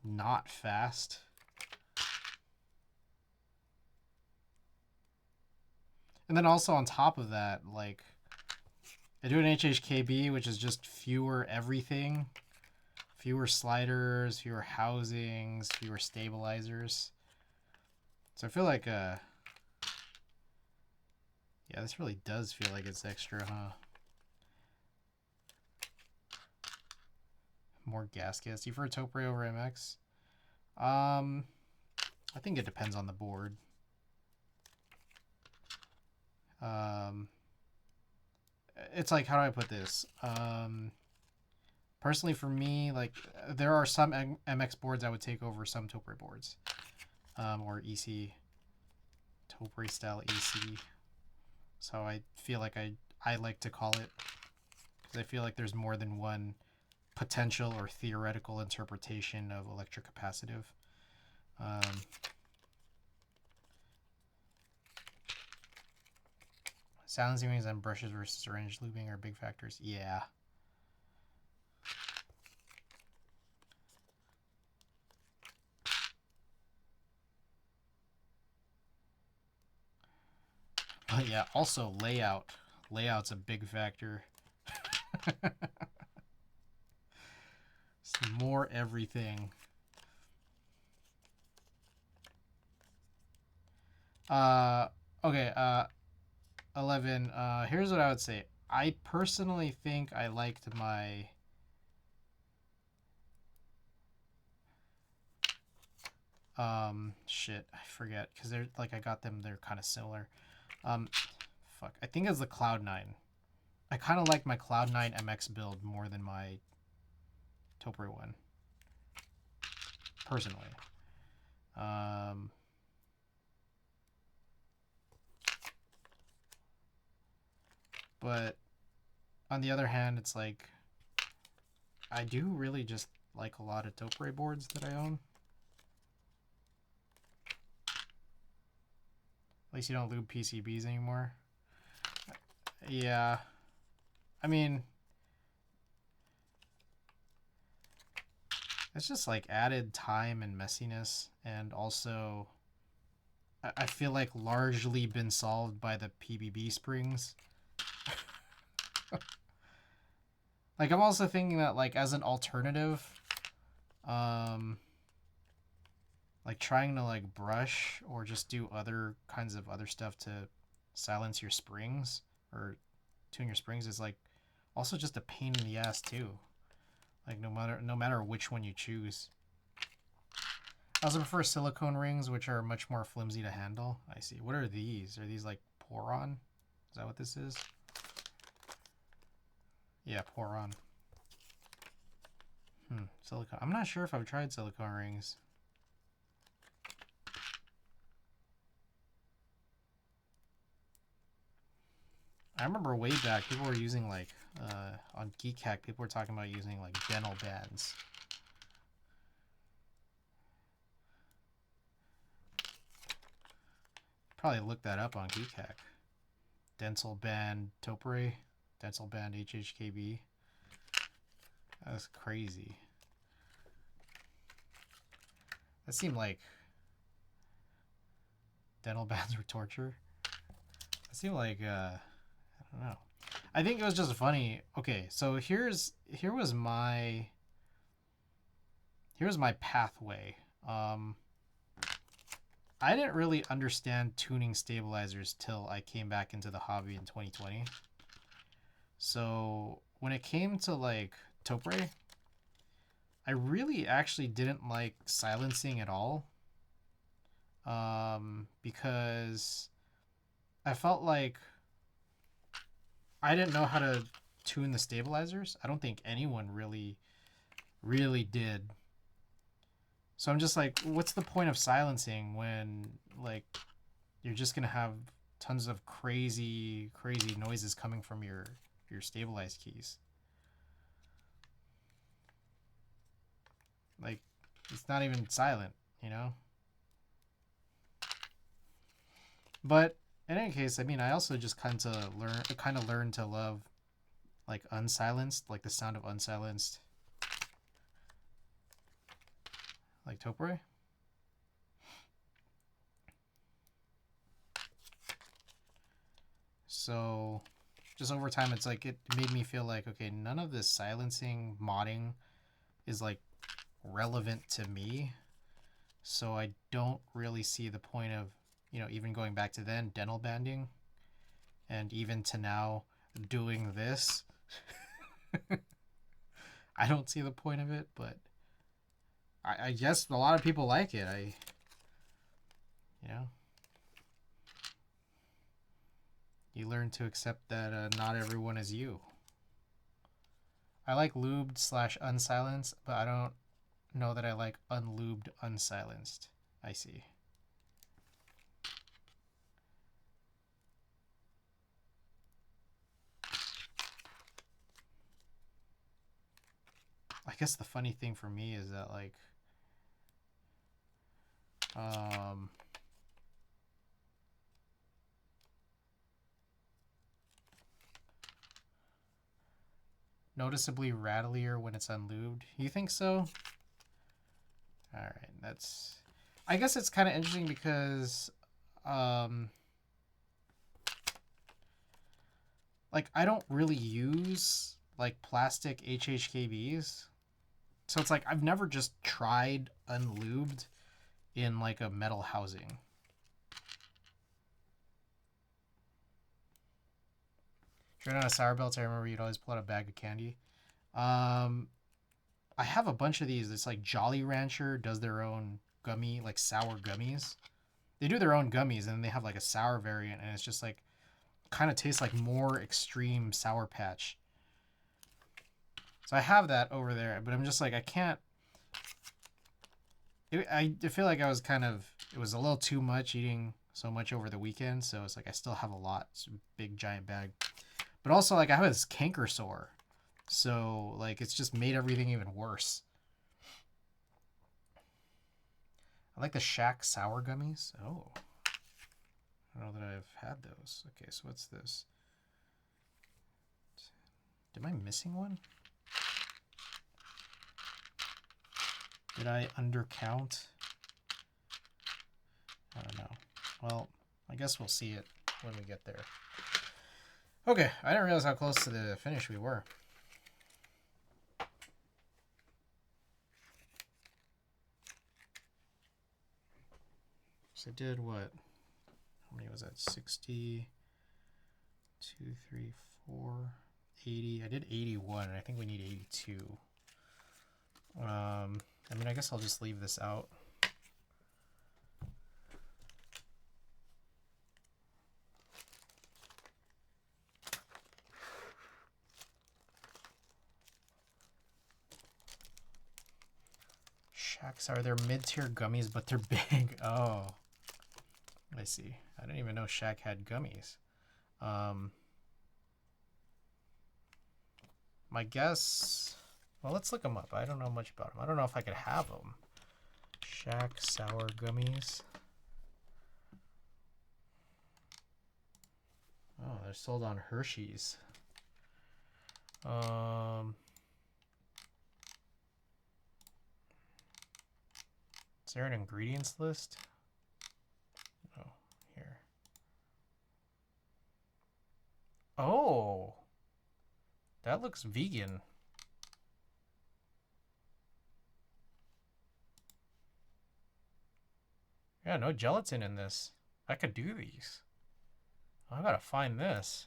not fast. And then also on top of that, like I do an HHKB, which is just fewer everything. Fewer sliders, fewer housings, fewer stabilizers. So I feel like yeah, this really does feel like it's extra, huh? More gaskets. You prefer Topre over MX? I think it depends on the board. It's like, how do I put this? Personally, for me, like there are some MX boards I would take over some Topre boards, or EC, Topre style EC. So I feel like I like to call it, because I feel like there's more than one potential or theoretical interpretation of electrocapacitive. Silencing wings and brushes versus syringe looping are big factors. Yeah. But yeah, also layout. Layout's a big factor. It's more everything. Okay, 11. Here's what I would say. I personally think I liked my shit, I forget, because they're like, I got them, they're kind of similar. Fuck, I think it's the Cloud9. I kind of like my Cloud9 MX build more than my Topre one, personally. But on the other hand, it's like I do really just like a lot of Topre boards that I own. At least you don't lube PCBs anymore. Yeah. I mean, it's just like added time and messiness, and also I feel like largely been solved by the PBB springs. Like, I'm also thinking that, like, as an alternative, like, trying to, like, brush or just do other kinds of other stuff to silence your springs or tune your springs is, like, also just a pain in the ass, too. Like, no matter which one you choose. I also prefer silicone rings, which are much more flimsy to handle. I see. What are these? Are these, like, Poron? Is that what this is? Yeah, Poron. Silicone. I'm not sure if I've tried silicone rings. I remember way back, people were using, like, on Geek Hack, people were talking about using, like, dental bands. Probably look that up on Geek Hack. Dental band Topre, dental band HHKB. That's crazy. That seemed like dental bands were torture. That seemed like I don't know. I think it was just funny. Okay, so here was my pathway. I didn't really understand tuning stabilizers till I came back into the hobby in 2020. So when it came to like Topre, I really actually didn't like silencing at all. Because I felt like I didn't know how to tune the stabilizers. I don't think anyone really did. So I'm just like, what's the point of silencing when like you're just gonna have tons of crazy noises coming from your stabilized keys? Like, it's not even silent, you know? But in any case, I mean, I also just kind of learned to love like unsilenced, like the sound of unsilenced, like Topre. So just over time, it's like it made me feel like, okay, none of this silencing modding is like relevant to me. So I don't really see the point of, you know, even going back to then, dental banding, and even to now doing this. I don't see the point of it, but I guess a lot of people like it. You know, you learn to accept that not everyone is you. I like lubed / unsilenced, but I don't know that I like unlubed unsilenced. I see. I guess the funny thing for me is that like noticeably rattlier when it's unlubed. You think so? All right, that's. I guess it's kind of interesting because, like I don't really use like plastic HHKBs, so it's like I've never just tried unlubed in like a metal housing. If you're not a sour belt, I remember you'd always pull out a bag of candy. I have a bunch of these. It's like Jolly Rancher does their own gummy, like sour gummies. They do their own gummies and then they have like a sour variant, and it's just like kind of tastes like more extreme Sour Patch. So I have that over there, but I'm just like, I can't. I feel like I was kind of. It was a little too much eating so much over the weekend, so it's like I still have a lot. It's a big giant bag. But also, like, I have this canker sore. So, like, it's just made everything even worse. I like the Shack sour gummies. Oh. I don't know that I've had those. Okay, so what's this? Am I missing one? Did I undercount? I don't know. Well, I guess we'll see it when we get there. Okay, I didn't realize how close to the finish we were. So I did what? How many was that? 60, 2, 3, 4, 80. I did 81, and I think we need 82. I mean, I guess I'll just leave this out. Shacks are their mid-tier gummies, but they're big. Oh, I see. I didn't even know Shack had gummies. My guess... Well, let's look them up. I don't know much about them. I don't know if I could have them. Shack sour gummies. Oh, they're sold on Hershey's. Is there an ingredients list? Oh, here. Oh, that looks vegan. Yeah, no gelatin in this. I could do these. I gotta find this.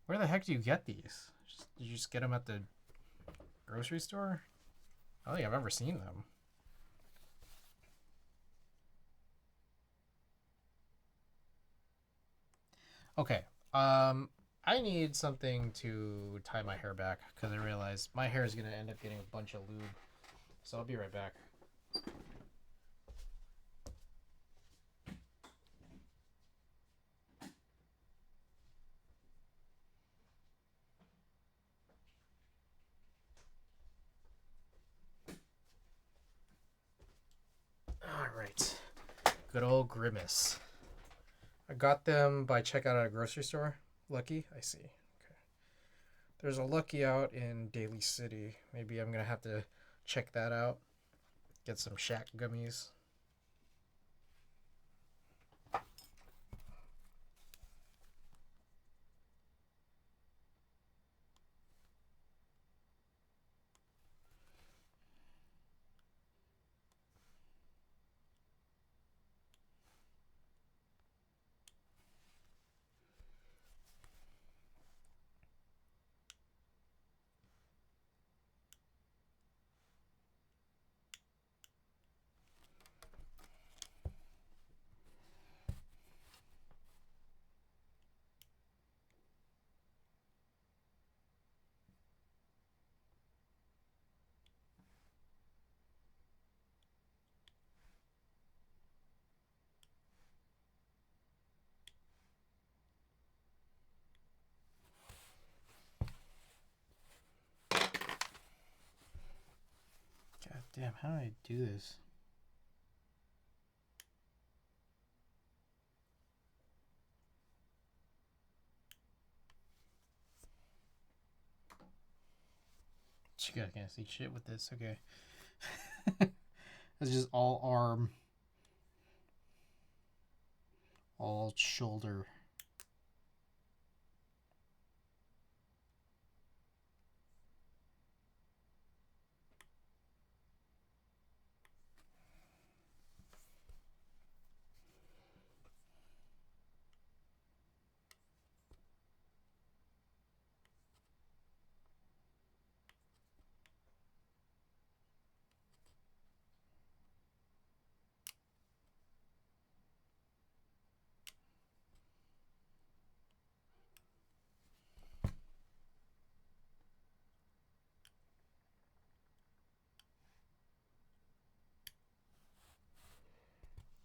Where the heck do you get these? Did you just get them at the grocery store? I don't think I've ever seen them. Okay. I need something to tie my hair back because I realized my hair is gonna end up getting a bunch of lube. So I'll be right back. Alright. Good old Grimace. I got them by checkout at a grocery store. Lucky? I see. Okay. There's a Lucky out in Daly City. Maybe I'm going to have to check that out. Get some Shack gummies. God damn, how do I do this? You guys can't see shit with this. Okay. It's just all arm. All shoulder.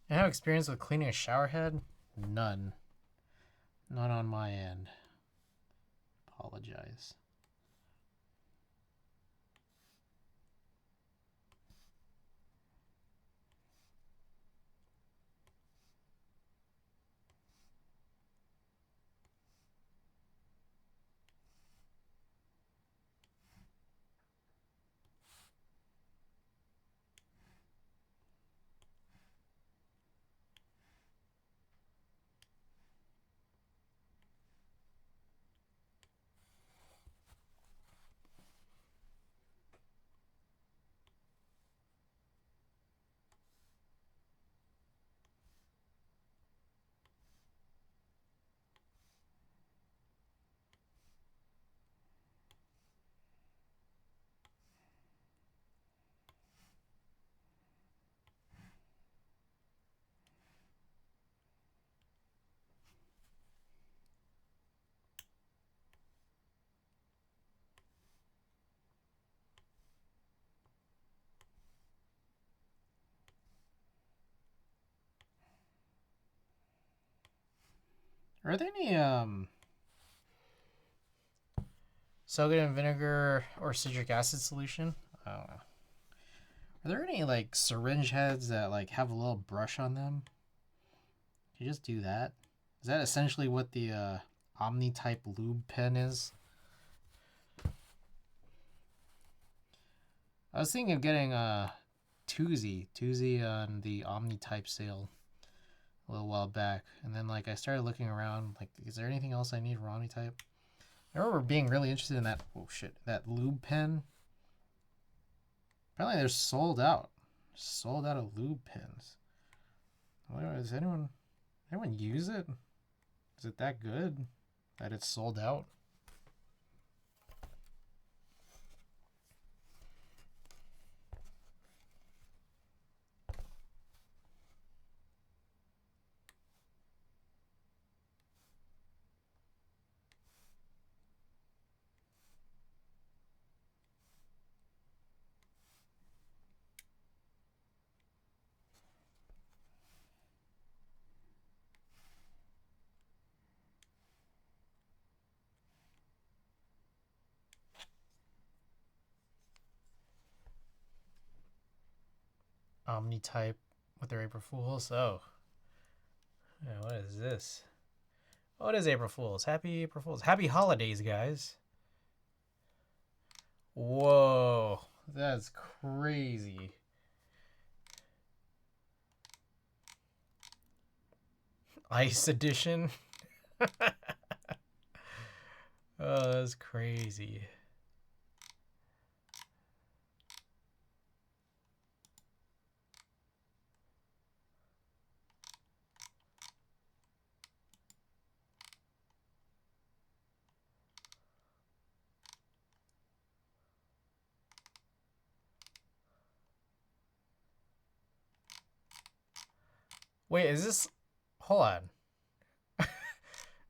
I have experience with cleaning a shower head? None. None on my end. Apologize. Are there any sodium and vinegar or citric acid solution? I don't know. Are there any like syringe heads that like have a little brush on them? Can you just do that? Is that essentially what the Omni type lube pen is? I was thinking of getting a Tuesday on the Omni type sale a little while back, and then like I started looking around, like, is there anything else I need for Omni type? I remember being really interested in that. Oh shit, that lube pen. Apparently they're sold out. Sold out of lube pens. Does anyone use it? Is it that good that it's sold out? Omni type with their April Fools. Oh, yeah, what is this? Oh, it is April Fools. Happy April Fools. Happy holidays, guys. Whoa, that's crazy. Ice edition. Oh, that's crazy. Wait, is this... Hold on.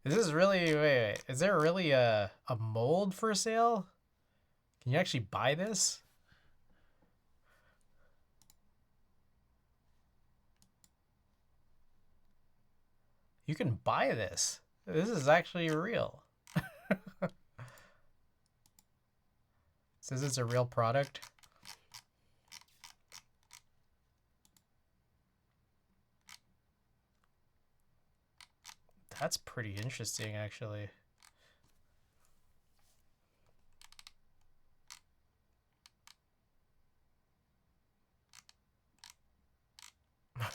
Is this really... Wait. Is there really a mold for sale? Can you actually buy this? You can buy this. This is actually real. It says it's a real product. That's pretty interesting, actually.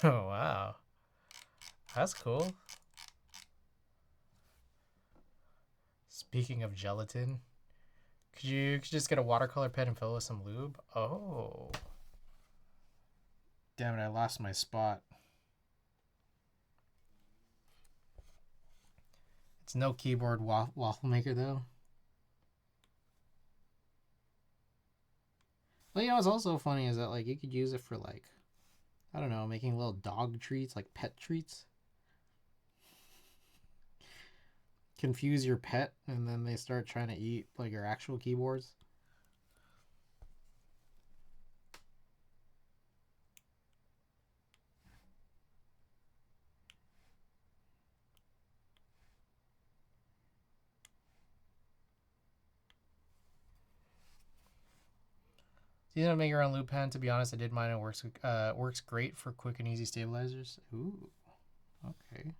Oh, wow. That's cool. Speaking of gelatin, could you just get a watercolor pen and fill it with some lube? Oh. Damn it, I lost my spot. It's no keyboard waffle maker, though. Well, you know what's also funny is that, like, you could use it for, like, I don't know, making little dog treats, like pet treats. Confuse your pet, and then they start trying to eat, like, your actual keyboards. You know, make your own loop pen. To be honest, I did mine. It works great for quick and easy stabilizers. Ooh, okay.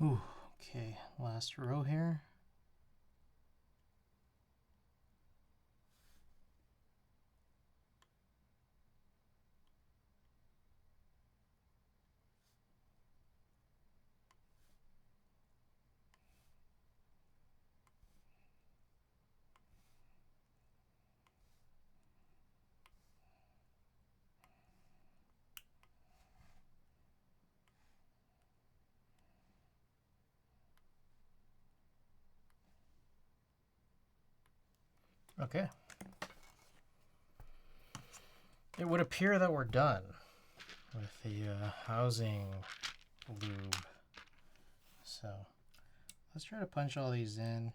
Ooh, okay, last row here. Okay. It would appear that we're done with the housing lube. So let's try to punch all these in.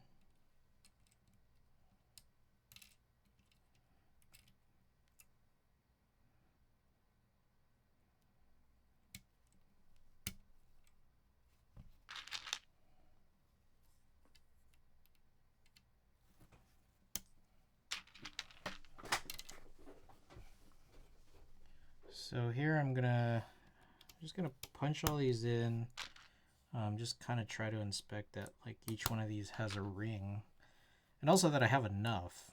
So here I'm just gonna punch all these in. Just kind of try to inspect that like each one of these has a ring, and also that I have enough.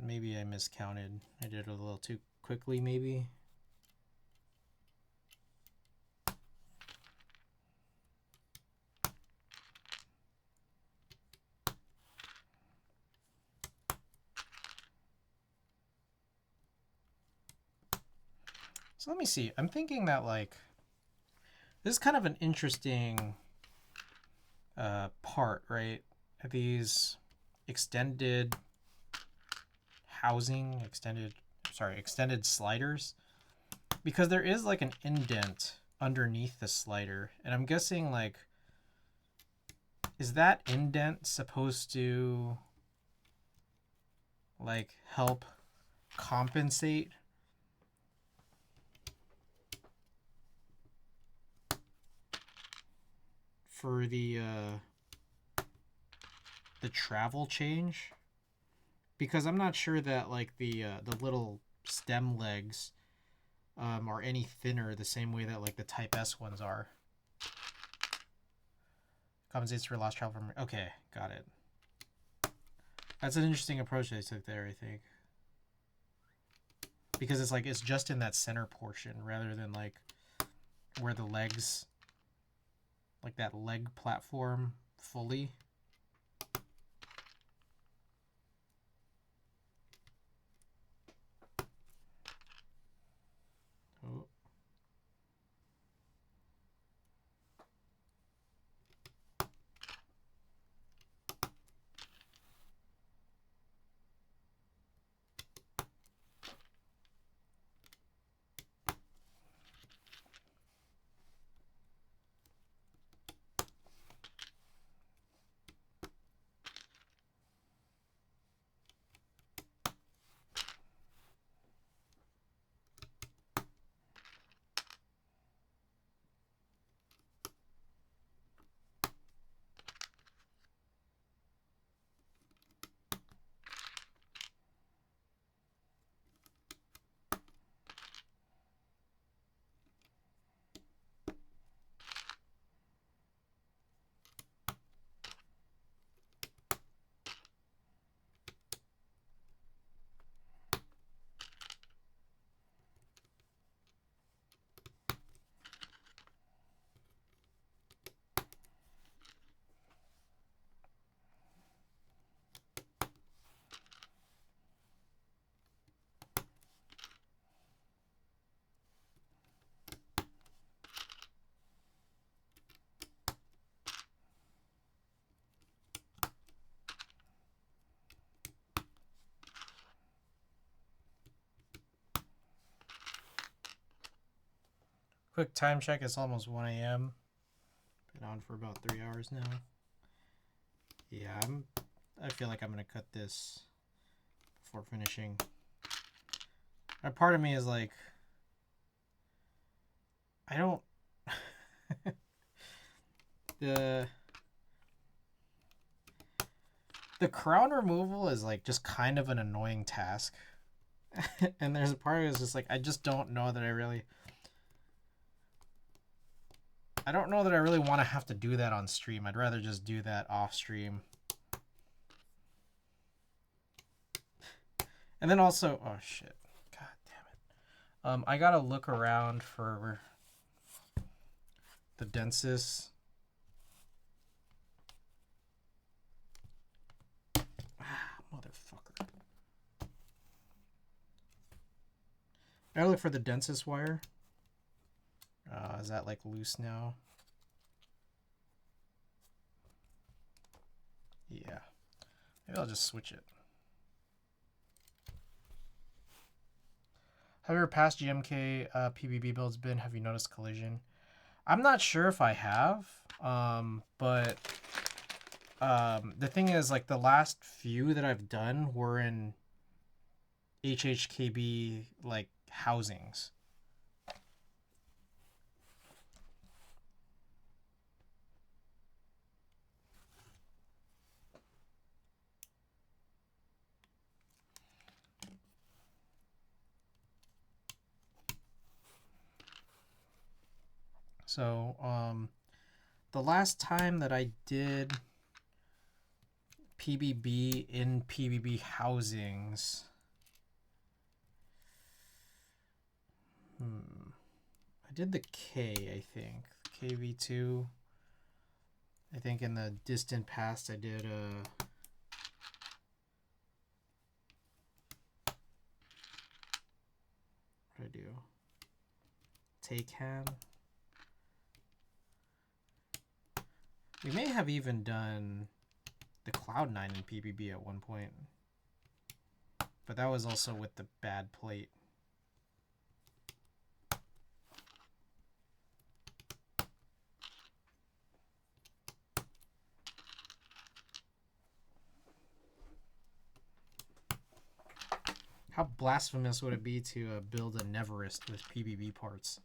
Maybe I miscounted. I did it a little too quickly, maybe. So let me see. I'm thinking that like this is kind of an interesting part, right? These extended housing, extended sliders, because there is like an indent underneath the slider, and I'm guessing like, is that indent supposed to like help compensate for the travel change? Because I'm not sure that like the little stem legs are any thinner the same way that like the Type S ones are. Compensates for lost travel from... Okay, got it. That's an interesting approach they took there, I think. Because it's like, it's just in that center portion rather than like where the legs, like that leg platform fully. Oh. Quick time check, it's almost 1 a.m. Been on for about 3 hours now. Yeah, I feel like I'm gonna cut this before finishing. A part of me is like, I don't the crown removal is like just kind of an annoying task. And there's a part of it that's just like, I just don't know that I really want to have to do that on stream. I'd rather just do that off stream. And then also, oh shit, god damn it. I gotta look around for the densest. Motherfucker. I gotta look for the densest wire. Is that like loose now? Yeah. Maybe I'll just switch it. Have your past GMK PBB builds been? Have you noticed collision? I'm not sure if I have, but the thing is, like, the last few that I've done were in HHKB, like, housings. So, the last time that I did PBB in PBB housings, I did the K, I think, KV2. I think in the distant past I did what did I do? Taycan. We may have even done the Cloud9 in PBB at one point, but that was also with the bad plate. How blasphemous would it be to build an Everest with PBB parts?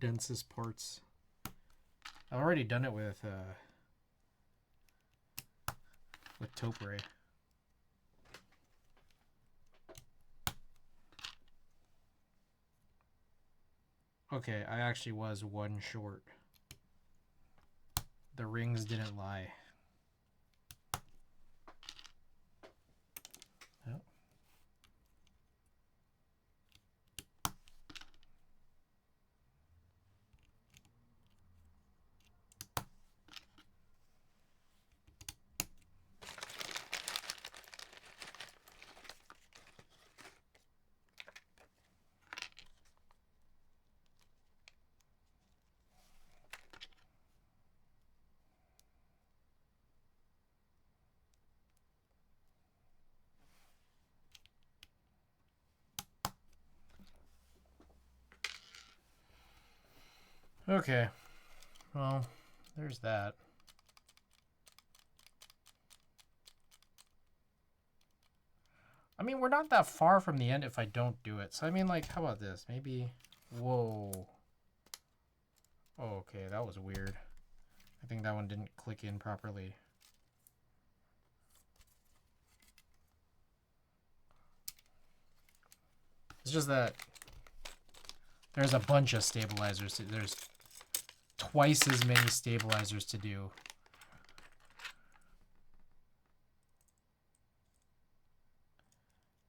Densest parts. I've already done it with Topre. Okay, I actually was one short. The rings didn't lie. Yep. Okay, well, there's that. I mean, we're not that far from the end if I don't do it. So, I mean, like, how about this? Maybe, whoa. Oh, okay, that was weird. I think that one didn't click in properly. It's just that there's a bunch of stabilizers. There's twice as many stabilizers to do.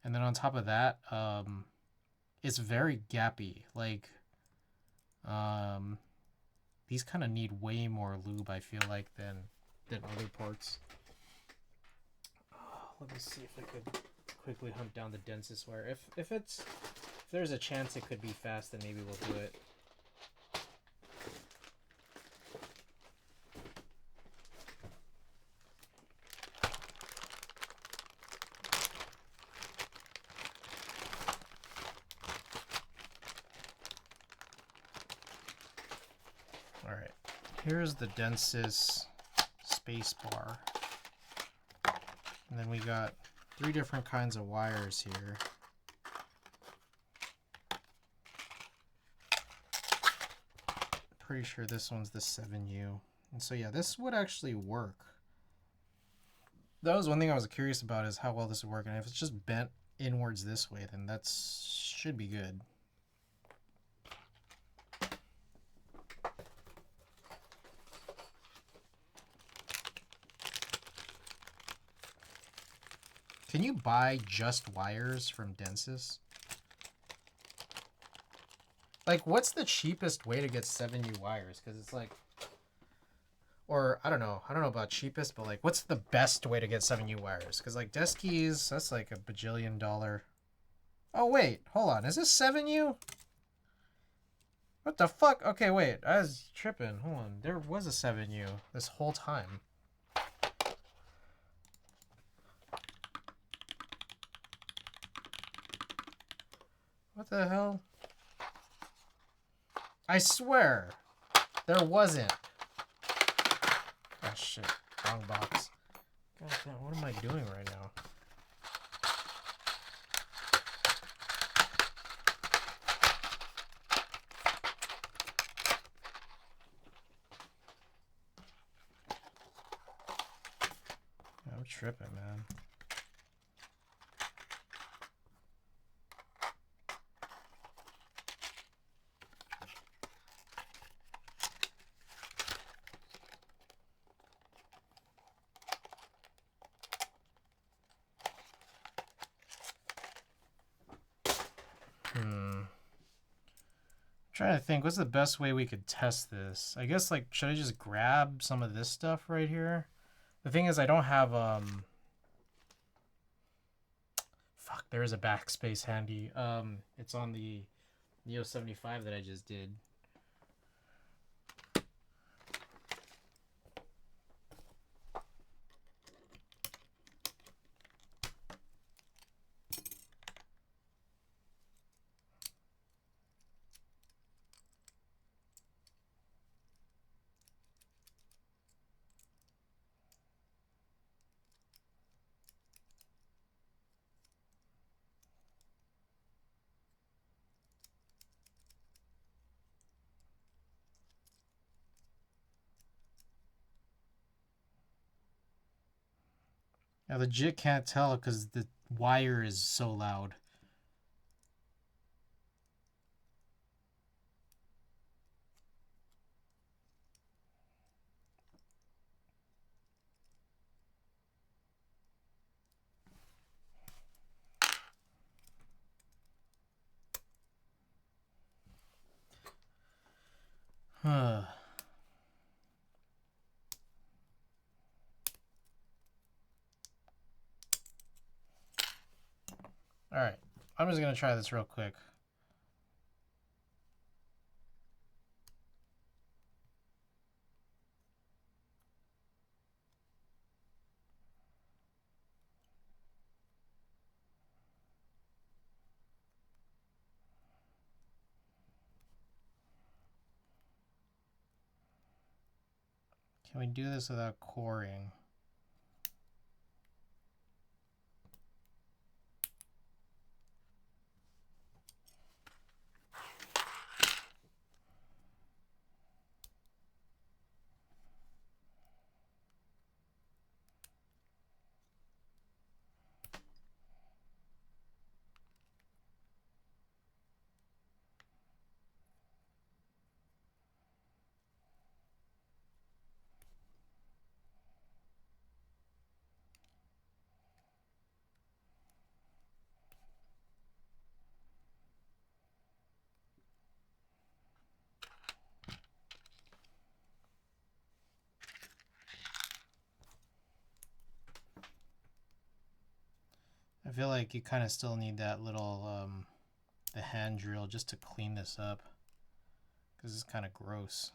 And then on top of that, it's very gappy. Like, these kind of need way more lube, I feel like, than other parts. Let me see if I could quickly hunt down the densest wire. If there's a chance it could be fast, then maybe we'll do it. Alright, here's the densest space bar. And then we got 3 different kinds of wires here. Pretty sure this one's the 7U. And so yeah, this would actually work. That was one thing I was curious about, is how well this would work. And if it's just bent inwards this way, then that should be good. Can you buy just wires from Densys? Like, what's the cheapest way to get 7U wires? Because it's like, or I don't know about cheapest, but like, what's the best way to get 7U wires? Because like desk keys, that's like a bajillion dollar. Oh wait, hold on, is this 7U? What the fuck? Okay, wait, I was tripping. Hold on, there was a 7U this whole time. What the hell? I swear, there wasn't. Oh shit, wrong box. God damn, what am I doing right now? I'm tripping, man. Trying to think, what's the best way we could test this? I guess, like, should I just grab some of this stuff right here? The thing is, I don't have, fuck, there is a backspace handy. It's on the neo75 that I just did. I legit can't tell because the wire is so loud. Alright, I'm just gonna try this real quick. Can we do this without coring? I feel like you kind of still need that little, the hand drill just to clean this up, because it's kind of gross.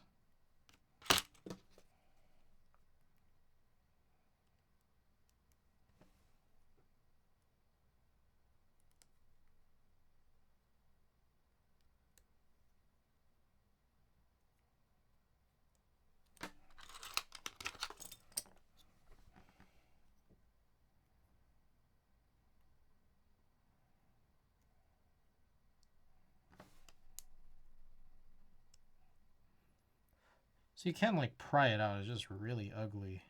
So you can't like pry it out, it's just really ugly.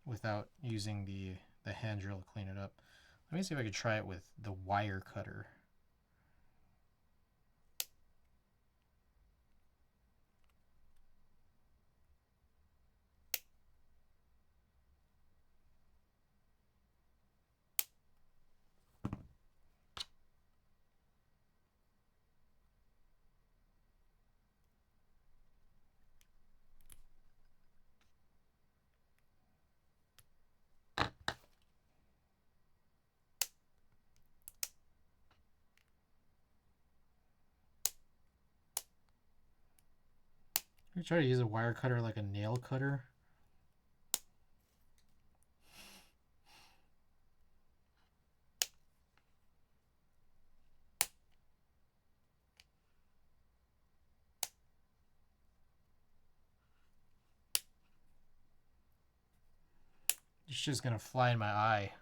without using the hand drill to clean it up. Let me see if I could try it with the wire cutter. I try to use a wire cutter like a nail cutter. It's just gonna fly in my eye.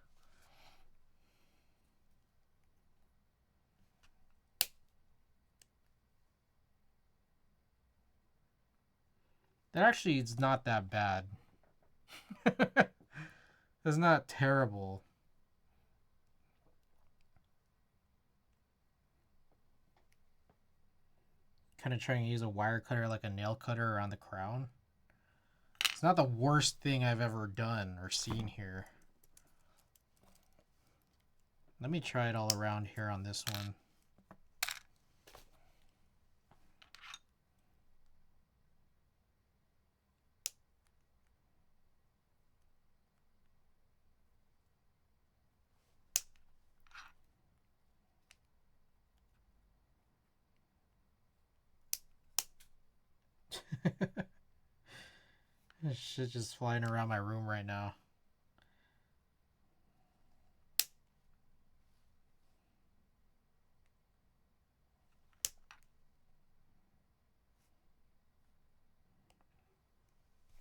That actually is not that bad. That's not terrible. Kind of trying to use a wire cutter like a nail cutter around the crown. It's not the worst thing I've ever done or seen here. Let me try it all around here on this one. This shit just flying around my room right now.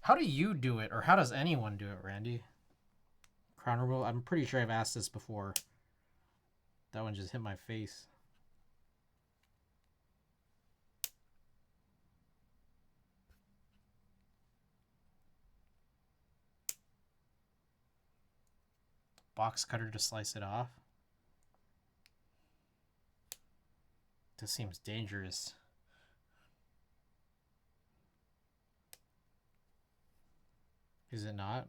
How do you do it, or how does anyone do it, Randy? Crown removal? I'm pretty sure I've asked this before. That one just hit my face. Box cutter to slice it off. This seems dangerous. Is it not?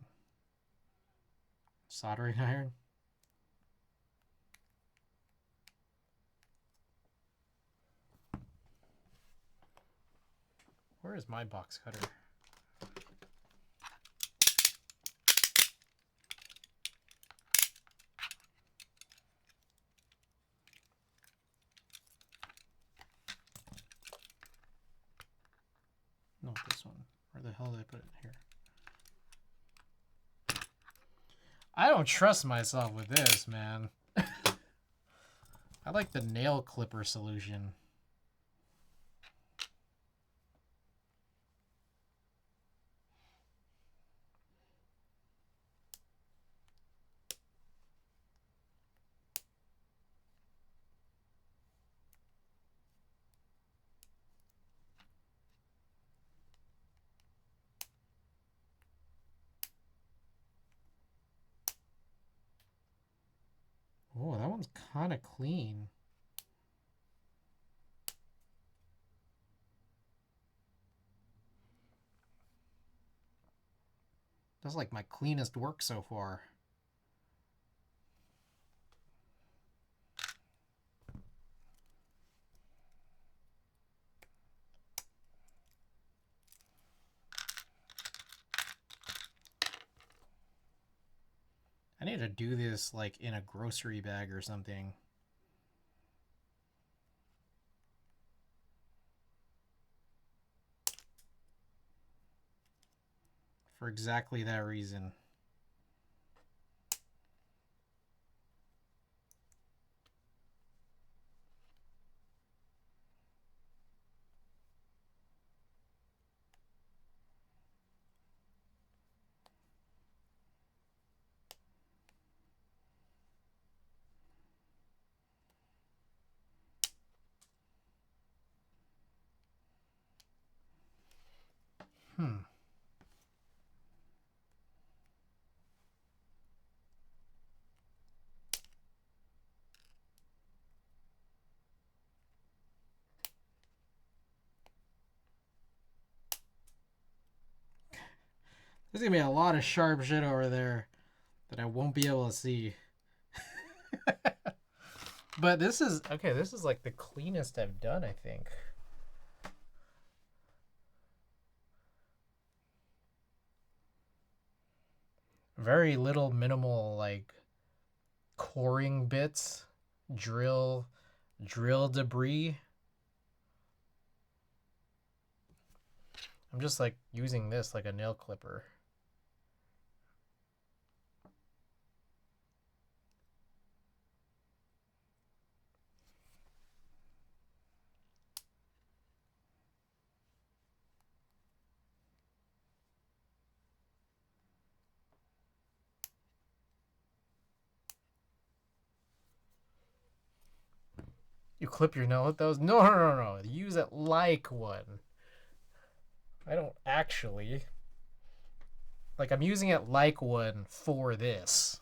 Soldering iron? Where is my box cutter? No, this one. Where the hell did I put it? Here. I don't trust myself with this, man. I like the nail clipper solution. Oh, that one's kind of clean. That's like my cleanest work so far. I need to do this like in a grocery bag or something. For exactly that reason. There's gonna be a lot of sharp shit over there that I won't be able to see. But this is okay. This is like the cleanest I've done, I think. Very little minimal like coring bits, drill debris. I'm just like using this like a nail clipper. You clip your nail with those? No, no, no, no. Use it like one. I don't actually. Like, I'm using it like one for this.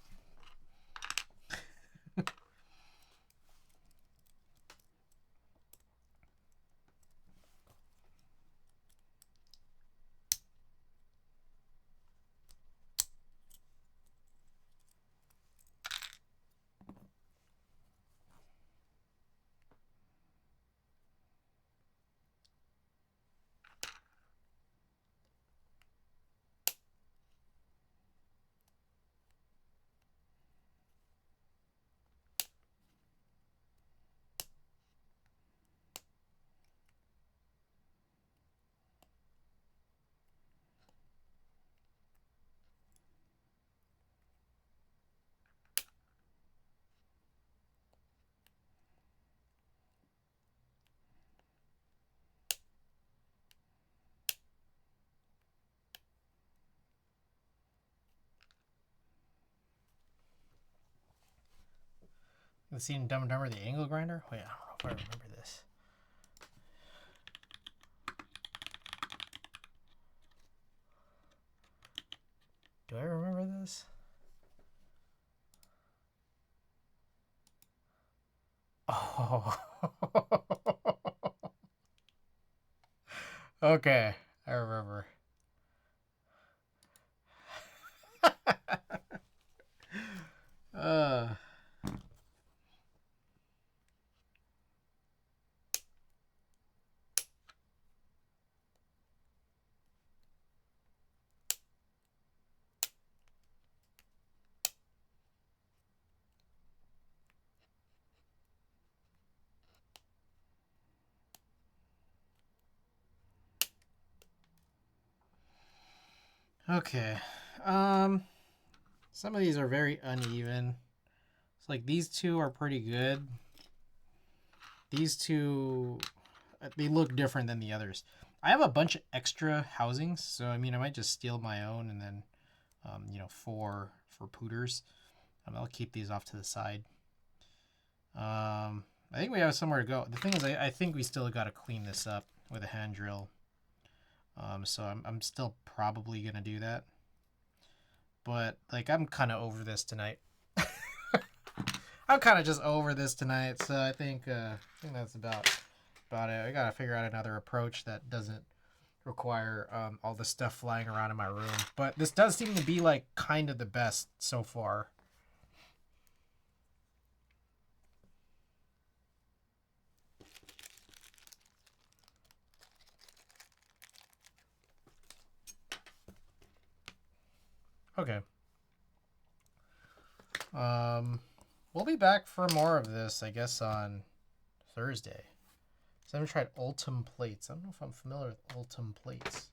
The scene in Dumb and Dumber, the angle grinder? Wait, I don't know if I remember this. Do I remember this? Oh. Okay, I remember. uh. Okay. Some of these are very uneven. It's like these two are pretty good. These two, they look different than the others. I have a bunch of extra housings, so I mean, I might just steal my own and then, you know, for pooters. I'll keep these off to the side. I think we have somewhere to go. The thing is, I think we still got to clean this up with a hand drill. So I'm still probably gonna do that. But like, I'm kind of over this tonight. I'm kind of just over this tonight. So I think that's about it. I gotta figure out another approach that doesn't require all the stuff flying around in my room. But this does seem to be like kind of the best so far. Okay. We'll be back for more of this, I guess, on Thursday. So I haven't tried Ultim plates. I don't know if I'm familiar with Ultim plates.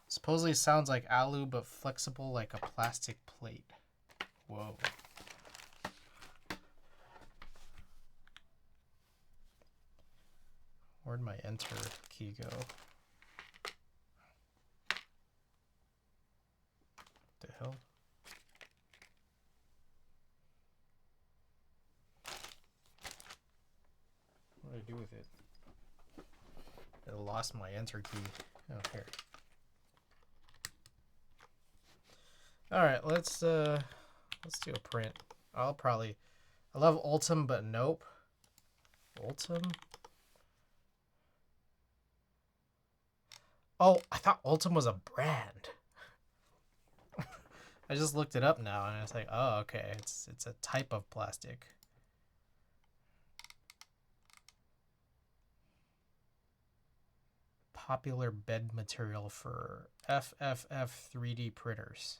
Supposedly sounds like alu, but flexible like a plastic plate. Whoa. Where'd my enter key go? What the hell? What did I do with it? I lost my enter key. Oh, here. All right, let's Let's do a print. I love Ultim, but nope. Ultim? Oh, I thought Ultim was a brand. I just looked it up now, and it's like, oh, okay, it's a type of plastic. Popular bed material for FFF 3D printers.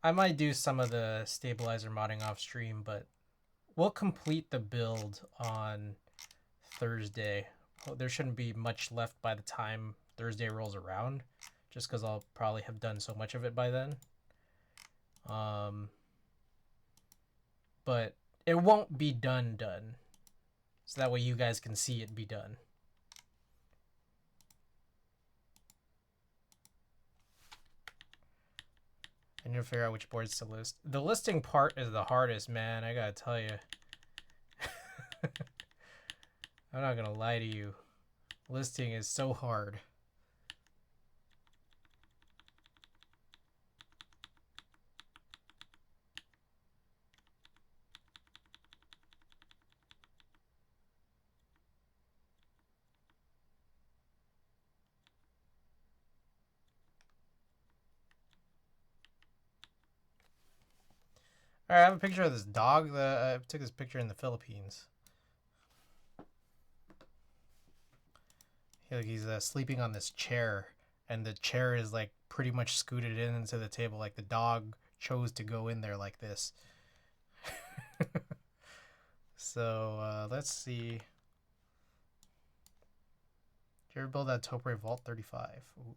I might do some of the stabilizer modding off stream, but we'll complete the build on Thursday. There shouldn't be much left by the time Thursday rolls around, just because I'll probably have done so much of it by then. But it won't be done. So that way you guys can see it be done. I need to figure out which boards to list. The listing part is the hardest, man. I gotta tell you. I'm not gonna lie to you. Listing is so hard. All right, I have a picture of this dog that I took this picture in the Philippines. He's sleeping on this chair, and the chair is like pretty much scooted in into the table. Like the dog chose to go in there like this. So let's see. Did you ever build that Topre Vault 35? Ooh.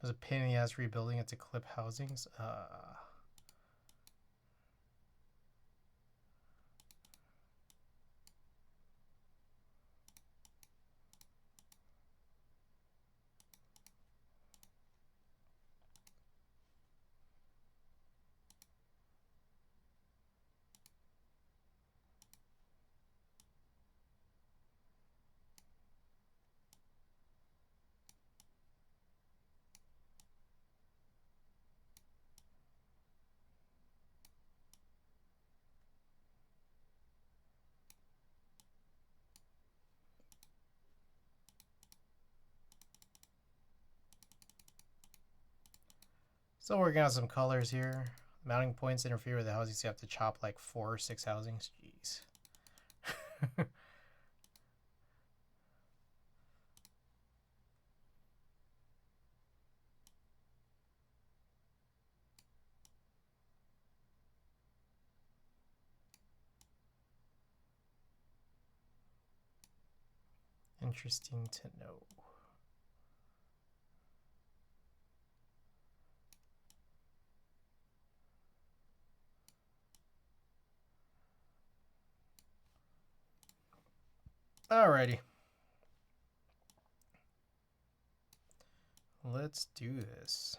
There's a pain in the ass rebuilding it to clip housings. Still working on some colors here. Mounting points interfere with the housings. So you have to chop like 4 or 6 housings. Jeez. Interesting to know. Alrighty. Let's do this.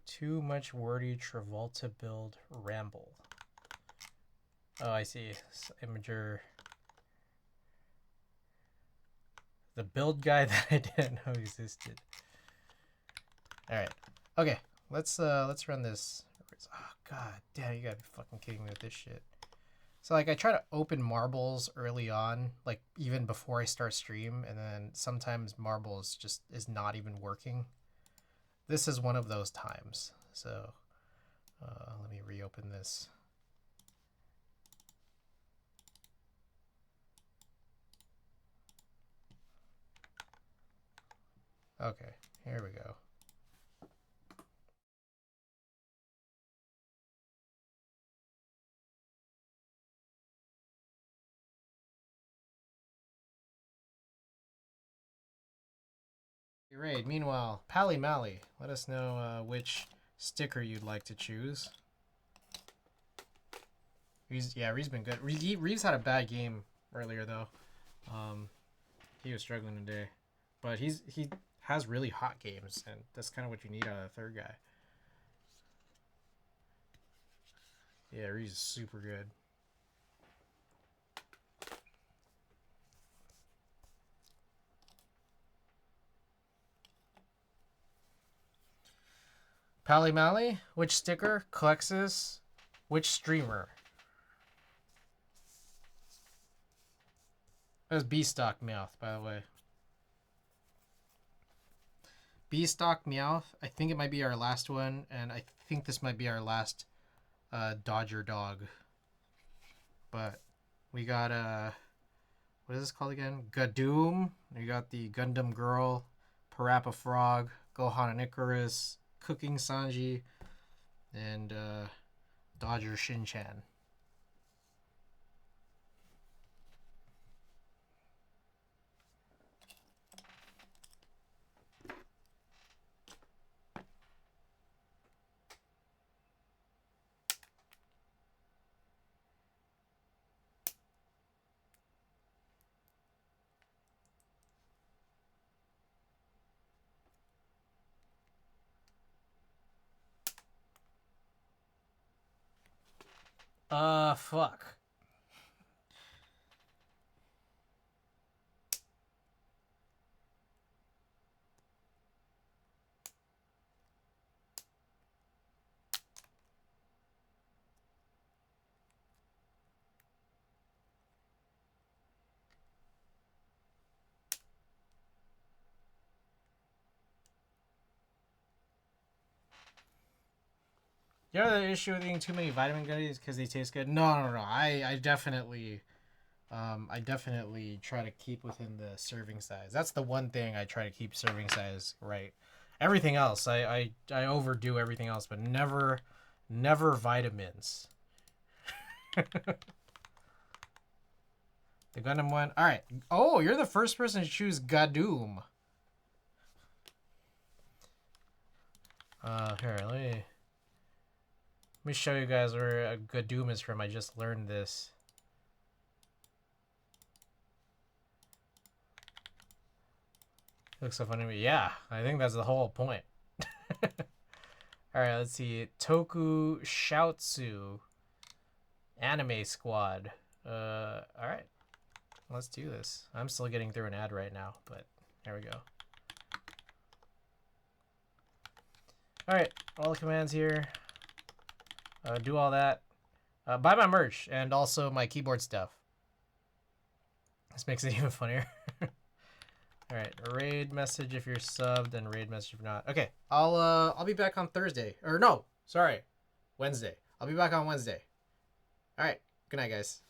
Too much wordy Travolta build ramble. Oh, I see. Imager. The build guy that I didn't know existed. All right. Okay. Let's run this. Oh god damn, you gotta be fucking kidding me with this shit. So like I try to open marbles early on, like even before I start stream, and then sometimes marbles just is not even working. This is one of those times. So let me reopen this. Okay, here we go. Raid. Meanwhile, Pally Mally, let us know which sticker you'd like to choose. Ree's been good. Ree's had a bad game earlier though. He was struggling today, but he has really hot games, and that's kind of what you need out of a third guy. Yeah, Ree's super good. Pally Mally, which sticker? Klexus, which streamer? That was B-Stock Meowth, by the way. B-Stock Meowth, I think it might be our last one, and I think this might be our last Dodger dog. But we got what is this called again? Gadoom. We got the Gundam Girl, Parappa Frog, Gohan and Icarus, Cooking Sanji, and Dodger Shin-Chan. Fuck. You know the issue with eating too many vitamin gummies because they taste good? No. I definitely try to keep within the serving size. That's the one thing I try to keep serving size right. Everything else, I overdo everything else, but never vitamins. The Gundam one. All right. Oh, you're the first person to choose Gadoom. Here, let me show you guys where Gadoom is from. I just learned this. Looks so funny to me. Yeah, I think that's the whole point. Alright, let's see. Toku Shoutsu. Anime Squad. Alright. Let's do this. I'm still getting through an ad right now, but there we go. Alright, all the commands here. Do all that. Buy my merch and also my keyboard stuff. This makes it even funnier. Alright, raid message if you're subbed and raid message if not. Okay, I'll be back on Thursday. Or no, sorry, Wednesday. I'll be back on Wednesday. Alright, good night guys.